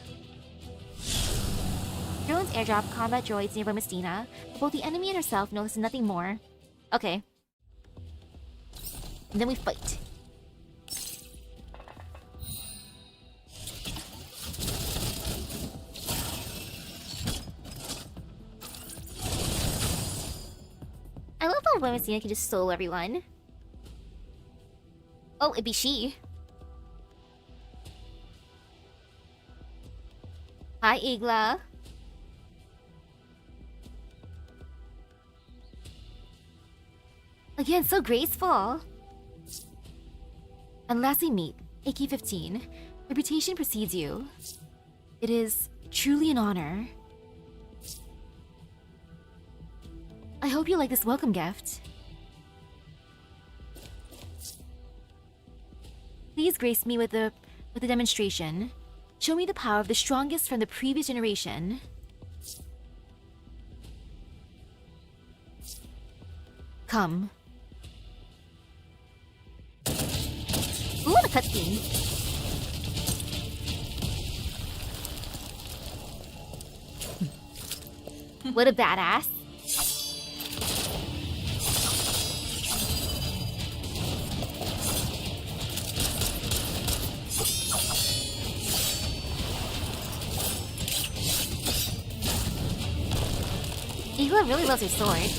[SPEAKER 1] Drones airdrop combat droids near Boy Messina, but both the enemy and herself notice nothing more. Okay. And then we fight. I love how Boy Messina can just solo everyone. Oh, it'd be she. Hi, Igla. Again, so graceful. And lastly, meet AK-15. Reputation precedes you. It is truly an honor. I hope you like this welcome gift. Please grace me with a demonstration. Show me the power of the strongest from the previous generation. Come. Ooh, the cutscene. What a badass. Igla really loves her sword.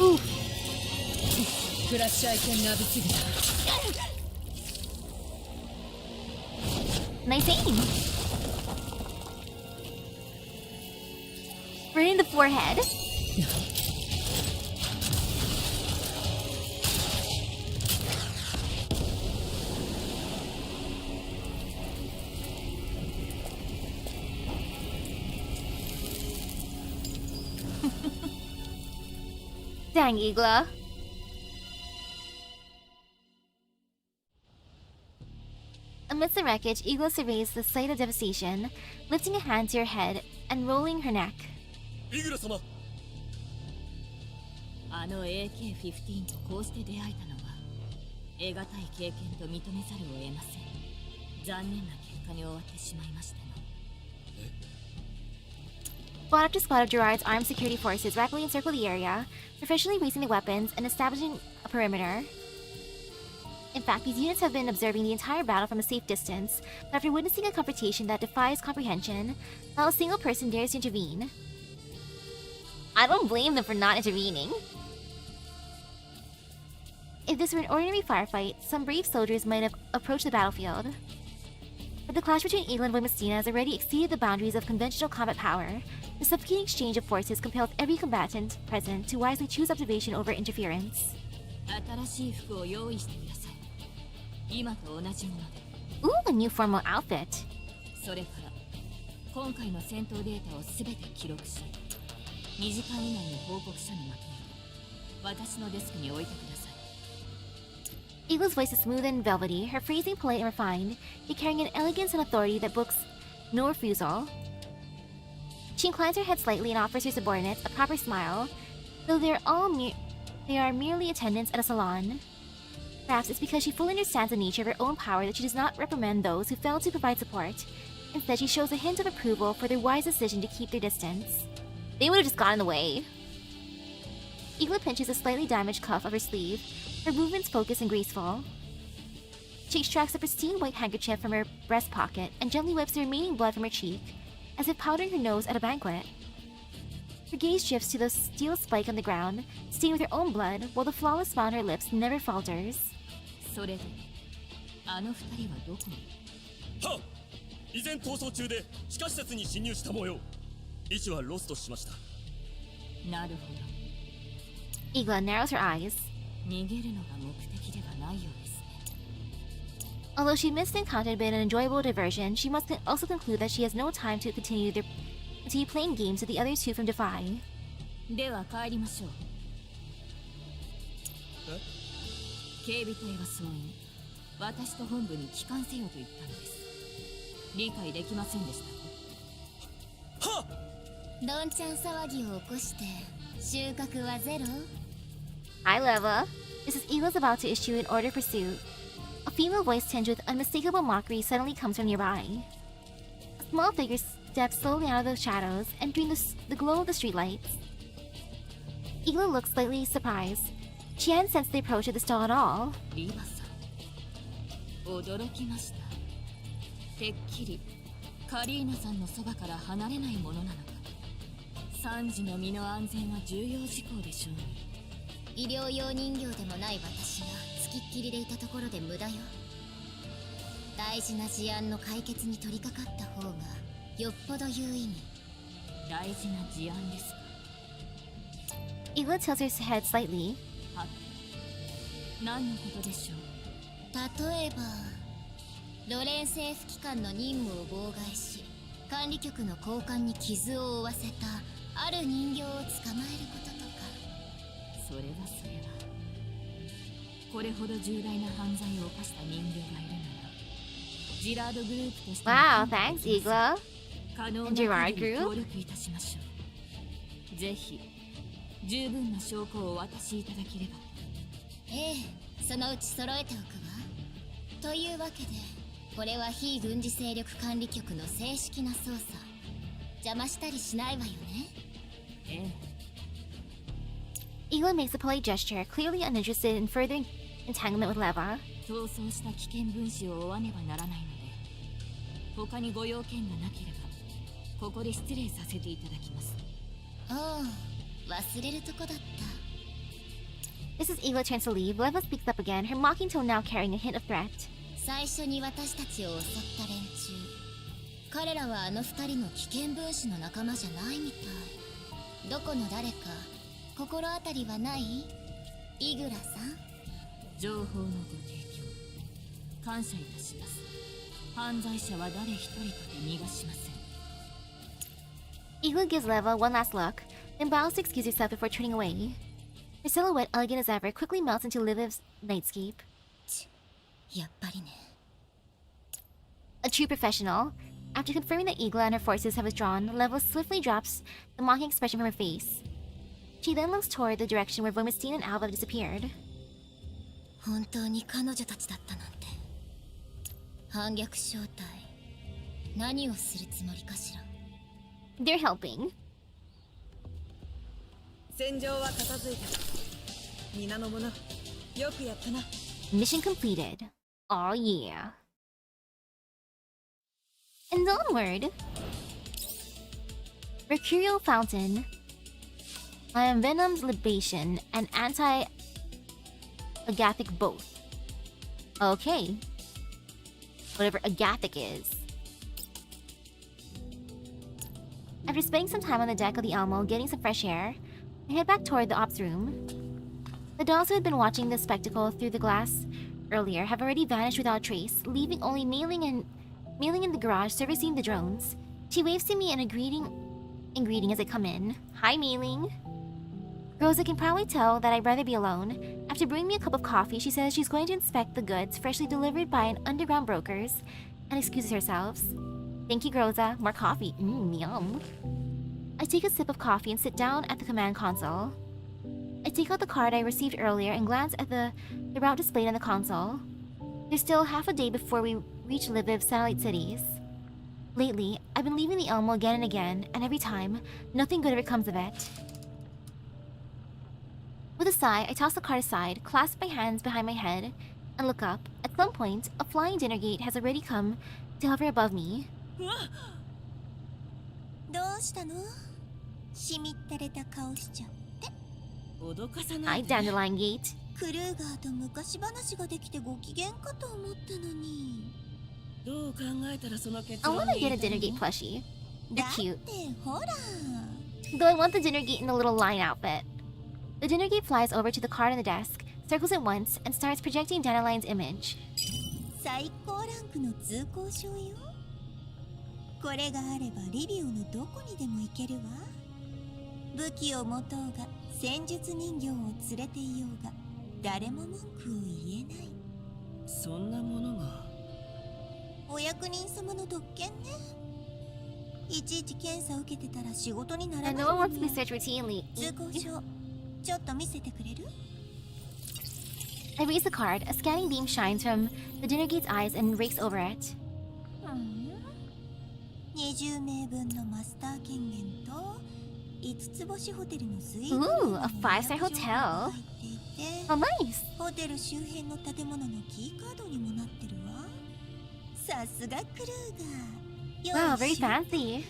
[SPEAKER 1] Ooh. Nice aim. Right in the forehead. Dang, Igla. Amidst the wreckage, Igla surveys the site of devastation, lifting a hand to her head and rolling her neck.
[SPEAKER 12] イグラ様。
[SPEAKER 11] あの AK-15 とこうして出会えたのは得難い経験と認めざるを得ません。残念な結果に終わってしまいましたが。
[SPEAKER 1] Squad after squad of Gerard's armed security forces rapidly encircle the area, professionally raising the weapons and establishing a perimeter. In fact, these units have been observing the entire battle from a safe distance, but after witnessing a confrontation that defies comprehension, not a single person dares to intervene. I don't blame them for not intervening. If this were an ordinary firefight, some brave soldiers might have approached the battlefield. But the clash between Igla and Boy Messina has already exceeded the boundaries of conventional combat power. The suffocating exchange of forces compels every combatant present to wisely choose observation over interference.
[SPEAKER 11] 新しい服を用意してください。今と同じもので。
[SPEAKER 1] Ooh, a new formal outfit.
[SPEAKER 11] それから今回の戦闘データをすべて記録し、2時間以内に報告書にまとめて私のデスクに置いてください。
[SPEAKER 1] Igla's voice is smooth and velvety, her phrasing polite and refined, yet carrying an elegance and authority that books no refusal. She inclines her head slightly and offers her subordinates a proper smile, though they are merely attendants at a salon. Perhaps it's because she fully understands the nature of her own power that she does not reprimand those who fail to provide support. Instead, she shows a hint of approval for their wise decision to keep their distance. They would have just got in the way. Igla pinches a slightly damaged cuff of her sleeve, her movements focused and graceful. She extracts a pristine white handkerchief from her breast pocket and gently wipes the remaining blood from her cheek, as if powdering her nose at a banquet. Her gaze drifts to the steel spike on the ground, stained with her own blood, while the flawless smile on her lips never falters.
[SPEAKER 11] それであの二人はどこに？
[SPEAKER 12] はっ！依然逃走中で地下施設に侵入した模様。位置はロストしました。
[SPEAKER 11] なるほど。
[SPEAKER 1] Igla narrows her eyes.
[SPEAKER 11] 逃げるのが目的ではないようですね。
[SPEAKER 1] Although she admits the encounter had been an enjoyable diversion, she must also conclude that she has no time to continue playing games with the other two from Defy.
[SPEAKER 11] では帰りましょう。
[SPEAKER 12] え？
[SPEAKER 11] 警備隊は総員、私と本部に帰還せよと言ったのです。理解できませんでしたか？
[SPEAKER 12] はっ。
[SPEAKER 6] どんちゃん騒ぎを起こして収穫はゼロ？
[SPEAKER 1] Hi, Leva. This is Eagle's about to issue an order of pursuit. A female voice tinged with unmistakable mockery suddenly comes from nearby. A small figure steps slowly out of the shadows, entering the glow of the streetlights. Eagle looks slightly surprised. She hadn't sensed the approach of the stall at all.
[SPEAKER 11] リバさん、驚きました。てっきりカリーナさんのそばから離れないものなのか。サンジの身の安全は重要事項でしょうに。
[SPEAKER 6] 医療用人形でもない私が付きっきりでいたところで無駄よ。大事な事案の解決に取り掛かった方がよっぽど有意義。
[SPEAKER 11] 大事な事案ですか。
[SPEAKER 1] Eagle tilts her head slightly.
[SPEAKER 11] は、何のことでしょう。
[SPEAKER 6] 例えばロレン政府機関の任務を妨害し管理局の高官に傷を負わせたある人形を捕まえることとか。
[SPEAKER 11] それはこれほど重大な犯罪を犯した人形がいるならジラードグループとして
[SPEAKER 1] Wow, thanks, Eagle.
[SPEAKER 11] 可能な
[SPEAKER 1] Gerard
[SPEAKER 11] 限り
[SPEAKER 1] Group?
[SPEAKER 11] 協力いたしましょう。ぜひ十分な証拠をお渡しいただければ。
[SPEAKER 6] ええ、そのうち揃えておくわ。というわけでこれは非軍事勢力管理局の正式な捜査。邪魔したりしないわよね。
[SPEAKER 11] ええ。
[SPEAKER 1] Eagle makes a polite gesture, clearly uninterested in further entanglement with Leva.
[SPEAKER 11] 逃走した危険分子を追わねばならないので、他にご用件がなければここで失礼させていただきます。
[SPEAKER 6] ああ、忘れるとこだった。
[SPEAKER 1] This is Eagle turns to leave. Leva speaks up again, her mocking tone now carrying a hint of threat.
[SPEAKER 6] 最初に私たちを襲った連中、彼らはあの二人の危険分子の仲間じゃないみたい。どこの誰か心当たりはない？イグラさん。
[SPEAKER 11] 情報のご提供感謝いたします。犯罪者は誰一人とて逃がしません。
[SPEAKER 1] Eagle gives Leva one last look, then bows to excuse herself before turning away. Her silhouette, elegant as ever, quickly melts into Leva's nightscape.
[SPEAKER 6] やっぱりね。
[SPEAKER 1] A true professional. After confirming that Eagle and her forces have withdrawn, Leva swiftly drops the mocking expression from her face. She then looks toward the direction where Vormistine and Alva have disappeared.
[SPEAKER 6] 本当に彼女たちだったなんて。反逆正体、何をするつもりかしら。
[SPEAKER 1] They're helping.
[SPEAKER 7] 戦場は片付いた。皆の者、よくやったな。
[SPEAKER 1] Mission completed. Oh yeah. And onward. Mercurial Fountain. I am Venom's Libation and anti-agathic both. Okay. Whatever agathic is. After spending some time on the deck of the Elmo getting some fresh air, I head back toward the ops room. The dolls who had been watching this spectacle through the glass earlier have already vanished without trace, leaving only Mailing in the garage servicing the drones. She waves to me in greeting as I come in. Hi, Mailing. Rosa can probably tell that I'd rather be alone. After brewing me a cup of coffee, she says she's going to inspect the goods freshly delivered by an underground brokers and excuses herself. Thank you, Rosa. More coffee. Yum. I take a sip of coffee and sit down at the command console. I take out the card I received earlier and glance at the route displayed on the console. There's still half a day before we reach Lviv's satellite cities. Lately, I've been leaving the Elmo again and again, and every time, nothing good ever comes of it. With a sigh, I toss the card aside, clasp my hands behind my head, and look up. At some point, a flying dinner gate has already come to hover above me.
[SPEAKER 2] どうしたの？しみったれた顔しちゃって。
[SPEAKER 11] 脅かさな
[SPEAKER 1] Hi,
[SPEAKER 11] いで。
[SPEAKER 1] Dandelion Gate.
[SPEAKER 2] クルーガーと昔話ができてご機嫌かと思ったのに。
[SPEAKER 11] どう考えたらその結
[SPEAKER 1] I
[SPEAKER 11] 論
[SPEAKER 1] want to
[SPEAKER 11] に
[SPEAKER 1] get a
[SPEAKER 11] 至る
[SPEAKER 1] dinner
[SPEAKER 11] の？
[SPEAKER 1] gate plushie.
[SPEAKER 2] だ
[SPEAKER 1] They're
[SPEAKER 2] って
[SPEAKER 1] cute.
[SPEAKER 2] ほら。
[SPEAKER 1] Though I want the dinner gate in the little line outfit. The dinner gate flies over to the card on the desk, circles it once, and starts projecting Dandelion's image.
[SPEAKER 2] 最高ランクの通行証よ。これがあればリビオのどこにでも行けるわ。武器を持とうが戦術人形を連れていようが誰も文句を言えない。
[SPEAKER 4] そんなものが。
[SPEAKER 2] お役人様の特権ね。いちいち検査受けてたら仕事にならない
[SPEAKER 1] No one
[SPEAKER 2] わ
[SPEAKER 1] wants to
[SPEAKER 2] ね。
[SPEAKER 1] be searched routinely.
[SPEAKER 2] 通行証ちょっと見せてくれる？
[SPEAKER 1] I raise the card. A scanning beam shines from the dinner gate's eyes and rakes over it.
[SPEAKER 2] 20名分のマスター権限と5つ星ホテルのスイート
[SPEAKER 1] Ooh, a 5-star hotel.
[SPEAKER 2] 入っていて、
[SPEAKER 1] Oh, nice.
[SPEAKER 2] ホテル周辺の建物のキーカードにもなってるわ。さすがクルーガー。
[SPEAKER 1] Wow, very fancy.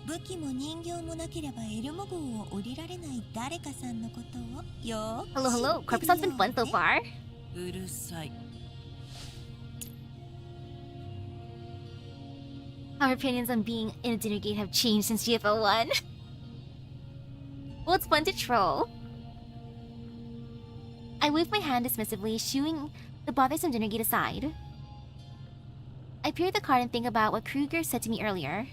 [SPEAKER 2] 武器も人形もなければエルモ号を降りられない誰かさんのことをよーく
[SPEAKER 1] Hello, hello.
[SPEAKER 2] 知って
[SPEAKER 1] Corposant's
[SPEAKER 2] る
[SPEAKER 1] been fun so
[SPEAKER 2] よね。
[SPEAKER 1] far.
[SPEAKER 4] うるさい。
[SPEAKER 1] Our opinions on being in a dinner gate have changed since GFO 1. Well, it's fun to troll. I wave my hand dismissively, shooing the bothersome dinner gate aside. I peer at the card and think about what Kruger said to me earlier.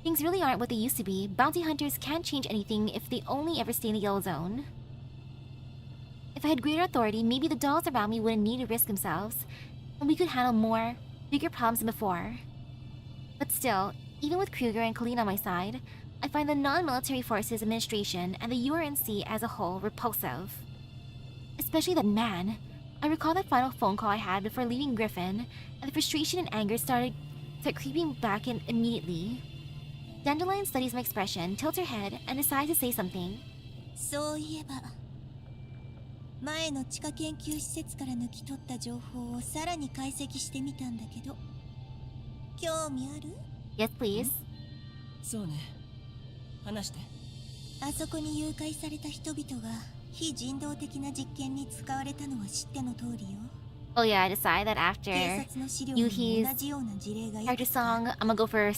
[SPEAKER 1] Things really aren't what they used to be. Bounty hunters can't change anything if they only ever stay in the yellow zone. If I had greater authority, maybe the dolls around me wouldn't need to risk themselves, and we could handle bigger problems than before. But still, even with Kruger and Colleen on my side, I find the non-military forces administration and the URNC as a whole repulsive. Especially that man. I recall that final phone call I had before leaving Griffin, and the frustration and anger start creeping back in immediately. Dandelion studies my expression, tilts her head, and decides to say something.
[SPEAKER 2] そういえば前の地下研究施設から抜き取った情報をさらに解析してみたんだけど、興味ある？
[SPEAKER 1] Yes, please.
[SPEAKER 4] そうね。話して。
[SPEAKER 2] あそこに誘拐された人々が非人道的な実験に使われたのは知っての通りよ。
[SPEAKER 1] Oh yeah, I decide that after
[SPEAKER 2] 警察の資料にも
[SPEAKER 1] Yuhi's
[SPEAKER 2] 同じような事例がい
[SPEAKER 1] character
[SPEAKER 2] くつか
[SPEAKER 1] song, I'm gonna go for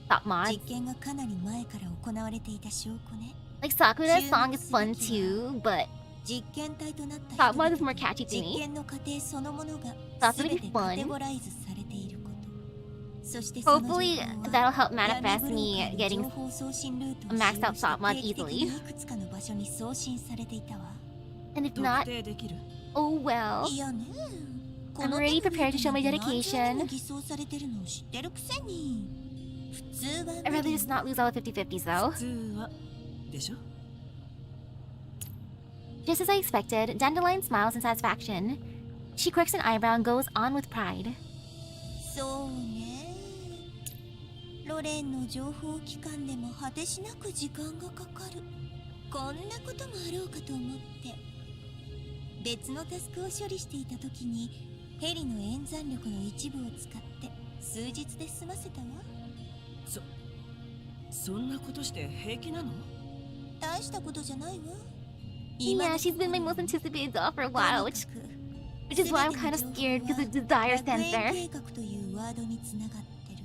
[SPEAKER 1] top mod.
[SPEAKER 2] 実験がかなり前から行われていた証拠ね。
[SPEAKER 1] Like Sakura's song is fun too, but
[SPEAKER 2] 実験体となった
[SPEAKER 1] top mod is more catchy to
[SPEAKER 2] 実
[SPEAKER 1] me.
[SPEAKER 2] 験の過程そのものが
[SPEAKER 1] That's
[SPEAKER 2] 全
[SPEAKER 1] gonna
[SPEAKER 2] て
[SPEAKER 1] be
[SPEAKER 2] カテ
[SPEAKER 1] fun.
[SPEAKER 2] ゴライズされていること。そしてその情報
[SPEAKER 1] Hopefully
[SPEAKER 2] は
[SPEAKER 1] that'll help
[SPEAKER 2] 闇
[SPEAKER 1] manifest
[SPEAKER 2] ブロー
[SPEAKER 1] me
[SPEAKER 2] カーの
[SPEAKER 1] getting
[SPEAKER 2] 情報送信ルートを
[SPEAKER 1] a maxed
[SPEAKER 2] 使用
[SPEAKER 1] out
[SPEAKER 2] して
[SPEAKER 1] top mod
[SPEAKER 2] 定期的
[SPEAKER 1] easily.
[SPEAKER 2] にいくつかの場所に送信されていたわ。
[SPEAKER 1] And if
[SPEAKER 4] 特
[SPEAKER 1] not,
[SPEAKER 4] 定できる？
[SPEAKER 1] oh well.
[SPEAKER 2] いやね。
[SPEAKER 1] I'm already prepared to show my dedication.
[SPEAKER 2] 偽装されてるのを知ってるくせに。普通は
[SPEAKER 1] I'd rather just not lose all the 50-50s though.
[SPEAKER 4] 普通はでしょ？
[SPEAKER 1] Just as I expected, Dandelion smiles in satisfaction. She quirks an eyebrow and goes on with pride.
[SPEAKER 2] そうね。ロレンの情報機関でも果てしなく時間がかかる。こんなこともあろうかと思って。別のタスクを処理していた時にヘリの演算力の一部を使って数日で済ませたわ。
[SPEAKER 4] そんなことして平気なの？
[SPEAKER 2] 大したことじゃないわ。
[SPEAKER 1] Yeah, she's been my most anticipated doll for a while, which is why I'm kind of scared because the desire sensor.
[SPEAKER 2] 計画というワードにつながってる。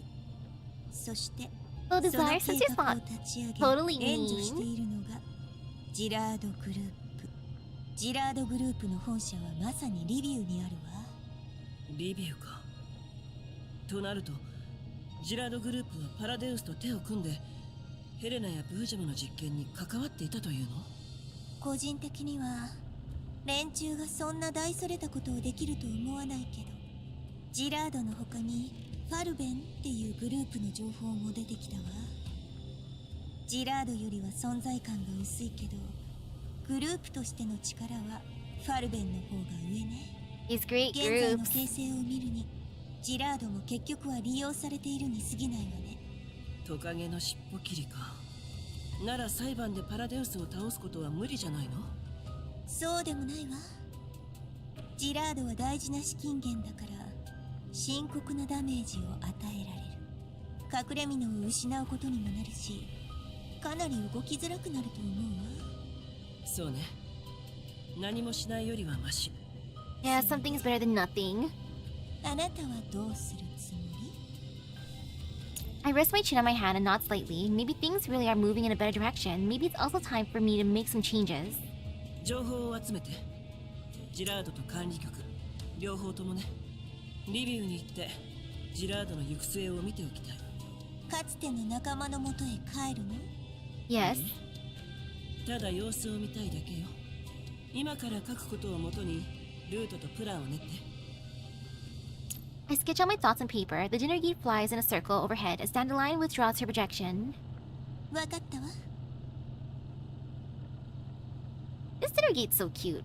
[SPEAKER 2] そして
[SPEAKER 1] Well,
[SPEAKER 2] その
[SPEAKER 1] desire
[SPEAKER 2] 計
[SPEAKER 1] sensor's
[SPEAKER 2] 画を
[SPEAKER 1] not
[SPEAKER 2] 立ち上げ
[SPEAKER 1] totally
[SPEAKER 2] 援助して
[SPEAKER 1] mean.
[SPEAKER 2] いるのがジラードグループ。ジラードグループの本社はまさにリビウにあるわ。
[SPEAKER 4] リビウか。となるとジラードグループはパラデウスと手を組んでヘレナやブージャムの実験に関わっていたというの？
[SPEAKER 2] 個人的には連中がそんな大それたことをできると思わないけど、ジラードの他にファルベンっていうグループの情報も出てきたわ。ジラードよりは存在感が薄いけど、グループとしての力はファルベンの方が上ね。
[SPEAKER 1] These great
[SPEAKER 2] 現在の
[SPEAKER 1] groups.
[SPEAKER 2] 形勢を見るに、ジラードも結局は利用されているに過ぎないわね。
[SPEAKER 4] トカゲの尻尾切りか。なら裁判でパラデウスを倒すことは無理じゃないの？
[SPEAKER 2] そうでもないわ。ジラードは大事な資金源だから深刻なダメージを与えられる。隠れ蓑を失うことにもなるし、かなり動きづらくなると思うわ。
[SPEAKER 4] そうね。何もしないよりはマシ。
[SPEAKER 1] Yeah, something is better than nothing.
[SPEAKER 2] あなたはどうするつもり？
[SPEAKER 1] I rest my chin on my hand and nod slightly. Maybe things really are moving in a better direction. Maybe it's also time for me to make some changes.
[SPEAKER 4] 情報を集めて。ジラードと管理局、両方ともね。リビウに行ってジラードの行く末を見ておきたい。
[SPEAKER 2] かつての仲間のもとへ帰るの？
[SPEAKER 1] Yes.
[SPEAKER 4] ただ様子を見たいだけよ。今から書くことをもとにルートとプランを練って。
[SPEAKER 1] I sketch out my thoughts on paper. The dinner gate flies in a circle overhead as Dandelion withdraws her projection.
[SPEAKER 2] わかったわ。
[SPEAKER 1] This dinner gate's so cute.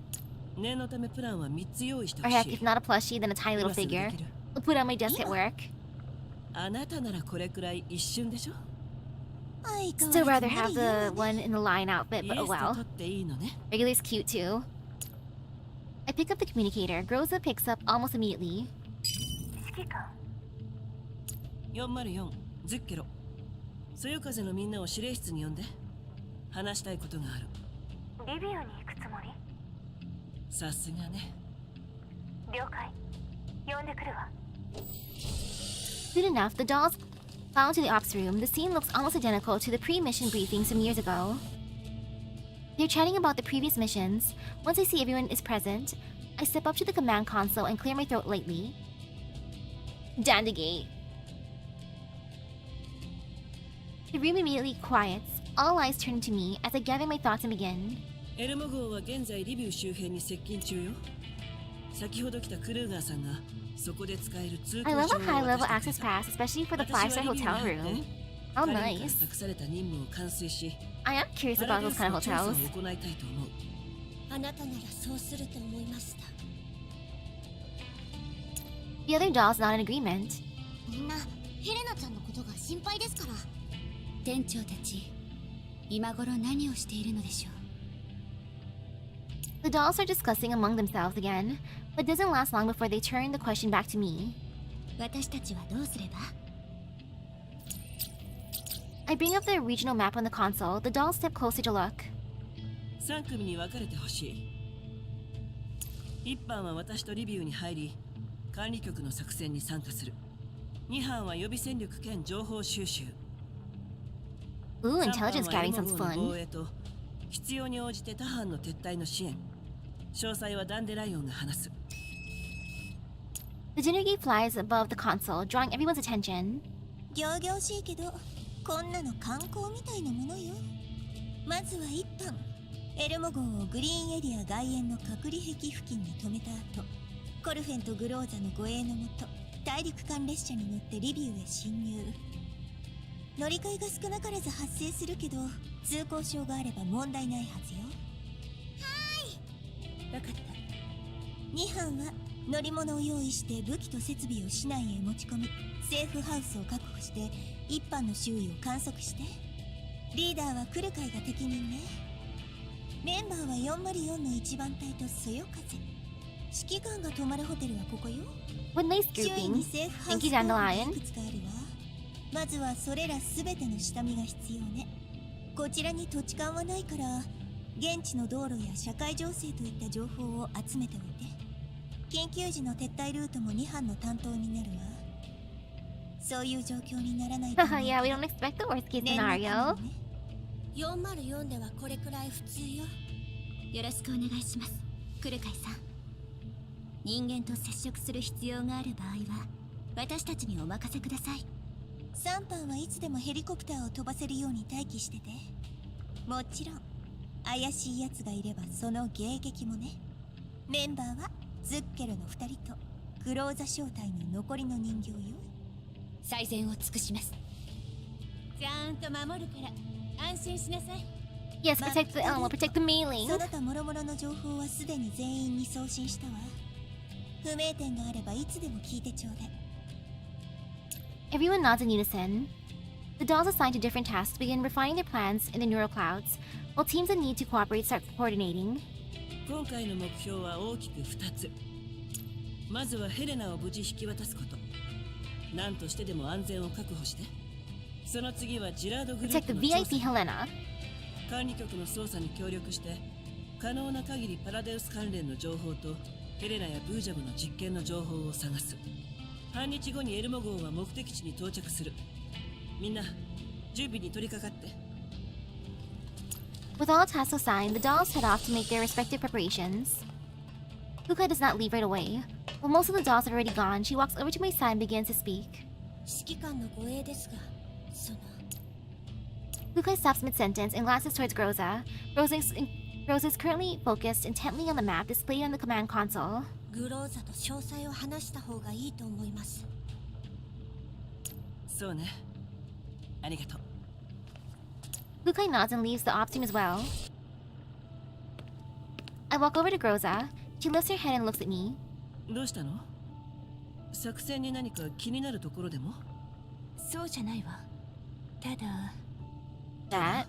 [SPEAKER 4] 念のためプランは3つ用意して
[SPEAKER 1] Or
[SPEAKER 4] ほ
[SPEAKER 1] heck,
[SPEAKER 4] しい。
[SPEAKER 1] if not a plushie, then a tiny little
[SPEAKER 4] 今すぐで
[SPEAKER 1] figure.
[SPEAKER 4] きる。
[SPEAKER 1] I'll put it on my desk at work.
[SPEAKER 4] あなたならこれくらい一瞬でしょ。
[SPEAKER 1] Still rather have the one in the line outfit,
[SPEAKER 4] イ
[SPEAKER 1] but
[SPEAKER 4] エ
[SPEAKER 1] oh
[SPEAKER 4] スと
[SPEAKER 1] well.
[SPEAKER 4] 取っていいのね。
[SPEAKER 1] Regular's cute too. I pick up the communicator. Groza picks up almost immediately.
[SPEAKER 4] 404ズッケロ。そよ風のみんなを指令室に呼んで。話したいことがある。
[SPEAKER 5] リビウに行くつもり？
[SPEAKER 4] さすがね。
[SPEAKER 5] 了解。呼んでくるわ。
[SPEAKER 1] Soon enough, the dolls file into the ops room. The scene looks almost identical to the pre-mission briefing some years ago. They're chatting about the previous missions. Once I see everyone is present, I step up to the command console and clear my throat lightly. Dandegate. The room immediately quiets. All eyes turn to me as I gather my thoughts and begin.
[SPEAKER 4] エルモ号は現在リビウ周辺に接近中よ。先ほど来たクルーガーさんがそこで使える通行
[SPEAKER 1] I
[SPEAKER 4] 証を
[SPEAKER 1] love a
[SPEAKER 4] 渡
[SPEAKER 1] high-level
[SPEAKER 4] して
[SPEAKER 1] access
[SPEAKER 4] くれた。
[SPEAKER 1] pass, especially for the
[SPEAKER 4] 私は
[SPEAKER 1] 5-star
[SPEAKER 4] リビウに
[SPEAKER 1] hotel
[SPEAKER 4] 入って
[SPEAKER 1] room. How
[SPEAKER 4] 彼らから
[SPEAKER 1] nice.
[SPEAKER 4] 託された任務を完遂し、
[SPEAKER 1] I am curious
[SPEAKER 4] パ
[SPEAKER 1] about
[SPEAKER 4] ラデ
[SPEAKER 1] those
[SPEAKER 4] ウス
[SPEAKER 1] kind
[SPEAKER 4] の
[SPEAKER 1] of
[SPEAKER 4] 調査を
[SPEAKER 1] hotels.
[SPEAKER 4] 行いたいと思う。
[SPEAKER 2] あなたならそうすると思いました。
[SPEAKER 1] The other dolls not in agreement.
[SPEAKER 6] みんなヘレナちゃんのことが心配ですから。店長たち今頃何をしているのでしょう。
[SPEAKER 1] The dolls are discussing among themselves again, but doesn't last long before they turn the question back to me.
[SPEAKER 6] 私たちはどうすれば？
[SPEAKER 1] I bring up the regional map on the console. The dolls step closer to look.
[SPEAKER 4] 3組に分かれてほしい。1班は私とリビウに入り、管理局の作戦に参加する。2班は予備戦力兼情報収集。
[SPEAKER 1] Ooh,
[SPEAKER 4] 3班
[SPEAKER 1] intelligence
[SPEAKER 4] はエ
[SPEAKER 1] gathering
[SPEAKER 4] ルモ
[SPEAKER 1] sounds
[SPEAKER 4] 号の防
[SPEAKER 1] fun.
[SPEAKER 4] 衛と必要に応じて他班の撤退の支援。詳細はダンデライオンが話す。
[SPEAKER 1] The dinner gate flies above the console, drawing everyone's attention.
[SPEAKER 2] 仰々しいけど、こんなの観光みたいなものよ。まずは一班。エルモ号をグリーンエリア外縁の隔離壁付近に止めた後、コルフェンとグローザの護衛のもと、大陸間列車に乗ってリビウへ侵入。乗り換えが少なからず発生するけど、通行証があれば問題ないはずよ。わかった。2班は乗り物を用意して武器と設備を市内へ持ち込み、セーフハウスを確保して1班の周囲を観測して。リーダーは来る会が適任ね。メンバーは404の1番隊とそよ風。指揮官が泊まるホテルはここよ。
[SPEAKER 1] What nice
[SPEAKER 2] 周囲に
[SPEAKER 1] grouping.
[SPEAKER 2] セーフハウ
[SPEAKER 1] Thank
[SPEAKER 2] ス
[SPEAKER 1] you,
[SPEAKER 2] が
[SPEAKER 1] Dandelion.
[SPEAKER 2] いくつかあるわ。まずはそれらすべての下見が必要ね。こちらに土地勘はないから、現地の道路や社会情勢といった情報を集めておいて。緊急時の撤退ルートも2班の担当になるわ。そういう状況にならないと思う。
[SPEAKER 1] Yeah, we don't expect the worst case
[SPEAKER 2] 念のため
[SPEAKER 1] scenario.
[SPEAKER 2] にね。404ではこれくらい普通よ。
[SPEAKER 6] よろしくお願いします、クルカイさん。人間と接触する必要がある場合は私たちにお任せください。
[SPEAKER 2] 3班はいつでもヘリコプターを飛ばせるように待機してて。もちろん怪しい奴がいればその迎撃もね。メンバーはズッケルの2人とクローザ正体の残りの人形よ。
[SPEAKER 6] 最善を尽くします。
[SPEAKER 11] ちゃんと守るから安心しなさい。
[SPEAKER 1] Yes, protect the Elmo, protect the mailing.
[SPEAKER 2] その他諸々の情報はすでに全員に送信したわ。不明点があればいつでも聞いてちょうだい。
[SPEAKER 1] Everyone nods in unison. The dolls assigned to different tasks begin refining their plans in the neural clouds, while teams that need to cooperate start coordinating.
[SPEAKER 4] 今回の目標は大きく2つ。まずはヘレナを無事引き渡すこと。何としてでも安全を確保して。その次はジラードグルー
[SPEAKER 1] Protect
[SPEAKER 4] プ
[SPEAKER 1] the
[SPEAKER 4] の調
[SPEAKER 1] VIP
[SPEAKER 4] 査。
[SPEAKER 1] Helena.
[SPEAKER 4] 管理局の捜査に協力して可能な限りパラデウス関連の情報とヘレナやブージャムの実験の情報を探す。半日後にエルモ号は目的地に到着する。みんな準備に取り掛かって。
[SPEAKER 1] With all tasks assigned, the dolls head off to make their respective preparations. Kuka does not leave right away. While most of the dolls have already gone, she walks over to my side and begins to speak.
[SPEAKER 2] 指揮官の護衛ですが、その
[SPEAKER 1] Kuka stops mid-sentence and glances towards Groza. Rose is currently focused intently on the map displayed on the command console.
[SPEAKER 2] グローザと詳細を話した方がいいと思います。
[SPEAKER 4] そうね。ありがとう。
[SPEAKER 1] Kukai nods and leaves the ops team as well. I walk over to Groza. She lifts her head and looks at me.
[SPEAKER 4] どうしたの？作戦に何か気になるところでも？
[SPEAKER 11] そうじゃないわ。ただ
[SPEAKER 1] That?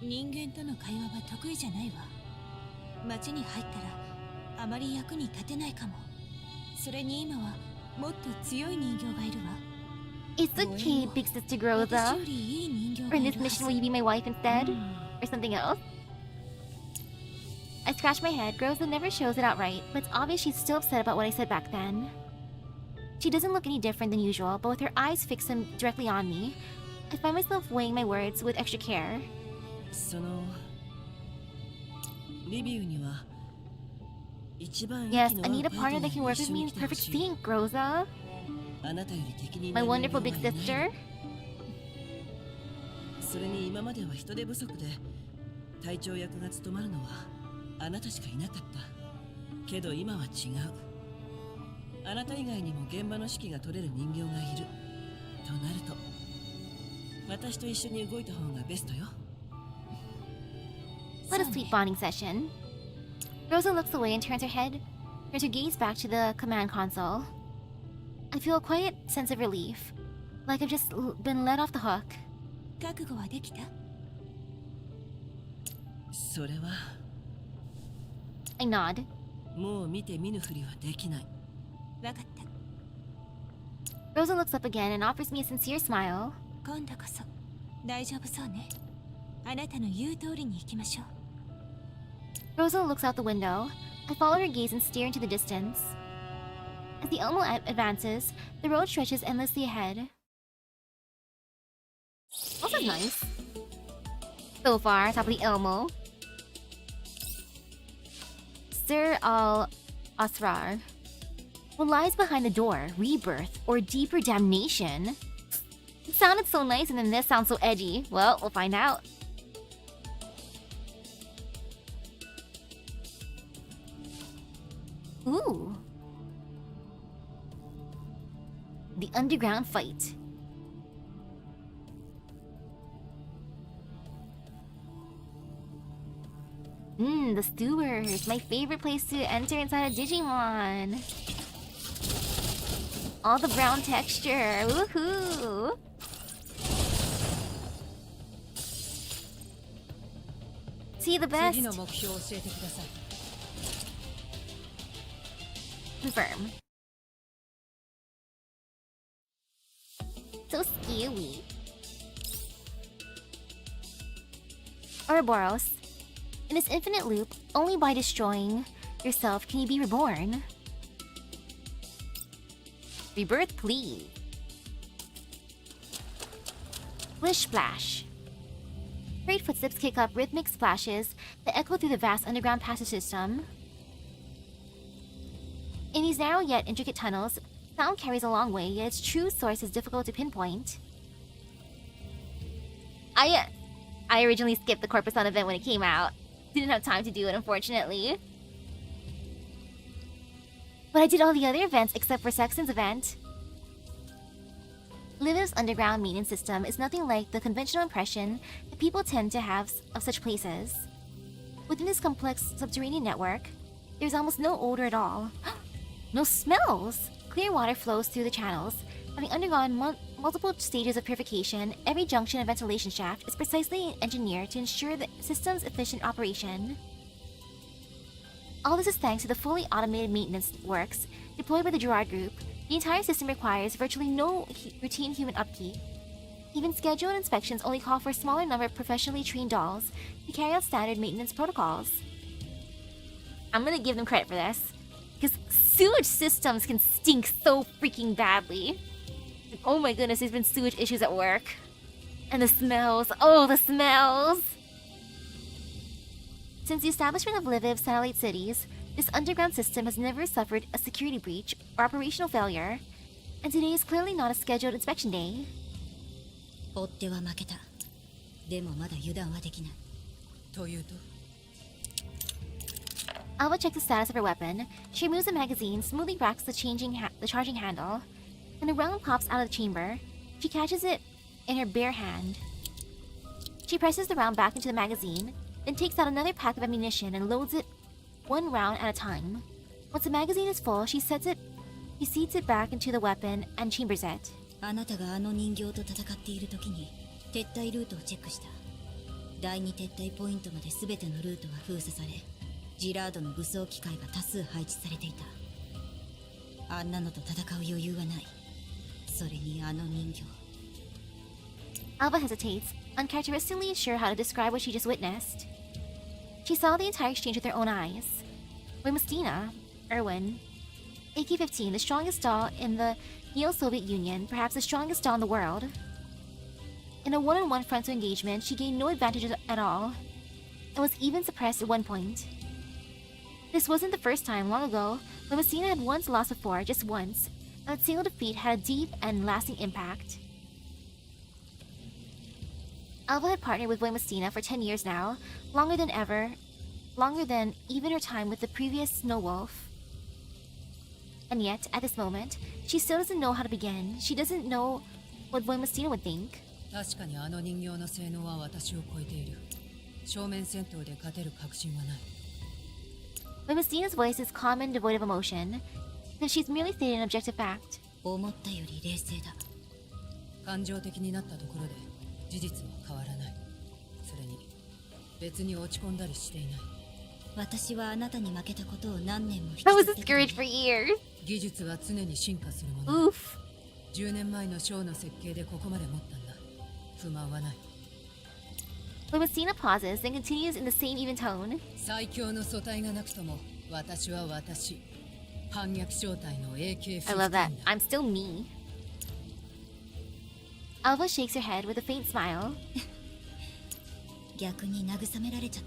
[SPEAKER 11] 人間との会話は得意じゃないわ。街に入ったらあまり役に立てないかも。それに今はもっと強い人形がいるわ。
[SPEAKER 1] It's okay, big sister
[SPEAKER 11] 私
[SPEAKER 1] Groza.
[SPEAKER 11] よりいい人形
[SPEAKER 1] Or
[SPEAKER 11] が
[SPEAKER 1] in
[SPEAKER 11] い
[SPEAKER 1] this
[SPEAKER 11] るは
[SPEAKER 1] mission,
[SPEAKER 11] ず
[SPEAKER 1] will you be my wife instead? Or something else? I scratch my head. Groza never shows it outright, but it's obvious she's still upset about what I said back then. She doesn't look any different than usual, but with her eyes fixed directly on me, I find myself weighing my words with extra care.
[SPEAKER 4] そのリビウには一番
[SPEAKER 1] Yes,
[SPEAKER 4] 息の
[SPEAKER 1] I
[SPEAKER 4] 合う
[SPEAKER 1] need a
[SPEAKER 4] パート
[SPEAKER 1] partner
[SPEAKER 4] ナ
[SPEAKER 1] that
[SPEAKER 4] ー
[SPEAKER 1] can
[SPEAKER 4] に
[SPEAKER 1] work
[SPEAKER 4] 一
[SPEAKER 1] with
[SPEAKER 4] 緒
[SPEAKER 1] me
[SPEAKER 4] に
[SPEAKER 1] in
[SPEAKER 4] 来てほ
[SPEAKER 1] perfect
[SPEAKER 4] しい。
[SPEAKER 1] sync, Groza.
[SPEAKER 4] あなたより適任
[SPEAKER 1] My
[SPEAKER 4] な人間
[SPEAKER 1] wonderful big
[SPEAKER 4] はいない。
[SPEAKER 1] sister.
[SPEAKER 4] それに今までは人手不足で隊長役が務まるのはあなたしかいなかった。けど今は違う。あなた以外にも現場の指揮が取れる人形がいるとなると私と一緒に動いた方がベストよ。
[SPEAKER 1] What a sweet bonding session. Rosa looks away and turns her gaze back to the command console. I feel a quiet sense of relief, like I've just been let off the hook.
[SPEAKER 11] 覚悟はできた？
[SPEAKER 4] それは
[SPEAKER 1] I nod.
[SPEAKER 4] もう見て見ぬふりはできない。
[SPEAKER 11] わかった。
[SPEAKER 1] Rosa looks up again and offers me a sincere smile.
[SPEAKER 11] 今度こそ大丈夫そうね。あなたの言う通りに行きましょう。
[SPEAKER 1] Rosa looks out the window. I follow her gaze and stare into the distance. As the Elmo advances, the road stretches endlessly ahead. Also nice. So far, top of the Elmo. Sir al-Asrar. What lies behind the door? Rebirth or deeper damnation? It sounded so nice and then this sounds so edgy. Well, we'll find out. Ooh. The underground fight. The sewers. My favorite place to enter inside a Digimon. All the brown texture. Woohoo! See the best.
[SPEAKER 7] 次の目標を教えてください。
[SPEAKER 1] Confirm. So scary. Ouroboros. In this infinite loop, only by destroying yourself can you be reborn. Rebirth, please. Splish splash. Great footsteps kick up rhythmic splashes that echo through the vast underground passage system. In these narrow yet intricate tunnels, sound carries a long way, yet its true source is difficult to pinpoint. I originally skipped the Corposant event when it came out. Didn't have time to do it, unfortunately. But I did all the other events except for Sexton's event. Liviv's underground maintenance system is nothing like the conventional impression that people tend to have of such places. Within this complex subterranean network, there's almost no odor at all. No smells! Clear water flows through the channels. Having undergone multiple stages of purification, every junction and ventilation shaft is precisely engineered to ensure the system's efficient operation. All this is thanks to the fully automated maintenance works deployed by the Gerard Group. The entire system requires virtually no routine human upkeep. Even scheduled inspections only call for a smaller number of professionally trained dolls to carry out standard maintenance protocols. I'm gonna give them credit for this, because sewage systems can stink so freaking badly. Oh my goodness, there's been sewage issues at work. And the smells. Oh, the smells! Since the establishment of Liviv's satellite cities, this underground system has never suffered a security breach or operational failure, and today is clearly not a scheduled inspection day.
[SPEAKER 6] 追っては負けた。でもまだ油断はできない。
[SPEAKER 7] というと？
[SPEAKER 1] Alva checks the status of her weapon. She removes the magazine, smoothly racks the charging handle. When a round pops out of the chamber, she catches it in her bare hand. She presses the round back into the magazine, then takes out another pack of ammunition and loads it one round at a time. Once the magazine is full, she seats it back into the weapon and chambers it.
[SPEAKER 6] あなたがあの人形と戦っている時に撤退ルートをチェックした。第2撤退ポイントまで全てのルートが封鎖され、ジラードの武装機械が多数配置されていた。あんなのと戦う余裕はない。それにあの人形。
[SPEAKER 1] Alva hesitates, uncharacteristically unsure how to describe what she just witnessed. She saw the entire exchange with her own eyes. Wimstina, Erwin, AK-15, the strongest doll in the Neo-Soviet Union, perhaps the strongest doll in the world. In a one-on-one frontal engagement, she gained no advantage at all, and was even suppressed at one point. This wasn't the first time. Long ago, Wimstina had once lost before, just once, and that single defeat had a deep and lasting impact. Alva had partnered with Wimstina for 10 years now, longer than even her time with the previous Snow Wolf. And yet, at this moment, she still doesn't know how to begin. She doesn't know what Wimstina would think.
[SPEAKER 4] 確かにあの人形の性能は私を超えている。正面戦闘で勝てる確信はない。
[SPEAKER 1] Wimstina's voice is calm and devoid of emotion, because she's merely stating an objective fact.
[SPEAKER 6] 思ったより冷静だ。
[SPEAKER 4] 感情的になったところで事実は変わらない。それに別に落ち込んだりしていない。
[SPEAKER 6] 私はあなたに負けたことを何年も引き
[SPEAKER 1] I
[SPEAKER 6] ず
[SPEAKER 1] was
[SPEAKER 6] ってたね。
[SPEAKER 1] discouraged for years.
[SPEAKER 4] 技術は常に進化するもの。
[SPEAKER 1] Oof.
[SPEAKER 4] 10年前のショーの設計でここまで持ったんだ。不満はない。
[SPEAKER 1] Wimstina pauses, then continues in the same even tone.
[SPEAKER 4] 最強の素体がなくとも私は私。反逆正体の AK-15
[SPEAKER 1] I love that.
[SPEAKER 4] だ。
[SPEAKER 1] I'm still me. Alva shakes her head with a faint smile.
[SPEAKER 6] 逆に慰められちゃっ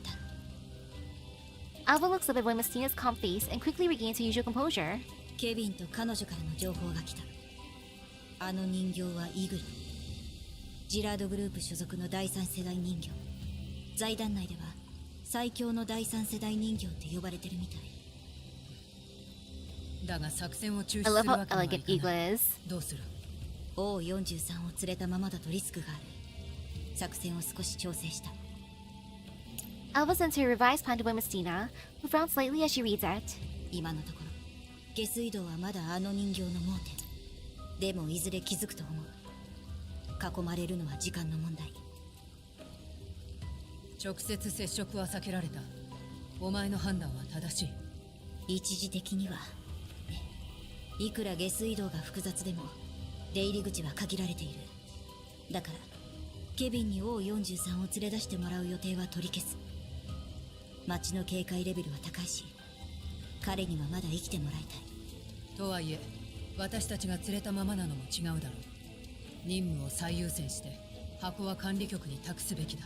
[SPEAKER 6] た。
[SPEAKER 1] Alva looks up at Wimstina's calm face and quickly regains her usual composure.
[SPEAKER 6] ケビンと彼女からの情報が来た。あの人形はイグル。ジラードグループ所属の第三世代人形。財団内では最強の第三世代人形って呼ばれてるみたい。
[SPEAKER 4] だが作戦を中
[SPEAKER 1] I
[SPEAKER 4] 止
[SPEAKER 1] love
[SPEAKER 4] する
[SPEAKER 1] how
[SPEAKER 4] わけにはいか
[SPEAKER 1] elegant
[SPEAKER 4] ない。
[SPEAKER 1] Eagle is.
[SPEAKER 4] どうする？
[SPEAKER 6] O43 を連れたままだとリスクがある。作戦を少し調整した。
[SPEAKER 1] Alva sends her revised plan to Wimstina, who frowns slightly as she reads it.
[SPEAKER 6] 今のところ下水道はまだあの人形の盲点。でもいずれ気づくと思う。囲まれるのは時間の問題。
[SPEAKER 4] 直接接触は避けられた。お前の判断は正しい。
[SPEAKER 6] 一時的には。いくら下水道が複雑でも出入り口は限られている。だからケビンに O43 を連れ出してもらう予定は取り消す。町の警戒レベルは高いし、彼にはまだ生きてもらいたい。
[SPEAKER 4] とはいえ私たちが連れたままなのも違うだろう。任務を最優先して箱は管理局に託すべきだ。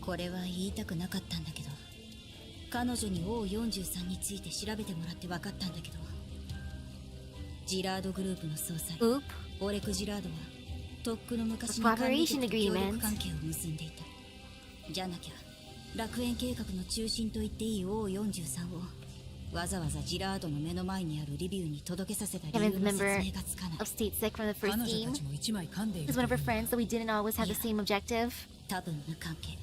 [SPEAKER 6] これは言いたくなかったんだけど、彼女に O43 について調べてもらって分かったんだけど、ジラードグループの総裁
[SPEAKER 1] Oop.
[SPEAKER 6] オレク・ジラードはとっくの昔に
[SPEAKER 1] A
[SPEAKER 6] 管理
[SPEAKER 1] cooperation
[SPEAKER 6] 局と協
[SPEAKER 1] agreement.
[SPEAKER 6] 力関係を結んでいた。じゃなきゃ楽園計画の中心と言っていい O43 をわざわざジラードの目の前にあるリビウに届けさせた理由
[SPEAKER 1] Kevin's
[SPEAKER 6] の
[SPEAKER 1] member
[SPEAKER 6] 説明がつかない。
[SPEAKER 1] of State Sec from the first
[SPEAKER 4] 彼女
[SPEAKER 1] team
[SPEAKER 4] たちも一枚噛んでいる
[SPEAKER 1] is one of her friends, so we didn't always have the same objective.
[SPEAKER 6] 多分な関係。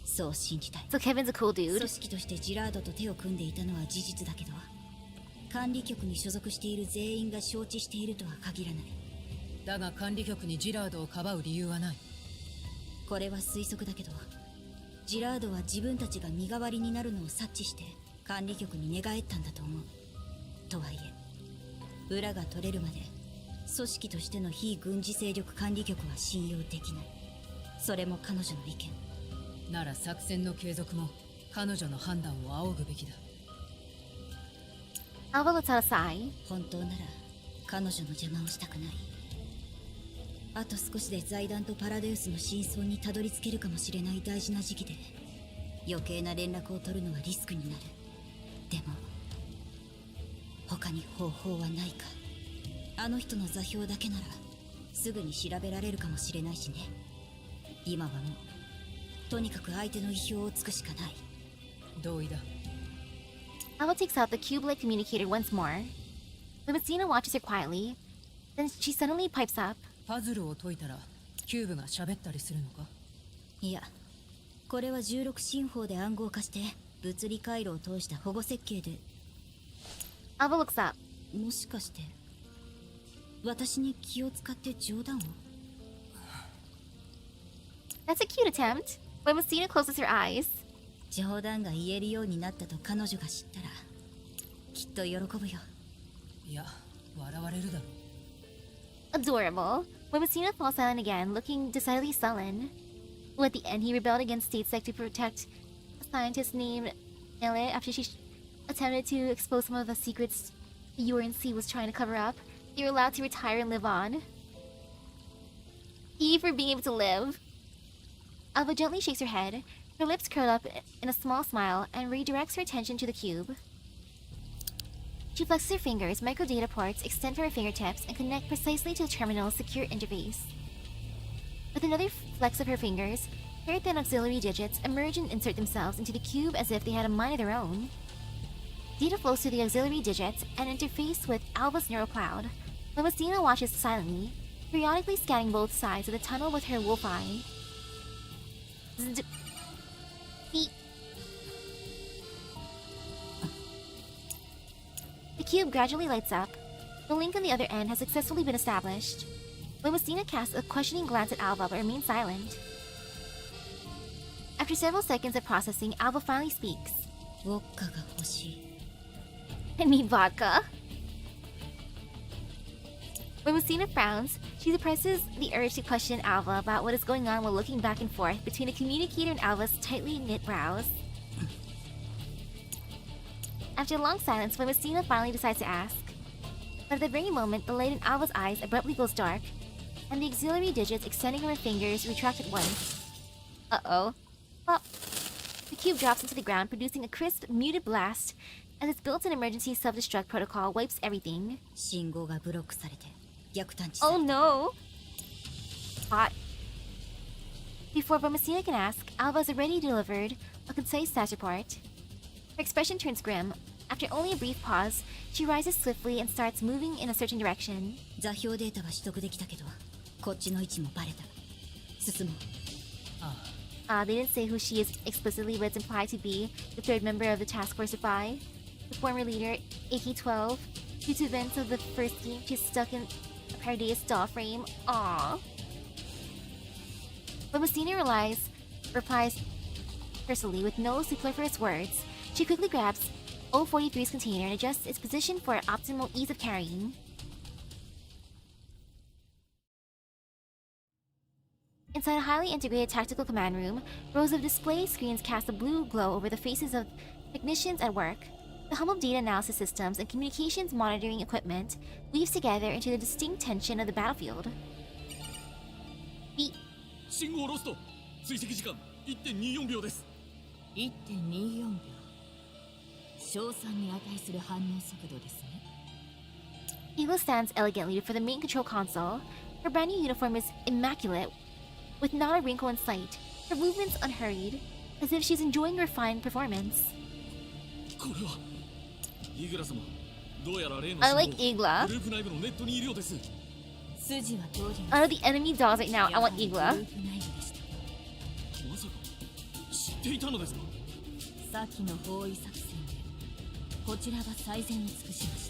[SPEAKER 6] そう信じたい。
[SPEAKER 1] So Kevin's a cool
[SPEAKER 6] 組
[SPEAKER 1] dude.
[SPEAKER 6] 織としてジラードと手を組んでいたのは事実だけど、管理局に所属している全員が承知しているとは限らない。
[SPEAKER 4] だが管理局にジラードをかばう理由はない。
[SPEAKER 6] これは推測だけど、ジラードは自分たちが身代わりになるのを察知して管理局に寝返ったんだと思う。とはいえ裏が取れるまで組織としての非軍事勢力管理局は信用できない。それも彼女の意見
[SPEAKER 4] なら作戦の継続も彼女の判断を仰ぐべきだ。
[SPEAKER 1] Alva lets out a sigh.
[SPEAKER 6] 本当なら彼女の邪魔をしたくない。あと少しで財団とパラデウスの真相にたどり着けるかもしれない大事な時期で余計な連絡を取るのはリスクになる。でも他に方法はないか。あの人の座標だけならすぐに調べられるかもしれないしね。今はもうとにかく相手の意表をつくしかない。
[SPEAKER 4] 同意だ。
[SPEAKER 1] Alva takes out the cube-like communicator once more. When Messina watches her quietly, then she suddenly pipes up.
[SPEAKER 4] パズルを解いたらキューブが喋ったりするのか？
[SPEAKER 6] いや、これは16進法で暗号化して物理回路を通した保護設計で。
[SPEAKER 1] Alva looks up.
[SPEAKER 6] もしかして私に気を使って冗談を？
[SPEAKER 1] That's a cute attempt. When Messina closes her eyes.
[SPEAKER 6] 冗談が言えるようになったと彼女が知ったらきっと喜ぶよ。
[SPEAKER 4] いや、笑われるだろう。
[SPEAKER 1] Adorable. When Messina falls silent again, looking decidedly sullen. Well, at the end, he rebelled against statesec to protect a scientist named Ele after she attempted to expose some of the secrets the UNC was trying to cover up. They were allowed to retire and live on. E for being able to live. Alva gently shakes her head, her lips curl up in a small smile, and redirects her attention to the cube. She flexes her fingers, microdata ports extend from her fingertips and connect precisely to the terminal's secure interface. With another flex of her fingers, her thin auxiliary digits emerge and insert themselves into the cube as if they had a mind of their own. Data flows through the auxiliary digits and interface with Alva's neural cloud, while Messina watches silently, periodically scanning both sides of the tunnel with her wolf eye. Beep. The cube gradually lights up. The link on the other end has successfully been established. When Messina casts a questioning glance at Alva but remains silent. After several seconds of processing, Alva finally speaks.
[SPEAKER 6] Vodkaが欲しい。
[SPEAKER 1] I need vodka. When Messina frowns, she suppresses the urge to question Alva about what is going on while looking back and forth between the communicator and Alva's tightly knit brows. After a long silence, when Messina finally decides to ask. But at the very moment, the light in Alva's eyes abruptly goes dark, and the auxiliary digits extending from her fingers retract at once. Uh-oh. Pop. The cube drops into the ground, producing a crisp, muted blast, as its built-in emergency self-destruct protocol wipes everything.
[SPEAKER 6] 信号がブロックされて逆探知され
[SPEAKER 1] Oh no! Hot. Before Messina can ask, Alva has already delivered a concise status report. Her expression turns grim. After only a brief pause, she rises swiftly and starts moving in a certain direction.
[SPEAKER 6] 座標データは取得できたけどこっちの位置もバレた。進もう。
[SPEAKER 1] They didn't say who she is explicitly, but it's implied to be the third member of the task force of Phi. The former leader, AK-12. Due to events of the first game, she's stuck in a Pardeus doll frame. Aww. But Messina replies personally with no superfluous words. She quickly grabs O-43's container and adjusts its position for optimal ease of carrying. Inside a highly integrated tactical command room, rows of display screens cast a blue glow over the faces of technicians at work. The hum of data analysis systems and communications monitoring equipment weaves together into the distinct tension of the battlefield. Beep.
[SPEAKER 12] 信号ロスト。追跡時間 1.24 秒です。
[SPEAKER 11] 1.24秒。賞賛に値する反応速度ですね。
[SPEAKER 1] Eva stands elegantly before the main control console. Her brand new uniform is immaculate, with not a wrinkle in sight. Her movements unhurried, as if she's enjoying her fine performance.
[SPEAKER 12] これはイグラ様。どうやら例の
[SPEAKER 1] I like Igla.
[SPEAKER 12] グループ内部のネットにいるようです。
[SPEAKER 11] 筋は通ります。
[SPEAKER 1] Out of the enemy dolls right now, I want Igla.
[SPEAKER 12] まさか知っていたのですか？
[SPEAKER 11] さっきの包囲作戦でこちらが最善を尽くしまし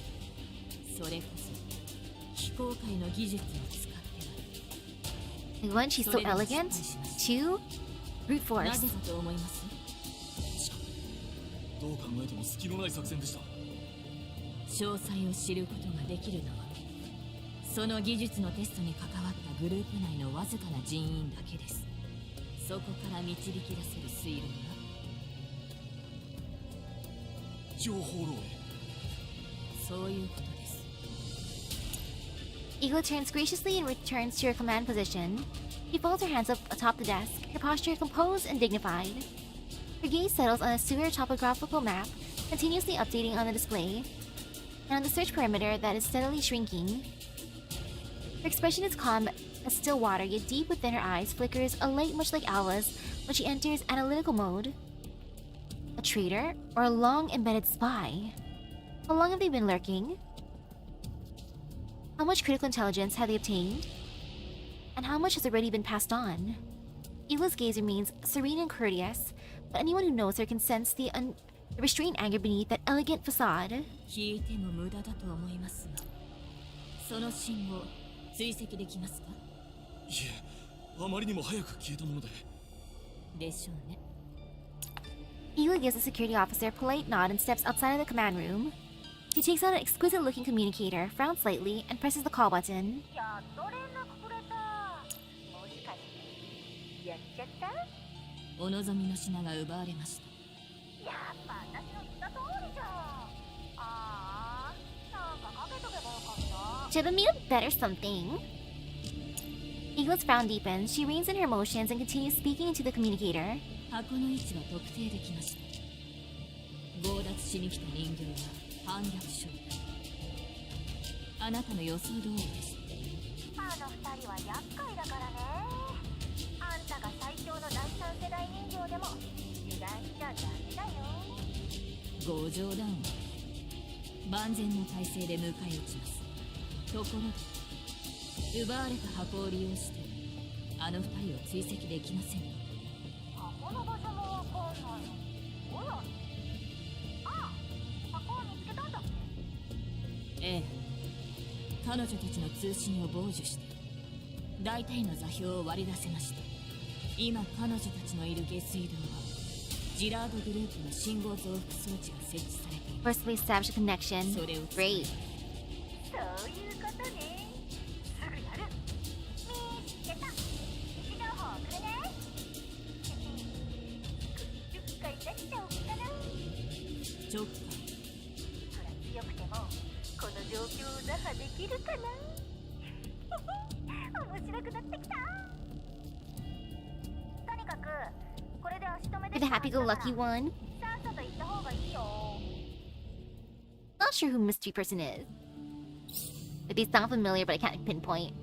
[SPEAKER 11] た。それこそ非公開の技術を使っては。
[SPEAKER 1] One, she's so elegant. Two, brute
[SPEAKER 11] な
[SPEAKER 1] force.
[SPEAKER 11] ぜだと思います？
[SPEAKER 12] どう考えても隙のない作戦でした。
[SPEAKER 11] 詳細を知ることができるのはその技術のテストに関わったグループ内のわずかな人員だけです。そこから導き出せる推論は
[SPEAKER 12] 情報漏洩。
[SPEAKER 11] そういうことです。
[SPEAKER 1] Igla turns graciously and returns to her command position. She folds her hands up atop the desk, her posture composed and dignified. Her gaze settles on a sewer topographical map, continuously updating on the display, and on the search perimeter that is steadily shrinking. Her expression is calm as still water, yet deep within her eyes flickers a light much like Alva's when she enters analytical mode. A traitor or a long-embedded spy? How long have they been lurking? How much critical intelligence have they obtained? And how much has already been passed on? Eagle's gaze remains serene and courteous, but anyone who knows her can sense the restrained anger beneath that elegant facade.
[SPEAKER 11] 聞いても無駄だと思いますが、その信号追跡できますか？
[SPEAKER 12] いえ、あまりにも早く消えたもので。
[SPEAKER 11] でしょうね。
[SPEAKER 1] Eagle gives the security officer a polite nod and steps outside of the command room. He takes out an exquisite-looking communicator, frowns slightly, and presses the call button.
[SPEAKER 5] やっと連絡くれた。もしかしてやっちゃった？
[SPEAKER 11] お望みの品が奪われました。
[SPEAKER 5] やっぱ私の言った通りじゃん。ああ、なんかかけとけばよかった。
[SPEAKER 1] Should have made a bet or something. Eagle's frown deepens. She reins in her emotions and continues speaking into the communicator.
[SPEAKER 11] 箱の位置は特定できました。強奪しに来た人形は反逆正体。あなたの予想通りでした。
[SPEAKER 5] あの二人は厄介だからね。あんたが最強の第三世代人形でも油断しちゃダメだよ。
[SPEAKER 11] ご冗談を。万全の体制で迎え撃ちます。ところで、奪われた箱を利用してあの二人を追跡できませんか？
[SPEAKER 5] 箱の場所もわかんないの。ほら。あ、箱を見つけたんだっけ？
[SPEAKER 11] ええ。彼女たちの通信を傍受して大体の座標を割り出せました。今彼女たちのいる下水道はジラードグループの信号増幅装置が設置されています。
[SPEAKER 1] Forcibly establish a connection.
[SPEAKER 11] それを使
[SPEAKER 1] Great.
[SPEAKER 5] そういうことね。すぐやる。見つけた。位置情報くれね。10回出しちゃおうかな。
[SPEAKER 11] ちょっ
[SPEAKER 5] そら強くてもこの状況を打破できるかな。面白くなってきた。とにかくこれで足止めで
[SPEAKER 1] You're the happy-go-lucky one.
[SPEAKER 5] さっさと行った方がいいよ。
[SPEAKER 1] Not sure who mystery person is. But they sound familiar, but I can't pinpoint.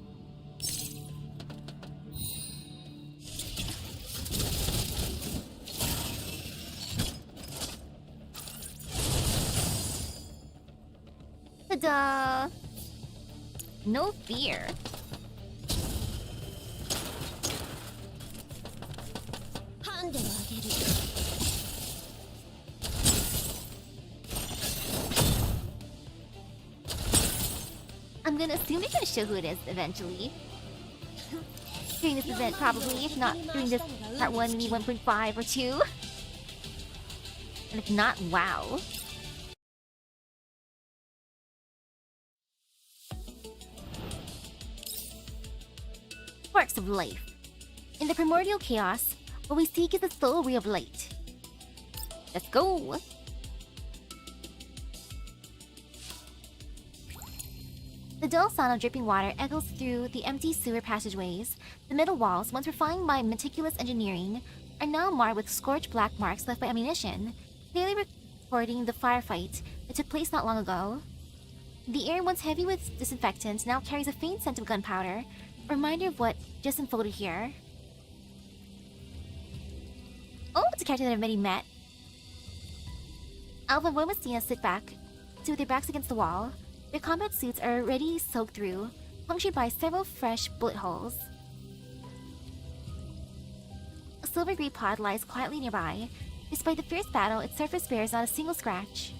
[SPEAKER 1] Ta-da! No fear. I'm gonna assume they're gonna show who it is eventually. During this event, probably. If not during this part 1, maybe 1.5 or 2. And if not, wow. Sparks of life. In the primordial chaos, what we seek is the sole ray of light. Let's go! The dull sound of dripping water echoes through the empty sewer passageways. The middle walls, once refined by meticulous engineering, are now marred with scorched black marks left by ammunition, clearly recording the firefight that took place not long ago. The air, once heavy with disinfectant, now carries a faint scent of gunpowder, a reminder of what just unfolded here. Oh, it's a character that I've already met. Alva and Voimastina sit with their backs against the wall. Their combat suits are already soaked through, punctured by several fresh bullet holes. A silver grey pod lies quietly nearby. Despite the fierce battle, its surface bears not a single scratch.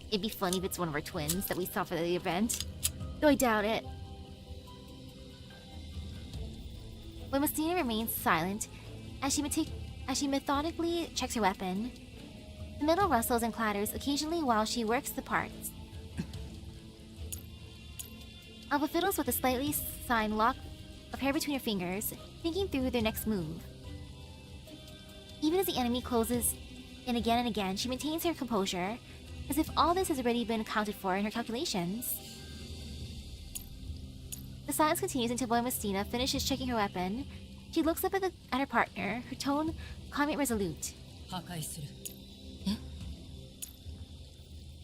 [SPEAKER 1] It'd be funny if it's one of our twins that we saw for the event, though I doubt it. Voimastina remains silent as she methodically checks her weapon. The metal rustles and clatters occasionally while she works the parts. Alva fiddles with a slightly signed lock of hair between her fingers, thinking through their next move. Even as the enemy closes in again and again, she maintains her composure, as if all this has already been accounted for in her calculations. The silence continues until Voimastina finishes checking her weapon. She looks up at her partner, her tone calm yet resolute.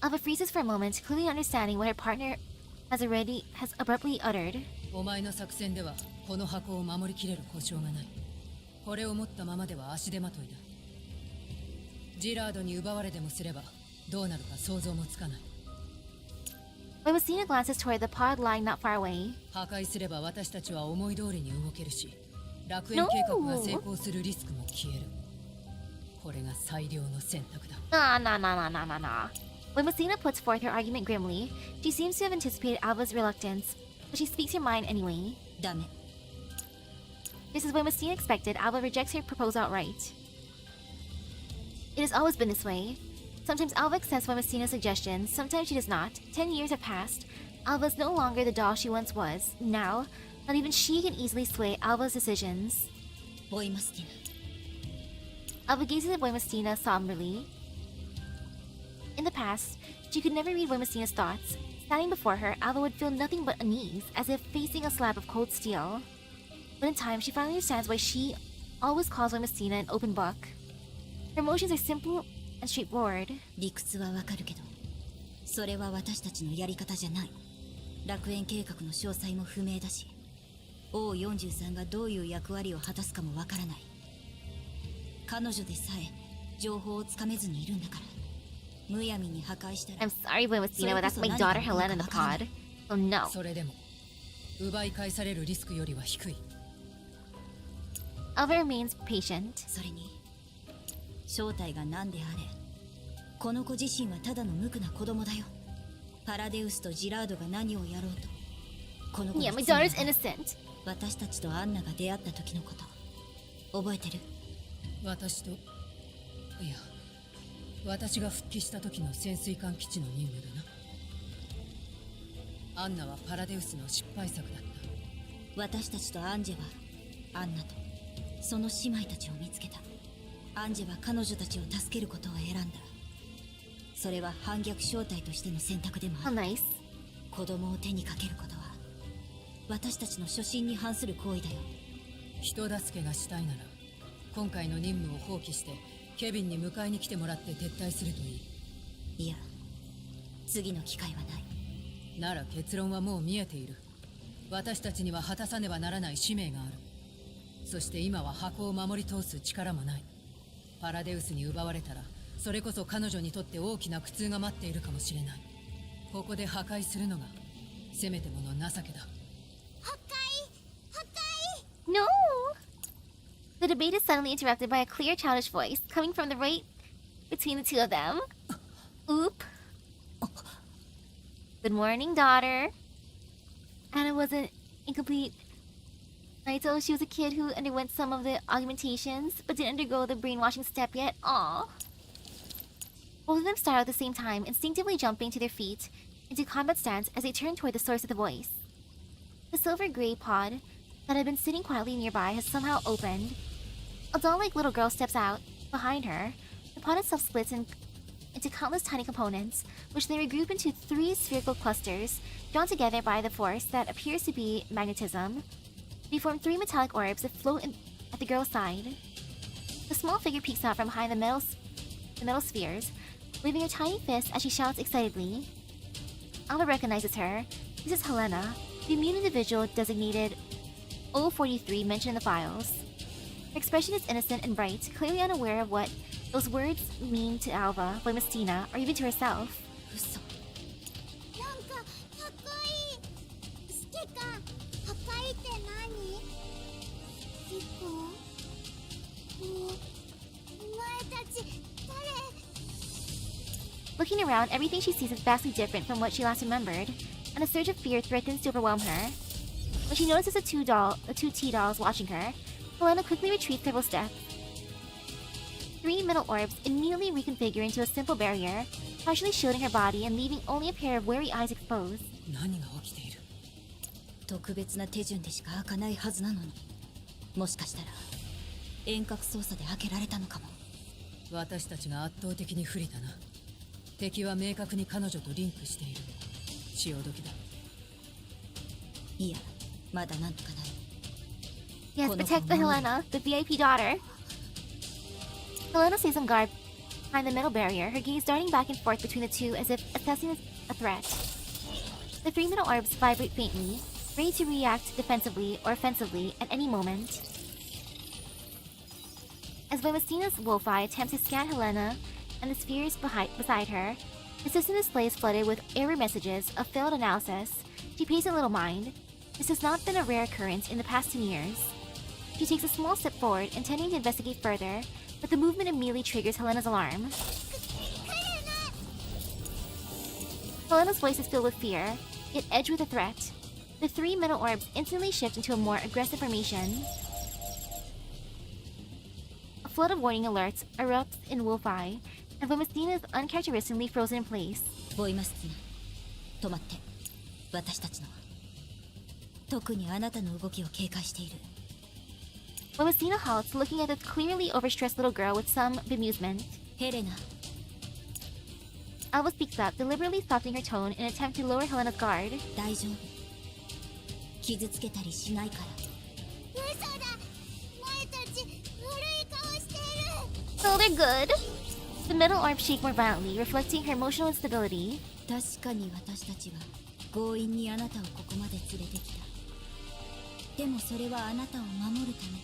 [SPEAKER 1] Alva freezes for a moment, clearly understanding what her partner has abruptly uttered.
[SPEAKER 4] これを持ったままでは足手まといだ。ジラードに奪われでもすればどうなるか想像もつかない。
[SPEAKER 1] Wamosina glances toward the pod lying not far away.
[SPEAKER 4] 破壊すれば私たちは思い通りに動けるし、楽園計画が成功するリスクも消える。これが最良の選択だ。
[SPEAKER 1] Nah. Wamosina puts forth her argument grimly. She seems to have anticipated Alva's reluctance, but she speaks her mind anyway.
[SPEAKER 6] ダメ。
[SPEAKER 1] Just as Wamosina expected, Alva rejects her proposal outright. It has always been this way. Sometimes Alva accepts Wamosina's suggestions, sometimes she does not. 10 years have passed. Alva is no longer the doll she once was. Now, not even she can easily sway Alva's decisions.
[SPEAKER 6] ボイマスティナ。
[SPEAKER 1] Alva gazes at Wamosina somberly. In the past, she could never read Wamosina's thoughts. Standing before her, Alva would feel nothing but unease, as if facing a slab of cold steel. But in time, she finally understands why she always calls Wamosina an open book. Her emotions are simple and straightforward.
[SPEAKER 6] 理屈はわかるけど、それは私たちのやり方じゃない。楽園計画の詳細も不明だし、王43がどういう役割を果たすかもわからない。彼女でさえ情報をつかめずにいるんだから。むやみに破壊したら。
[SPEAKER 1] I'm sorry, Wamosina, but that's my daughter Helena in the pod. Oh no.
[SPEAKER 4] それでも奪い返されるリスクよりは低い。
[SPEAKER 1] Alva remains patient.
[SPEAKER 6] それに正体が何であれ、この子自身はただの無垢な子供だよ。パラデウスとジラードが何をやろうと、この子
[SPEAKER 1] Yeah,
[SPEAKER 6] の
[SPEAKER 1] my
[SPEAKER 6] 罪は
[SPEAKER 1] daughter's innocent.
[SPEAKER 6] 私たちとアンナが出会った時のこと覚えてる？
[SPEAKER 4] 私と、いや、私が復帰した時の潜水艦基地の任務だな。アンナはパラデウスの失敗作だった。
[SPEAKER 6] 私たちとアンジェはアンナとその姉妹たちを見つけた。アンジェは彼女たちを助けることを選んだ。それは反逆正体としての選択でもあ
[SPEAKER 1] How
[SPEAKER 6] る。
[SPEAKER 1] nice.
[SPEAKER 6] 子供を手にかけることは私たちの初心に反する行為だよ。
[SPEAKER 4] 人助けがしたいなら今回の任務を放棄してケビンに迎えに来てもらって撤退するといい。
[SPEAKER 6] いや、次の機会はない。
[SPEAKER 4] なら結論はもう見えている。私たちには果たさねばならない使命がある。そして今は箱を守り通す力もない。パラデウスに奪われたらそれこそ彼女にとって大きな苦痛が待っているかもしれない。ここで破壊するのがせめてもの情けだ。
[SPEAKER 2] 破壊
[SPEAKER 1] No! The debate is suddenly interrupted by a clear, childish voice coming from the right between the two of them. Oop. Good morning, daughter. Anna wasn't incomplete. Naito, she was a kid who underwent some of the augmentations, but didn't undergo the brainwashing step yet. Aww. Both of them start at the same time, instinctively jumping to their feet into combat stance as they turn toward the source of the voice. The silver-gray pod that had been sitting quietly nearby has somehow opened. A doll-like little girl steps out behind her. The pod itself splits into countless tiny components, which they regroup into 3 spherical clusters, drawn together by the force that appears to be magnetism. They form 3 metallic orbs that float at the girl's side. The small figure peeks out from behind the metal spheres, waving her tiny fist as she shouts excitedly. Alva recognizes her. This is Helena, the immune individual designated 043 mentioned in the files. Her expression is innocent and bright, clearly unaware of what those words mean to Alva, Wamosina, or even to herself.
[SPEAKER 6] 嘘。
[SPEAKER 2] なんかかっこいい。スケか破壊って何？スケかお前たち誰？
[SPEAKER 1] Looking around, everything she sees is vastly different from what she last remembered, and a surge of fear threatens to overwhelm her. When she notices the two T-dolls watching her, Helena quickly retreats several steps. 3 metal orbs immediately reconfigure into a simple barrier, partially shielding her body and leaving only a pair of wary eyes exposed.
[SPEAKER 4] 何が起きている？
[SPEAKER 6] 特別な手順でしか開かないはずなのに、もしかしたら遠隔操作で開けられたのかも。
[SPEAKER 4] 私たちが圧倒的に不利だな。敵は明確に彼女とリンクしている。潮時だ。
[SPEAKER 6] いや、まだなんとかなる。
[SPEAKER 1] Yes, protect the Helena, the VIP daughter. Helena stays on guard behind the metal barrier, her gaze darting back and forth between the two as if assessing a threat. The 3 metal orbs vibrate faintly, ready to react defensively or offensively at any moment. As Vamastina's wolf-eye attempts to scan Helena and the spheres beside her, the system display is flooded with error messages of failed analysis. She pays a little mind. This has not been a rare occurrence in the past 10 years. She takes a small step forward, intending to investigate further, but the movement immediately triggers Helena's alarm. Helena's voice is filled with fear, yet edged with a threat. The three metal orbs instantly shift into a more aggressive formation. A flood of warning alerts erupts in Wolf-Eye, and Vamastina is uncharacteristically frozen in place.
[SPEAKER 6] ボイマスティナ、止まって。私たちの。特にあなたの動きを警戒している。
[SPEAKER 1] Vamastina halts, looking at the clearly overstressed little girl with some bemusement.
[SPEAKER 6] ヘレナ。
[SPEAKER 1] Alva speaks up, deliberately softening her tone in an attempt to lower Helena's guard.
[SPEAKER 6] 大丈夫。傷つけたりしないから。
[SPEAKER 2] 嘘だ。前たち悪い顔している。
[SPEAKER 1] So they're good. The metal orbs shake more violently, reflecting her emotional instability.
[SPEAKER 6] 確かに私たちは強引にあなたをここまで連れてきた。でもそれはあなたを守るため。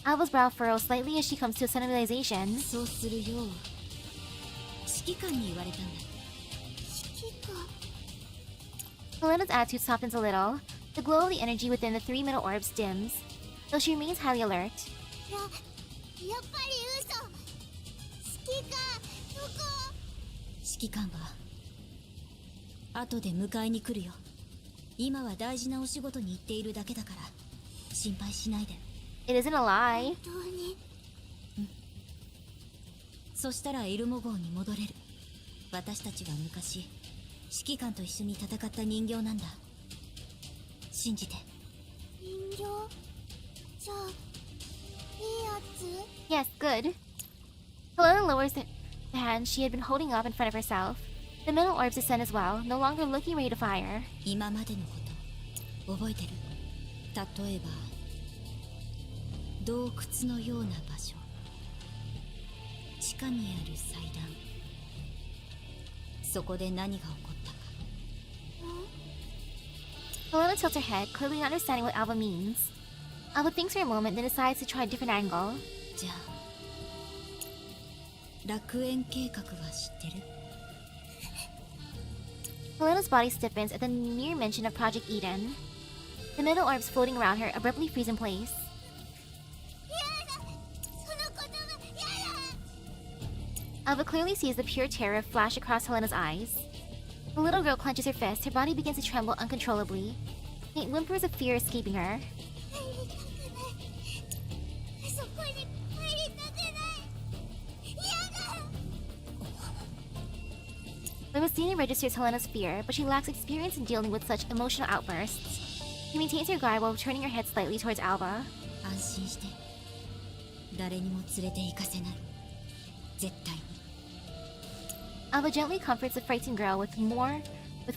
[SPEAKER 1] Alva's brow furrows slightly as she comes to a sudden realization.
[SPEAKER 6] そうするよう指揮官に言われたんだ。
[SPEAKER 2] 指揮官。
[SPEAKER 1] Helena's attitude softens a little. The glow of the energy within the three metal orbs dims, though she remains highly alert.
[SPEAKER 2] やっぱり嘘。指揮官、どこ？
[SPEAKER 6] 指揮官は後で迎えに来るよ。今は大事なお仕事に行っているだけだから心配しないで。
[SPEAKER 1] It isn't a lie.
[SPEAKER 2] 本当に。
[SPEAKER 6] そしたらエルモ号に戻れる。私たちは昔指揮官と一緒に戦った人形なんだ。信じて。
[SPEAKER 2] 人形？じゃあいいやつ？
[SPEAKER 1] Yes, good. Helena lowers the hand she had been holding up in front of herself. The metal orbs descend as well, no longer looking ready to fire.
[SPEAKER 6] 今までのこと覚えてる？例えば洞窟のような場所、地下にある祭壇、そこで何が起こったか。
[SPEAKER 1] Helena tilts her head, clearly not understanding what Alva means. Alva thinks for a moment, then decides to try a different angle.
[SPEAKER 6] じゃあ楽園計画は知ってる？
[SPEAKER 1] Helena's body stiffens at the mere mention of Project Eden. The metal orbs floating around her abruptly freeze in place. Alva clearly sees the pure terror flash across Helena's eyes. The little girl clenches her fist, her body begins to tremble uncontrollably. Faint whimpers of fear escaping her. Vamastina registers Helena's fear, but she lacks experience in dealing with such emotional outbursts. She maintains her guard while turning her head slightly towards Alva.
[SPEAKER 6] 安心して。誰にも連れて行かせない。絶対に。
[SPEAKER 1] Alva gently comforts the frightened girl with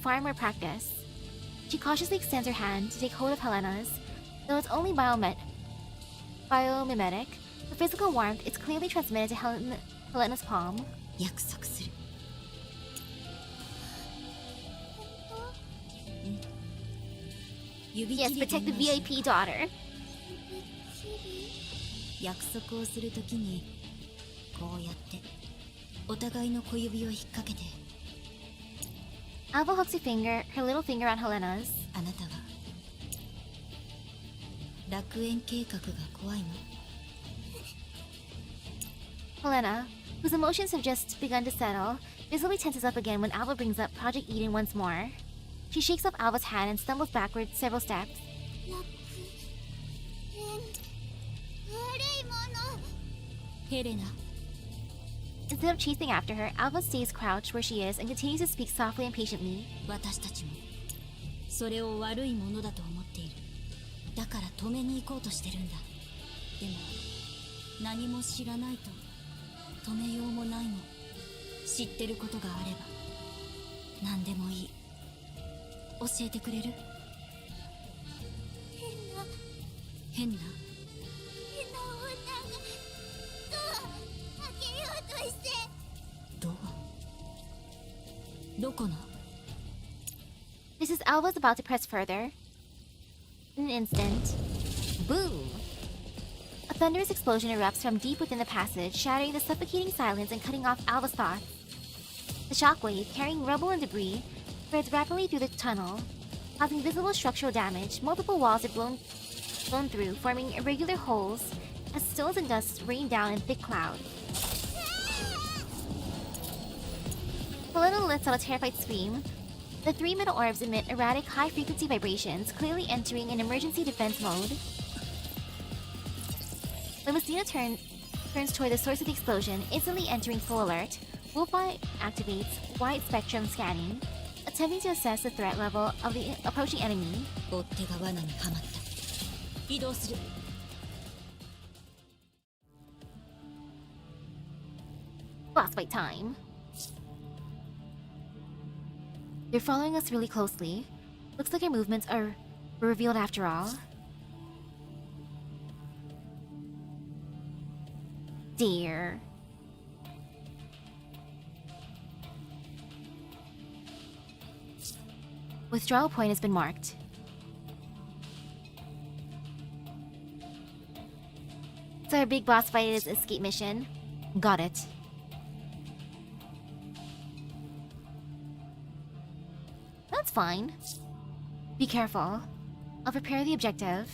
[SPEAKER 1] far more practice. She cautiously extends her hand to take hold of Helena's. Though it's only biomimetic, the physical warmth is clearly transmitted to Helena's palm.
[SPEAKER 6] 約束する。
[SPEAKER 1] Yes, protect the VIP daughter.
[SPEAKER 6] 約束をするときにこうやってお互いの小指を引っ掛けて。
[SPEAKER 1] Alva hooks her little finger on Helena's.
[SPEAKER 6] あなたは楽園計画が怖いの？
[SPEAKER 1] Helena, whose emotions have just begun to settle, visibly tenses up again when Alva brings up Project Eden once more. She shakes off Alva's hand and stumbles backwards several steps.
[SPEAKER 6] ヘレナ。
[SPEAKER 1] Instead of chasing after her, Alva stays crouched where she is and continues to speak softly and patiently.
[SPEAKER 6] 私たちもそれを悪いものだと思っている。だから止めに行こうとしてるんだ。でも何も知らないと止めようもないの。知ってることがあれば何でもいい。教えてくれる？変な
[SPEAKER 2] 女がドア開けようとして。
[SPEAKER 6] ドア？どこの？
[SPEAKER 1] This is Alva's about to press further. In an instant, boom! A thunderous explosion erupts from deep within the passage, shattering the suffocating silence and cutting off Alva's thoughts. The shockwave, carrying rubble and debris, spreads rapidly through the tunnel, causing visible structural damage. Multiple walls are blown through, forming irregular holes as stones and dust rain down in thick clouds. Helena lets out a terrified scream. The three metal orbs emit erratic, high-frequency vibrations, clearly entering an emergency defense mode. When Messina turns toward the source of the explosion, instantly entering full alert, Wolfeye activates wide-spectrum scanning, attempting to assess the threat level of the approaching enemy.
[SPEAKER 6] 追っ手が罠にはまった。移動する。
[SPEAKER 1] Boss fight time. They're following us really closely. Looks like our movements were revealed after all. Dear. Withdrawal point has been marked. So our big boss fight is escape mission. Got it. That's fine. Be careful. I'll prepare the objective.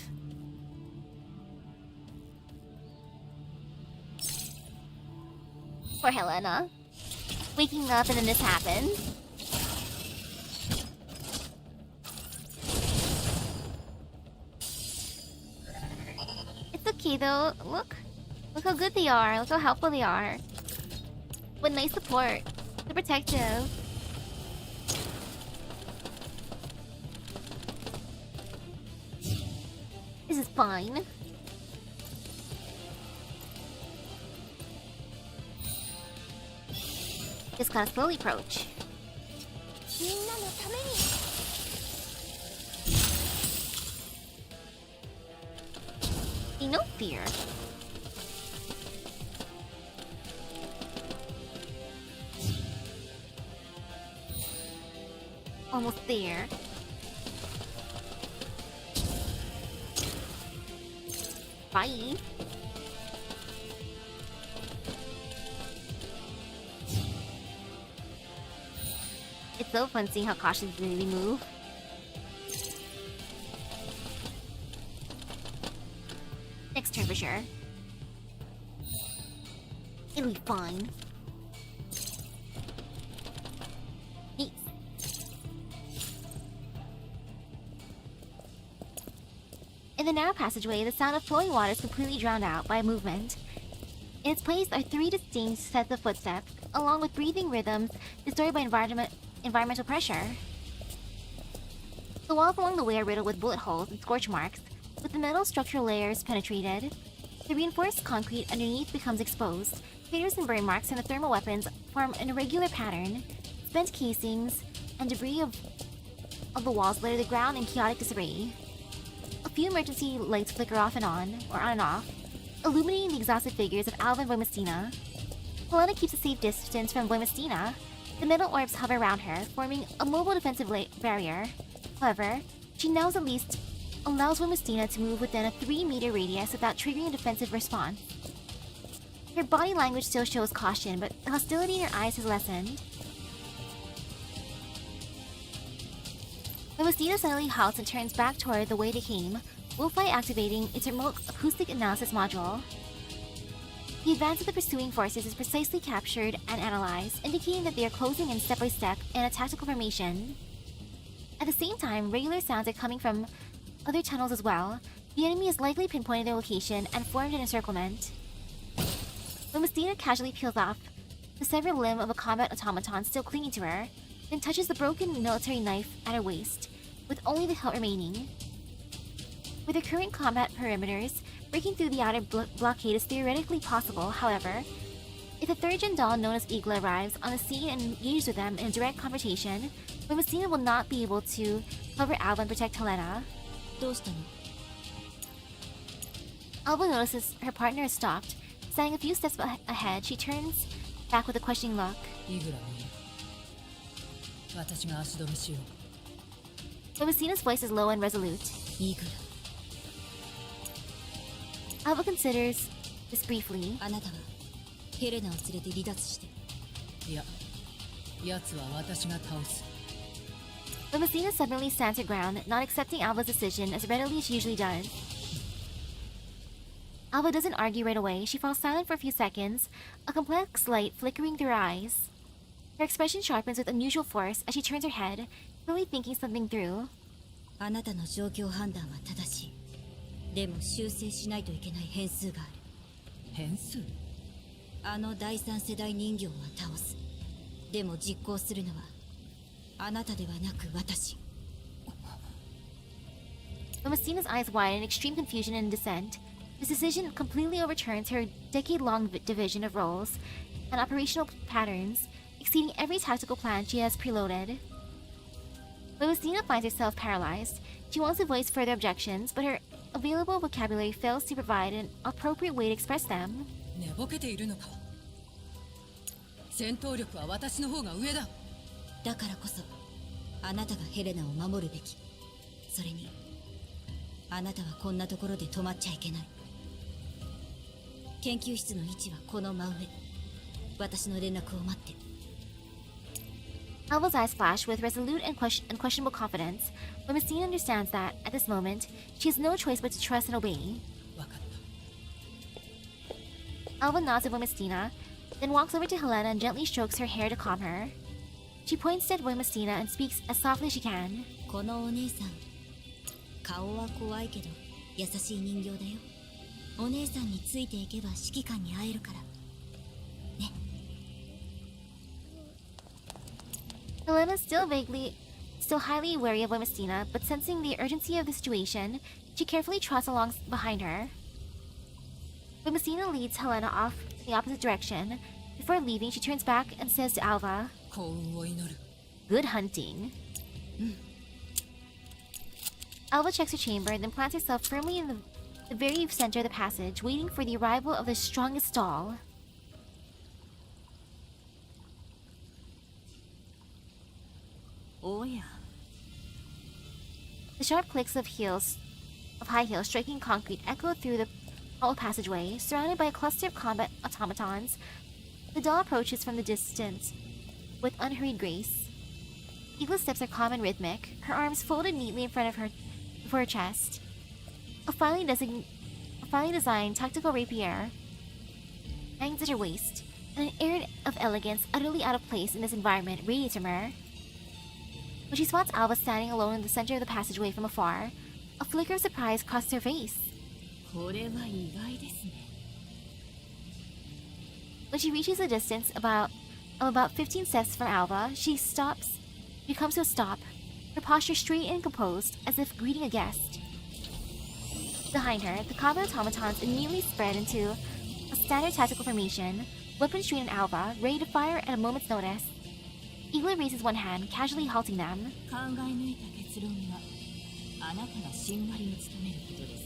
[SPEAKER 1] Poor Helena. Waking up and then this happens. It's okay though. Look how good they are. Look how helpful they are. What nice support. They're protective. This is fine. Just gotta slowly approach. See no fear. Almost there. Bye. It's so fun seeing how cautiously they move. Next turn for sure. It'll be fine. Neat. In the narrow passageway, the sound of flowing water is completely drowned out by movement. In its place are three distinct sets of footsteps, along with breathing rhythms distorted by environmental pressure. The walls along the way are riddled with bullet holes and scorch marks, with the metal structural layers penetrated. The reinforced concrete underneath becomes exposed. Craters and burn marks from the thermal weapons form an irregular pattern. Spent casings and debris of the walls litter the ground in chaotic disarray. A few emergency lights flicker off and on, or on and off, illuminating the exhausted figures of Alva and Voimastina. Helena keeps a safe distance from Voimastina. The metal orbs hover around her, forming a mobile defensive barrier. However, she now at least allows Voimastina to move within a 3-meter radius without triggering a defensive response. Her body language still shows caution, but the hostility in her eyes has lessened. Voimastina suddenly halts and turns back toward the way they came, Wolfeye activating its remote acoustic analysis module. The advance of the pursuing forces is precisely captured and analyzed, indicating that they are closing in step by step in a tactical formation. At the same time, regular sounds are coming from other tunnels as well. The enemy has likely pinpointed their location and formed an encirclement. When Mestina casually peels off the severed limb of a combat automaton still clinging to her, then touches the broken military knife at her waist, with only the hilt remaining. With her current combat perimeters, breaking through the outer blockade is theoretically possible. However, if the third-gen doll known as Igla arrives on the scene and engages with them in a direct confrontation, Mestina will not be able to cover Alva and protect Helena. Alva notices her partner has stopped. Standing a few steps ahead, she turns back with a questioning look. Messina's voice is low and resolute. Alva considers this briefly.
[SPEAKER 6] あなたはヘレナを連れて離脱して。
[SPEAKER 4] いや、奴は私が倒す。
[SPEAKER 1] But Messina suddenly stands her ground, not accepting Alva's decision as readily as she usually does. Alva doesn't argue right away. She falls silent for a few seconds, a complex light flickering through her eyes. Her expression sharpens with unusual force as she turns her head, clearly thinking something through.
[SPEAKER 6] あなたの状況判断は正しい。でも修正しないといけない変数がある。
[SPEAKER 4] 変数？
[SPEAKER 6] あの第三世代人形は倒す。でも実行するのはあなたではなく私。
[SPEAKER 1] But Messina's eyes widen in extreme confusion and dissent. This decision completely overturns her decade-long division of roles and operational patterns, exceeding every tactical plan she has preloaded. But Messina finds herself paralyzed. She wants to voice further objections, but her available vocabulary fails to provide an appropriate way to express them.
[SPEAKER 4] 寝ぼけているのか。戦闘力は私の方が上だ。
[SPEAKER 6] だからこそあなたがヘレナを守るべき。それにあなたはこんなところで止まっちゃいけない。研究室の位置はこの真上。私の連絡を待って。
[SPEAKER 1] Alva's eyes flash with resolute and unquestionable confidence, but Messina understands that, at this moment, she has no choice but to trust and obey.
[SPEAKER 4] わかった。
[SPEAKER 1] Alva nods at Messina, then walks over to Helena and gently strokes her hair to calm her. She points at Messina and speaks as softly as she can.
[SPEAKER 6] このお姉さん、顔は怖いけど優しい人形だよ。お姉さんについていけば指揮官に会えるから。ね。
[SPEAKER 1] Helena still highly wary of Messina, but sensing the urgency of the situation, she carefully trots along behind her. Messina leads Helena off in the opposite direction. Before leaving, she turns back and says to Alva,
[SPEAKER 4] 幸運を祈る。
[SPEAKER 1] "Good hunting." Alva checks her chamber and then plants herself firmly in the very center of the passage, waiting for the arrival of the strongest stall.
[SPEAKER 11] Oh yeah.
[SPEAKER 1] The sharp clicks of high heels striking concrete echo through the hollow passageway. Surrounded by a cluster of combat automatons, the doll approaches from the distance with unhurried grace. Eagle's steps are calm and rhythmic, her arms folded neatly in front of her before her chest. A finely designed tactical rapier hangs at her waist, and an air of elegance utterly out of place in this environment radiates from her. When she spots Alva standing alone in the center of the passageway from afar, a flicker of surprise crosses her face.
[SPEAKER 11] これは意外ですね。
[SPEAKER 1] When she reaches a distance of about 15 steps from Alva, she comes to a stop, her posture straight and composed, as if greeting a guest. Behind her, the combat automatons immediately spread into a standard tactical formation, weapons trained on Alva, ready to fire at a moment's notice. Eagle raises one hand, casually halting them.
[SPEAKER 11] 考え抜いた結論はあなたがしんがりに務めることです。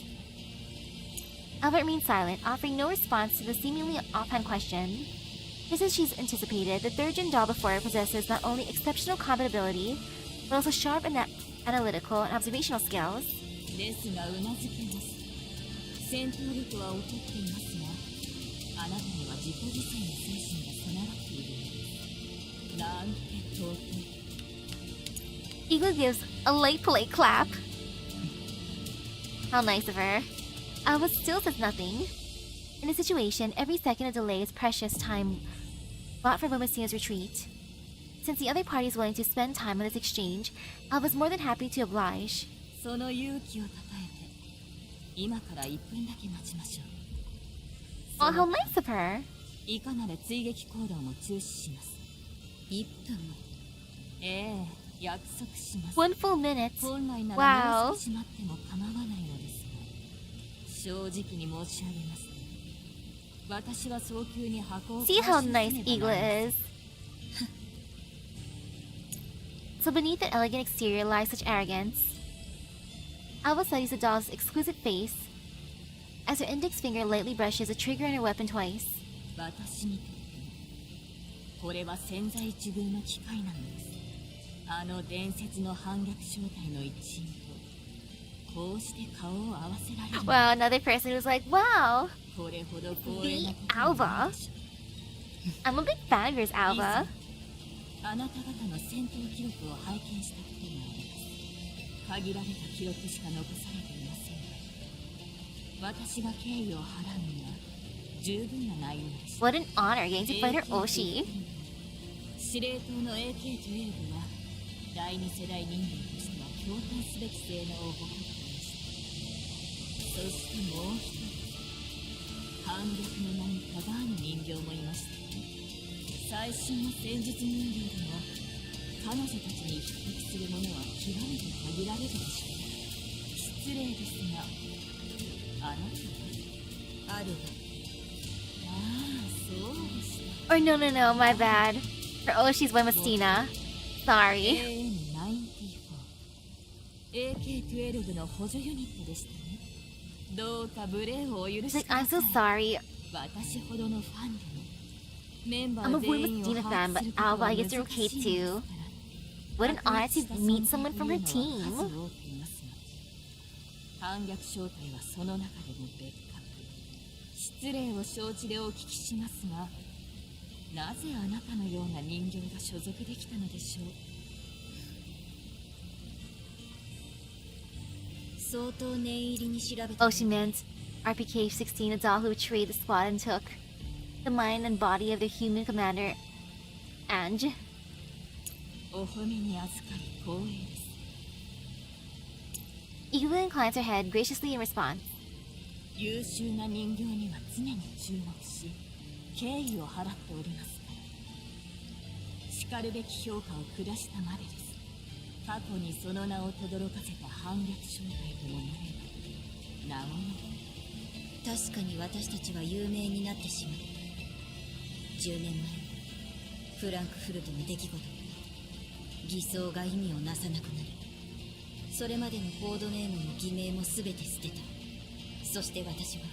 [SPEAKER 1] Alva remains silent, offering no response to the seemingly offhand question. Just as she's anticipated, the third gen doll before her possesses not only exceptional combat ability, but also sharp and analytical and observational skills.
[SPEAKER 11] ですがうなずけます。戦闘力は劣っていますが、あなたには自己犠牲の精神が備わっているのです。なんて尊い。
[SPEAKER 1] Eagle gives a light, polite clap. How nice of her. Alva still says nothing. In this situation, every second of delay is precious time bought for Messina's retreat. Since the other party is willing to spend time on this exchange, Alva's more than happy to oblige.
[SPEAKER 11] その勇気をたたえて、今から1分だけ待ちましょう。
[SPEAKER 1] Oh, how nice of her.
[SPEAKER 11] いかなる追撃行動も中止します。1分も。ええ、約束します。
[SPEAKER 1] 1 full minute.
[SPEAKER 11] 本来なら
[SPEAKER 1] Wow.
[SPEAKER 11] もう少し待っても構わないのですが、正直に申し上げます。私は早急に箱を
[SPEAKER 1] See how nice Eagle is. So beneath that elegant exterior lies such arrogance. Alva studies the doll's exquisite face as her index finger lightly brushes the trigger on her weapon twice.
[SPEAKER 11] 私にとってもこれは千載一遇の機会なのです。あの伝説の反逆正体の一員とこうして顔を合わせられる。
[SPEAKER 1] Well, another person was like, wow,
[SPEAKER 11] これほど光栄な
[SPEAKER 1] the
[SPEAKER 11] ことはない
[SPEAKER 1] Alva.
[SPEAKER 11] でしょう。
[SPEAKER 1] I'm a big fan of yours, Alva.
[SPEAKER 11] あなた方の戦闘記録を拝見したことがあります。限られた記録しか残されていませんが、私が敬意を払うには十分な内容でした。
[SPEAKER 1] What an honor getting to fight her Oshi.
[SPEAKER 11] 司令塔の AK-12 は第二世代人間としては驚嘆すべき性能を誇っていました。そしてもう一人、反逆の名にたがわぬ人形もいました。最新の戦術人形でも彼女たちに匹敵するものは極めて限られるでしょう。失礼ですが、あなたはあるわ。ああ、そうでした。
[SPEAKER 1] Or no, my bad. Her Oshi's Wemastina. Sorry.
[SPEAKER 11] AK-12 の補助ユニットでしたね。どうか無礼をお許
[SPEAKER 1] She's
[SPEAKER 11] し
[SPEAKER 1] like,
[SPEAKER 11] くだ
[SPEAKER 1] I'm
[SPEAKER 11] さ
[SPEAKER 1] so
[SPEAKER 11] い。
[SPEAKER 1] sorry.
[SPEAKER 11] 私ほどのファンでもメンバ
[SPEAKER 1] I'm a
[SPEAKER 11] ー全員を
[SPEAKER 1] Wemastina
[SPEAKER 11] 把
[SPEAKER 1] fan,
[SPEAKER 11] 握
[SPEAKER 1] but
[SPEAKER 11] すること
[SPEAKER 1] Alva,
[SPEAKER 11] は
[SPEAKER 1] I
[SPEAKER 11] 難
[SPEAKER 1] guess
[SPEAKER 11] しい
[SPEAKER 1] you're
[SPEAKER 11] ん
[SPEAKER 1] okay
[SPEAKER 11] です
[SPEAKER 1] too.
[SPEAKER 11] から
[SPEAKER 1] What an honor to meet someone from her
[SPEAKER 11] 数多
[SPEAKER 1] team.
[SPEAKER 11] くいますが、反逆正体はその中でも別格。失礼を承知でお聞きしますが、なぜあなたのような人形が所属できたのでしょう。
[SPEAKER 6] 相当念入りに調べて
[SPEAKER 1] Oh, she meant RPK-16, a doll who betrayed the squad and took the mind and body of their human commander, Ange.
[SPEAKER 11] お褒めに預かり光栄です。
[SPEAKER 1] Evelyn inclines her head graciously in response.
[SPEAKER 11] 優秀な人形には常に注目し、敬意を払っておりますから。しかるべき評価を下したまでです。過去にその名を轟かせた反逆正体ともなれば、名をも
[SPEAKER 6] 確かに私たちは有名になってしまう。10年前フランクフルトの出来事、偽装が意味をなさなくなり、それまでのコードネームも偽名も全て捨てた。そして私は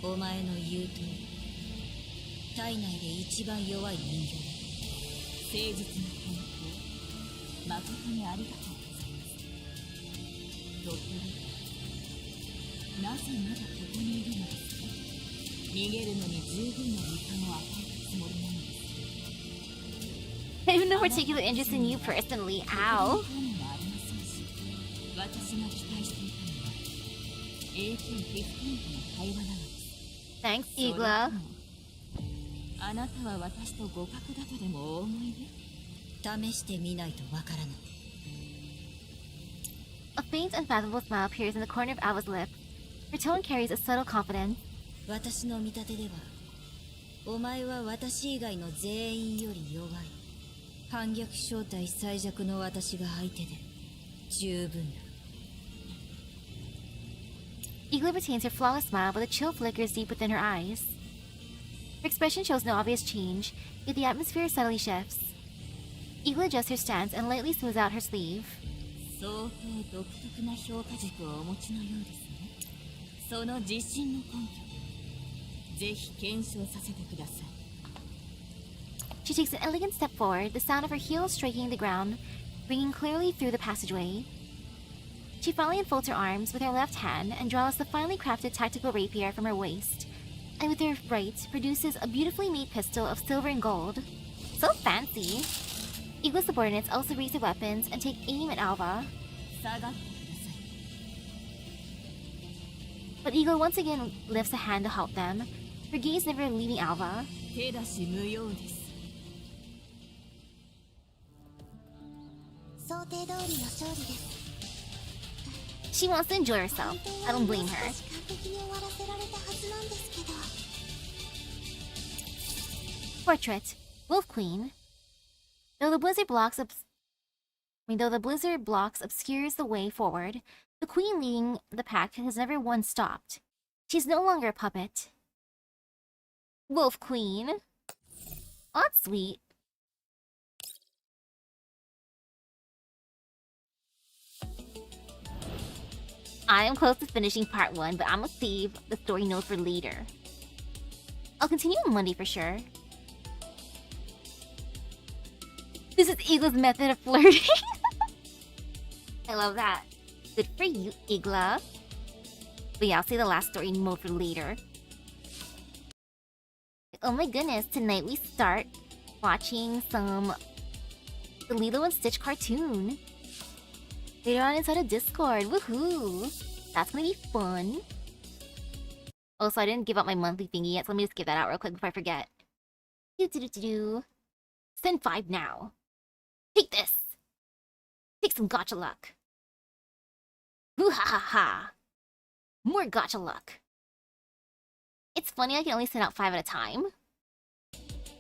[SPEAKER 6] お前の言う通り体内で一番弱い人形だ。誠実な健康、誠にありがとうございます。ところで、なぜまだここにいるのですか。逃げるのに十分な時間を与えたつもりなのです。
[SPEAKER 1] I have no particular interest in you personally. Ow.
[SPEAKER 11] 私が期待していたのは AK-15 との会話なのです。
[SPEAKER 1] Thanks,
[SPEAKER 11] それとも
[SPEAKER 1] Igla.
[SPEAKER 11] あなたは私と互角だとでもお思いで。
[SPEAKER 6] 試してみないとわからない。
[SPEAKER 1] A faint, unfathomable smile appears in the corner of Alva's lip. Her tone carries a subtle confidence.
[SPEAKER 6] 私の見立てでは、お前は私以外の全員より弱い。反逆正体最弱の私が相手で十分だ。
[SPEAKER 1] Igla retains her flawless smile, but the chill flickers deep within her eyes. Her expression shows no obvious change, yet the atmosphere subtly shifts. Igla adjusts her stance and lightly smooths out her sleeve.
[SPEAKER 11] 相当独特な評価軸をお持ちのようですね。その自信の根拠、ぜひ検証させてください。
[SPEAKER 1] She takes an elegant step forward, the sound of her heels striking the ground, ringing clearly through the passageway. She finally unfolds her arms with her left hand and draws the finely crafted tactical rapier from her waist, and with her right produces a beautifully made pistol of silver and gold. So fancy! Igla's subordinates also raise their weapons and take aim at Alva.
[SPEAKER 11] 下がってください。
[SPEAKER 1] But Igla once again lifts a hand to help them, her gaze never leaving Alva.
[SPEAKER 11] 手出し無用です。
[SPEAKER 2] 想定通りの勝利です。
[SPEAKER 1] She wants to enjoy herself. I don't blame her.
[SPEAKER 2] 完璧に終わらせられたはずなんですけど。
[SPEAKER 1] Portrait, Wolf Queen. Though the blizzard blocks obscures the way forward, the queen leading the pack has never once stopped. She's no longer a puppet. Wolf Queen. Oh, that's sweet. I am close to finishing part 1, but I'm gonna save the story notes for later. I'll continue on Monday for sure. This is Igla's method of flirting. I love that. Good for you, Igla. But yeah, I'll say the last story mode for later. Oh my goodness, tonight we start watching the Lilo and Stitch cartoon. Later on inside of Discord, woohoo! That's gonna be fun. Oh, so I didn't give out my monthly thingy yet, so let me just give that out real quick before I forget. Send 5 now. Take this! Take some gacha luck. Hoo ha ha ha! More gacha luck. It's funny I can only send out 5 at a time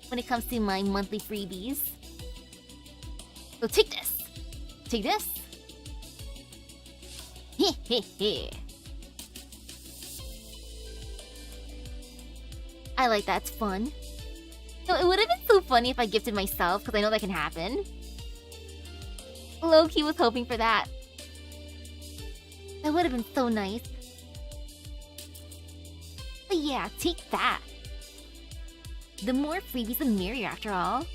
[SPEAKER 1] when it comes to my monthly freebies. So take this! Take this! Heh heh heh. I like that, it's fun. No, it would have been so funny if I gifted myself, because I know that can happen. Low-key was hoping for that. That would have been so nice. But yeah, take that. The more freebies the merrier after all.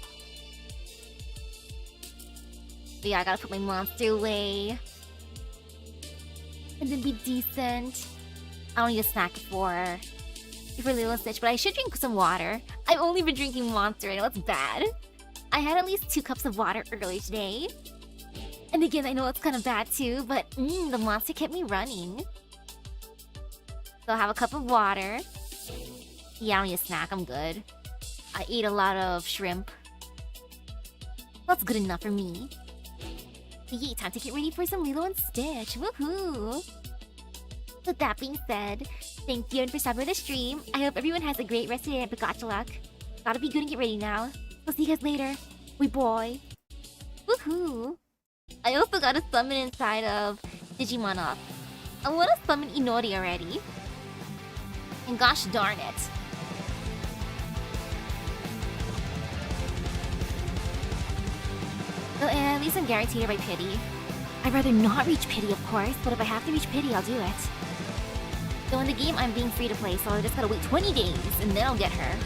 [SPEAKER 1] But yeah, I gotta put my monster away. And then be decent. I don't need a snack before Lilo and Stitch, but I should drink some water. I've only been drinking Monster, I know it's bad. I had at least 2 cups of water earlier today. And again, I know it's kind of bad too, but the Monster kept me running. So I'll have a cup of water. Yeah, I don't need a snack, I'm good. I ate a lot of shrimp. That's good enough for me. But yeah, time to get ready for some Lilo and Stitch, woohoo! With that being said, thank you for stopping by the stream. I hope everyone has a great rest of the day at Gacha luck. Gotta be good and get ready now. I'll see you guys later. We boy. Woohoo! I also got a summon inside of Digimon up. I want to summon Inori already. And gosh darn it. So at least I'm guaranteed by pity. I'd rather not reach pity, of course, but if I have to reach pity, I'll do it. So in the game, I'm being free to play, so I just gotta wait 20 days, and then I'll get her.